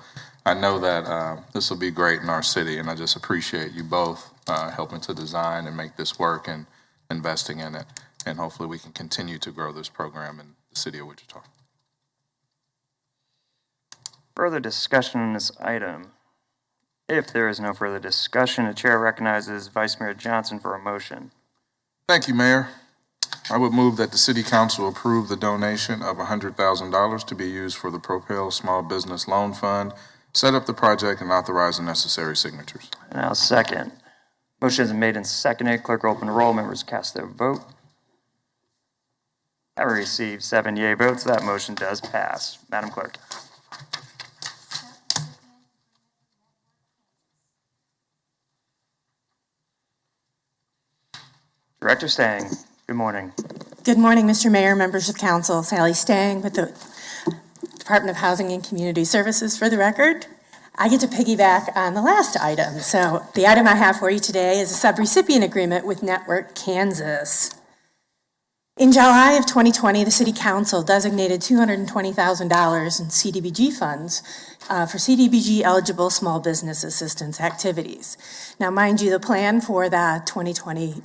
I know that this will be great in our city, and I just appreciate you both helping to design and make this work and investing in it. And hopefully we can continue to grow this program in the city of Wichita. Further discussion on this item? If there is no further discussion, the chair recognizes Vice Mayor Johnson for a motion. Thank you, Mayor. I would move that the City Council approve the donation of $100,000 to be used for the Propel Small Business Loan Fund, set up the project, and authorize the necessary signatures. And I'll second. Motion is made and seconded. Clerk will open the roll. Members cast their vote. I received 7 yea votes. That motion does pass. Madam Clerk. Director Stang, good morning. Good morning, Mr. Mayor, members of council. Sally Stang with the Department of Housing and Community Services. For the record, I get to piggyback on the last item. So the item I have for you today is a subrecipient agreement with Network Kansas. In July of 2020, the City Council designated $220,000 in CDBG funds for CDBG eligible small business assistance activities. Now, mind you, the plan for that 2020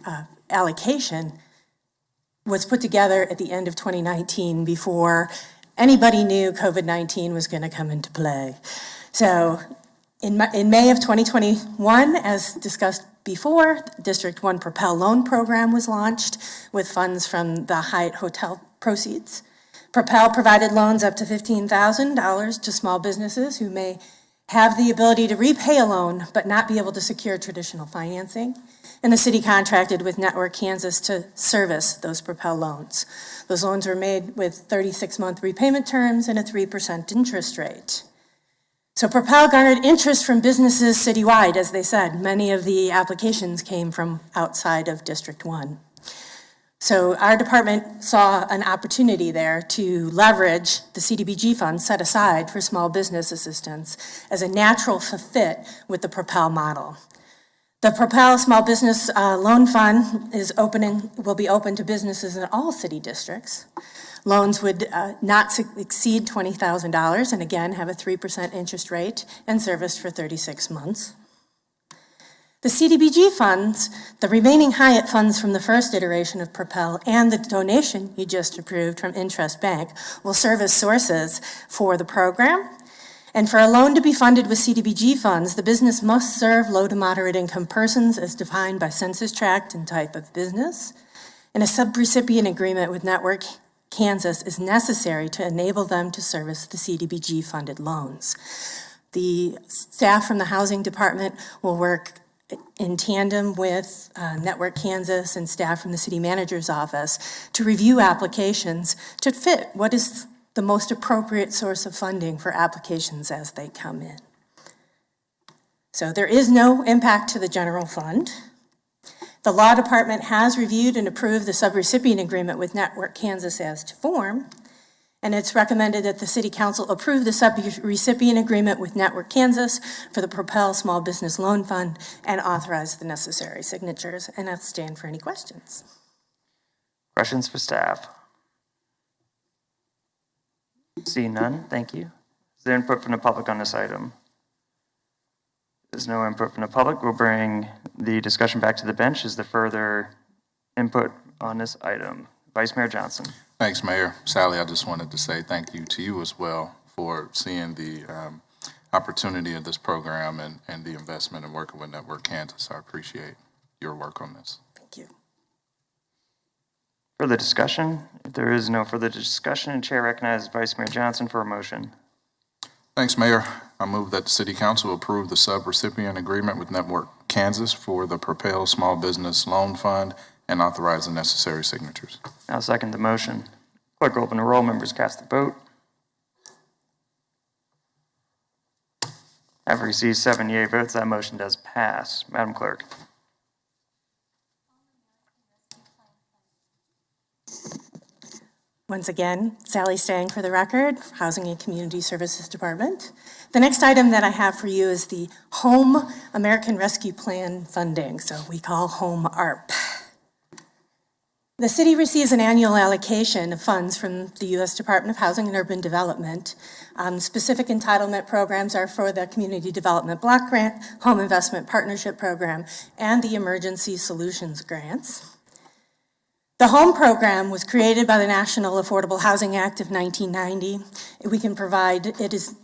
allocation was put together at the end of 2019 before anybody knew COVID-19 was going to come into play. So in May of 2021, as discussed before, District 1 Propel Loan Program was launched with funds from the Hyatt Hotel proceeds. Propel provided loans up to $15,000 to small businesses who may have the ability to repay a loan but not be able to secure traditional financing. And the city contracted with Network Kansas to service those Propel loans. Those loans were made with 36-month repayment terms and a 3% interest rate. So Propel garnered interest from businesses citywide. As they said, many of the applications came from outside of District 1. So our department saw an opportunity there to leverage the CDBG funds set aside for small business assistance as a natural fit with the Propel model. The Propel Small Business Loan Fund will be open to businesses in all city districts. Loans would not exceed $20,000 and again have a 3% interest rate and serviced for 36 months. The CDBG funds, the remaining Hyatt funds from the first iteration of Propel and the donation you just approved from Interest Bank will serve as sources for the program. And for a loan to be funded with CDBG funds, the business must serve low to moderate income persons as defined by census tract and type of business. And a subrecipient agreement with Network Kansas is necessary to enable them to service the CDBG funded loans. The staff from the Housing Department will work in tandem with Network Kansas and staff from the City Manager's Office to review applications to fit what is the most appropriate source of funding for applications as they come in. So there is no impact to the general fund. The Law Department has reviewed and approved the subrecipient agreement with Network Kansas as to form, and it's recommended that the City Council approve the subrecipient agreement with Network Kansas for the Propel Small Business Loan Fund and authorize the necessary signatures. And I'll stand for any questions. Questions for staff? See none, thank you. Is there input from the public on this item? There's no input from the public. We'll bring the discussion back to the bench. Is there further input on this item? Vice Mayor Johnson. Thanks, Mayor. Sally, I just wanted to say thank you to you as well for seeing the opportunity of this program and the investment and working with Network Kansas. I appreciate your work on this. Thank you. Further discussion? If there is no further discussion, Chair recognizes Vice Mayor Johnson for a motion. Thanks, Mayor. I move that the City Council approve the sub-recipient agreement with Network Kansas for the Propel Small Business Loan Fund and authorize the necessary signatures. I'll second the motion. Clerk, open the roll. Members cast the vote. Having received 7 yea votes, that motion does pass. Madam Clerk. Once again, Sally Stang for the record, Housing and Community Services Department. The next item that I have for you is the Home American Rescue Plan funding, so we call Home ARP. The city receives an annual allocation of funds from the U.S. Department of Housing and Urban Development. Specific entitlement programs are for the Community Development Block Grant, Home Investment Partnership Program, and the Emergency Solutions Grants. The HOME program was created by the National Affordable Housing Act of 1990. It is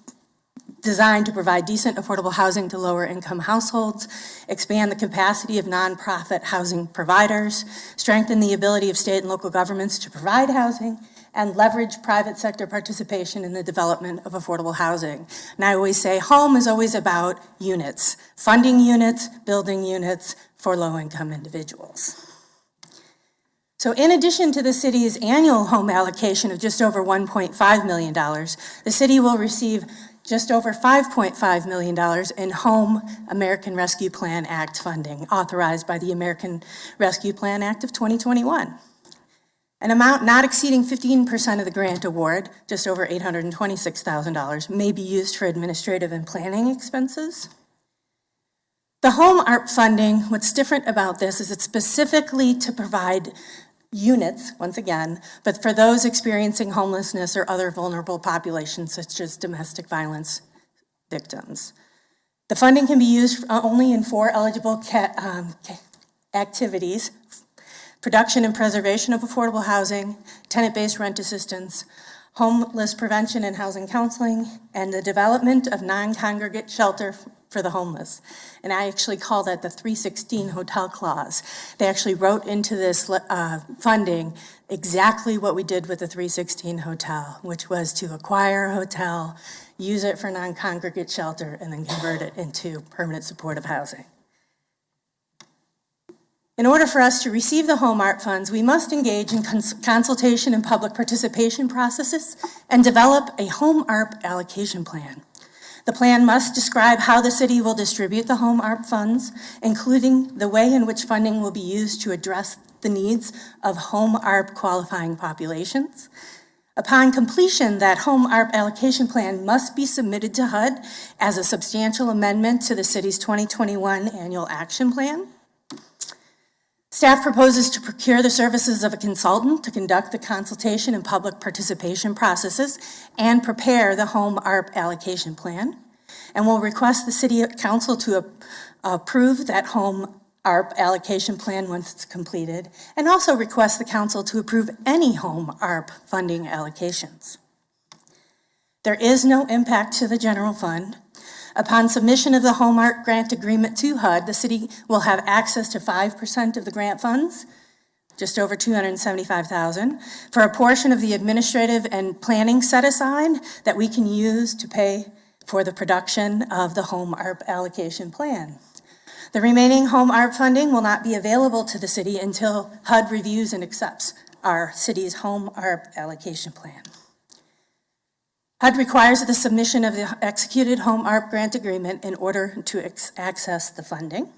designed to provide decent, affordable housing to lower-income households, expand the capacity of nonprofit housing providers, strengthen the ability of state and local governments to provide housing, and leverage private sector participation in the development of affordable housing. And I always say HOME is always about units, funding units, building units for low-income individuals. So in addition to the city's annual home allocation of just over $1.5 million, the city will receive just over $5.5 million in Home American Rescue Plan Act funding authorized by the American Rescue Plan Act of 2021. An amount not exceeding 15% of the grant award, just over $826,000, may be used for administrative and planning expenses. The Home ARP funding, what's different about this is it's specifically to provide units, once again, but for those experiencing homelessness or other vulnerable populations, such as domestic violence victims. The funding can be used only in 4 eligible activities: production and preservation of affordable housing, tenant-based rent assistance, homeless prevention and housing counseling, and the development of non-congregate shelter for the homeless. And I actually call that the 316 hotel clause. They actually wrote into this funding exactly what we did with the 316 hotel, which was to acquire a hotel, use it for non-congregate shelter, and then convert it into permanent supportive housing. In order for us to receive the Home ARP funds, we must engage in consultation and public participation processes and develop a Home ARP allocation plan. The plan must describe how the city will distribute the Home ARP funds, including the way in which funding will be used to address the needs of Home ARP qualifying populations. Upon completion, that Home ARP allocation plan must be submitted to HUD as a substantial amendment to the city's 2021 annual action plan. Staff proposes to procure the services of a consultant to conduct the consultation and public participation processes and prepare the Home ARP allocation plan, and will request the City Council to approve that Home ARP allocation plan once it's completed, and also request the Council to approve any Home ARP funding allocations. There is no impact to the general fund. Upon submission of the Home ARP grant agreement to HUD, the city will have access to 5% of the grant funds, just over $275,000, for a portion of the administrative and planning set aside that we can use to pay for the production of the Home ARP allocation plan. The remaining Home ARP funding will not be available to the city until HUD reviews and accepts our city's Home ARP allocation plan. HUD requires the submission of the executed Home ARP grant agreement in order to access the funding.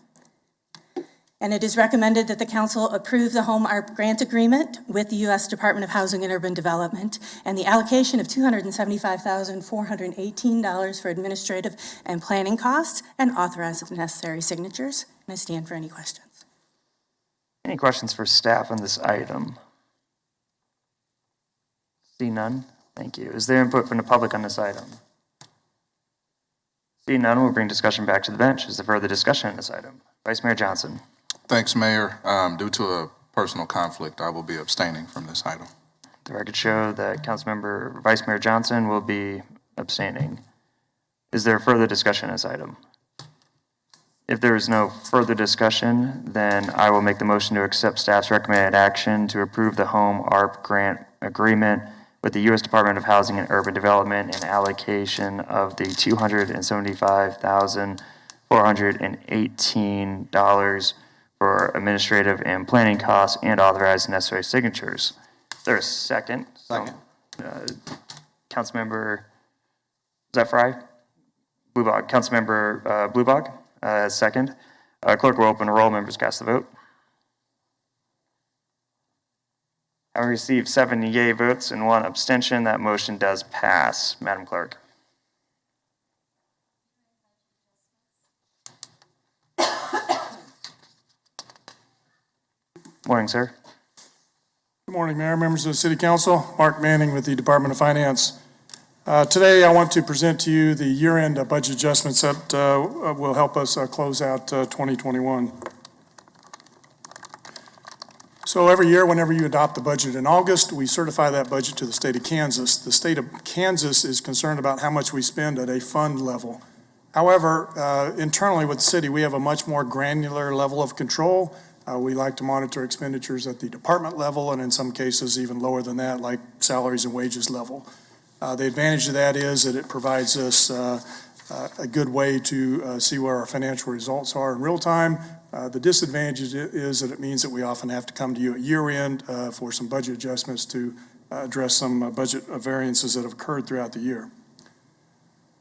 And it is recommended that the Council approve the Home ARP grant agreement with the U.S. Department of Housing and Urban Development and the allocation of $275,418 for administrative and planning costs, and authorize the necessary signatures. And I stand for any questions. Any questions for staff on this item? See none? Thank you. Is there input from the public on this item? See none, we'll bring discussion back to the bench. Is there further discussion on this item? Vice Mayor Johnson. Thanks, Mayor. Due to a personal conflict, I will be abstaining from this item. The record show that Councilmember Vice Mayor Johnson will be abstaining. Is there further discussion on this item? If there is no further discussion, then I will make the motion to accept staff's recommended action to approve the home ARP grant agreement with the U.S. Department of Housing and Urban Development and allocation of the $275,418 for administrative and planning costs and authorize necessary signatures. Is there a second? Second. Councilmember, is that Fry? Bluebog. Councilmember Bluebog, second. Clerk will open a roll. Members cast the vote. Having received 7 yea votes and 1 abstention, that motion does pass. Madam Clerk. Morning, sir. Good morning, Mayor, members of the City Council. Mark Manning with the Department of Finance. Today, I want to present to you the year-end budget adjustments that will help us close out 2021. So every year, whenever you adopt the budget in August, we certify that budget to the state of Kansas. The state of Kansas is concerned about how much we spend at a fund level. However, internally with the city, we have a much more granular level of control. We like to monitor expenditures at the department level, and in some cases even lower than that, like salaries and wages level. The advantage of that is that it provides us a good way to see where our financial results are in real time. The disadvantage is that it means that we often have to come to you at year end for some budget adjustments to address some budget variances that have occurred throughout the year.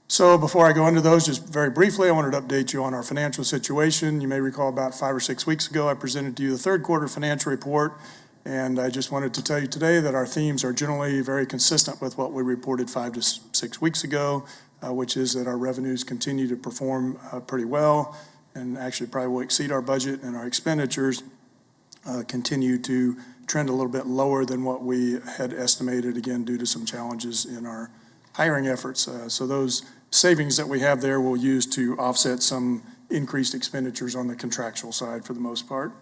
So before I go into those, just very briefly, I wanted to update you on our financial situation. You may recall about 5 or 6 weeks ago, I presented to you the third quarter financial report, and I just wanted to tell you today that our themes are generally very consistent with what we reported 5 to 6 weeks ago, which is that our revenues continue to perform pretty well, and actually probably will exceed our budget, and our expenditures continue to trend a little bit lower than what we had estimated, again, due to some challenges in our hiring efforts. So those savings that we have there we'll use to offset some increased expenditures on the contractual side for the most part.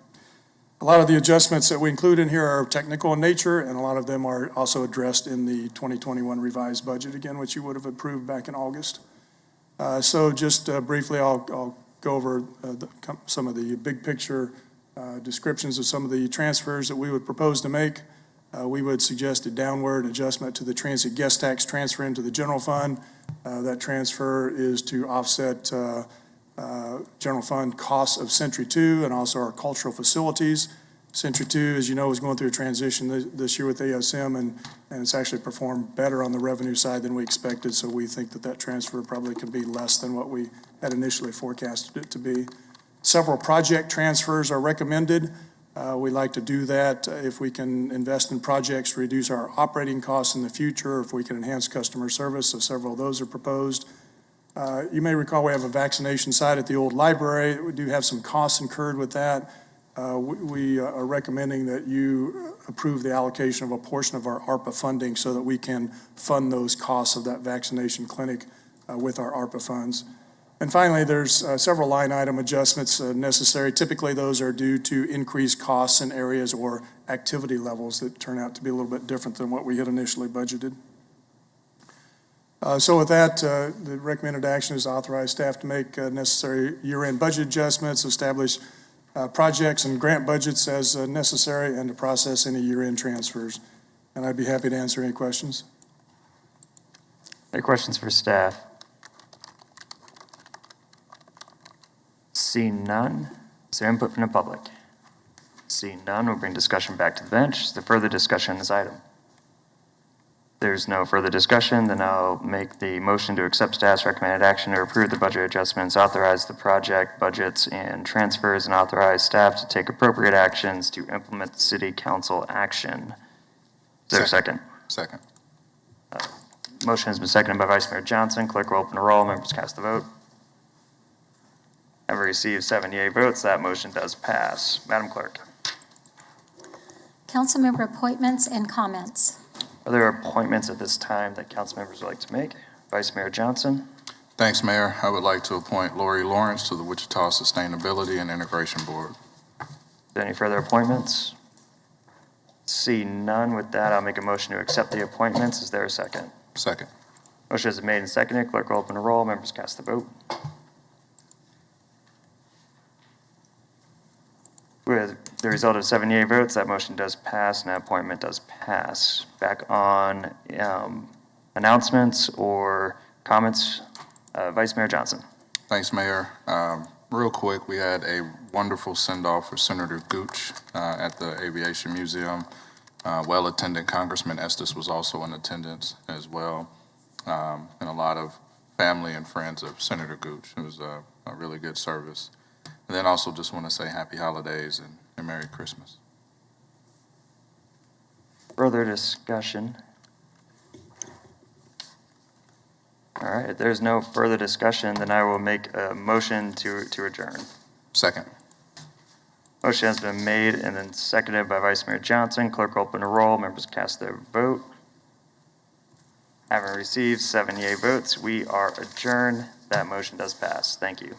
A lot of the adjustments that we include in here are technical in nature, and a lot of them are also addressed in the 2021 revised budget, again, which you would have approved back in August. So just briefly, I'll go over some of the big picture descriptions of some of the transfers that we would propose to make. We would suggest a downward adjustment to the transit guest tax transfer into the general fund. That transfer is to offset general fund costs of Century 2 and also our cultural facilities. Century 2, as you know, is going through a transition this year with ASM, and it's actually performed better on the revenue side than we expected, so we think that that transfer probably can be less than what we had initially forecasted it to be. Several project transfers are recommended. We like to do that if we can invest in projects to reduce our operating costs in the future, if we can enhance customer service, so several of those are proposed. You may recall we have a vaccination site at the old library. We do have some costs incurred with that. We are recommending that you approve the allocation of a portion of our ARPA funding so that we can fund those costs of that vaccination clinic with our ARPA funds. And finally, there's several line item adjustments necessary. Typically, those are due to increased costs in areas or activity levels that turn out to be a little bit different than what we had initially budgeted. So with that, the recommended action is to authorize staff to make necessary year-end budget adjustments, establish projects and grant budgets as necessary, and to process any year-end transfers. And I'd be happy to answer any questions. Any questions for staff? Seeing none, is there input from the public? Seeing none, we'll bring discussion back to the bench. Is there further discussion on this item? There's no further discussion, then I'll make the motion to accept staff's recommended action to approve the budget adjustments, authorize the project budgets and transfers, and authorize staff to take appropriate actions to implement the city council action. Is there a second? Second. Motion has been seconded by Vice Mayor Johnson. Clerk will open the roll. Members cast the vote. Having received 7 yea votes, that motion does pass. Madam Clerk. Councilmember appointments and comments. Are there appointments at this time that council members would like to make? Vice Mayor Johnson. Thanks, Mayor. I would like to appoint Lori Lawrence to the Wichita Sustainability and Integration Board. Are there any further appointments? See none. With that, I'll make a motion to accept the appointments. Is there a second? Second. Motion has been made and seconded. Clerk will open the roll. Members cast the vote. With the result of 78 votes, that motion does pass and that appointment does pass. Back on announcements or comments, Vice Mayor Johnson. Thanks, Mayor. Real quick, we had a wonderful send-off for Senator Gooch at the Aviation Museum. Well-attended Congressman Estes was also in attendance as well, and a lot of family and friends of Senator Gooch. It was a really good service. And then also just want to say happy holidays and Merry Christmas. Further discussion? All right, if there's no further discussion, then I will make a motion to adjourn. Second. Motion has been made and then seconded by Vice Mayor Johnson. Clerk will open the roll. Members cast their vote. Having received 78 votes, we are adjourned. That motion does pass. Thank you.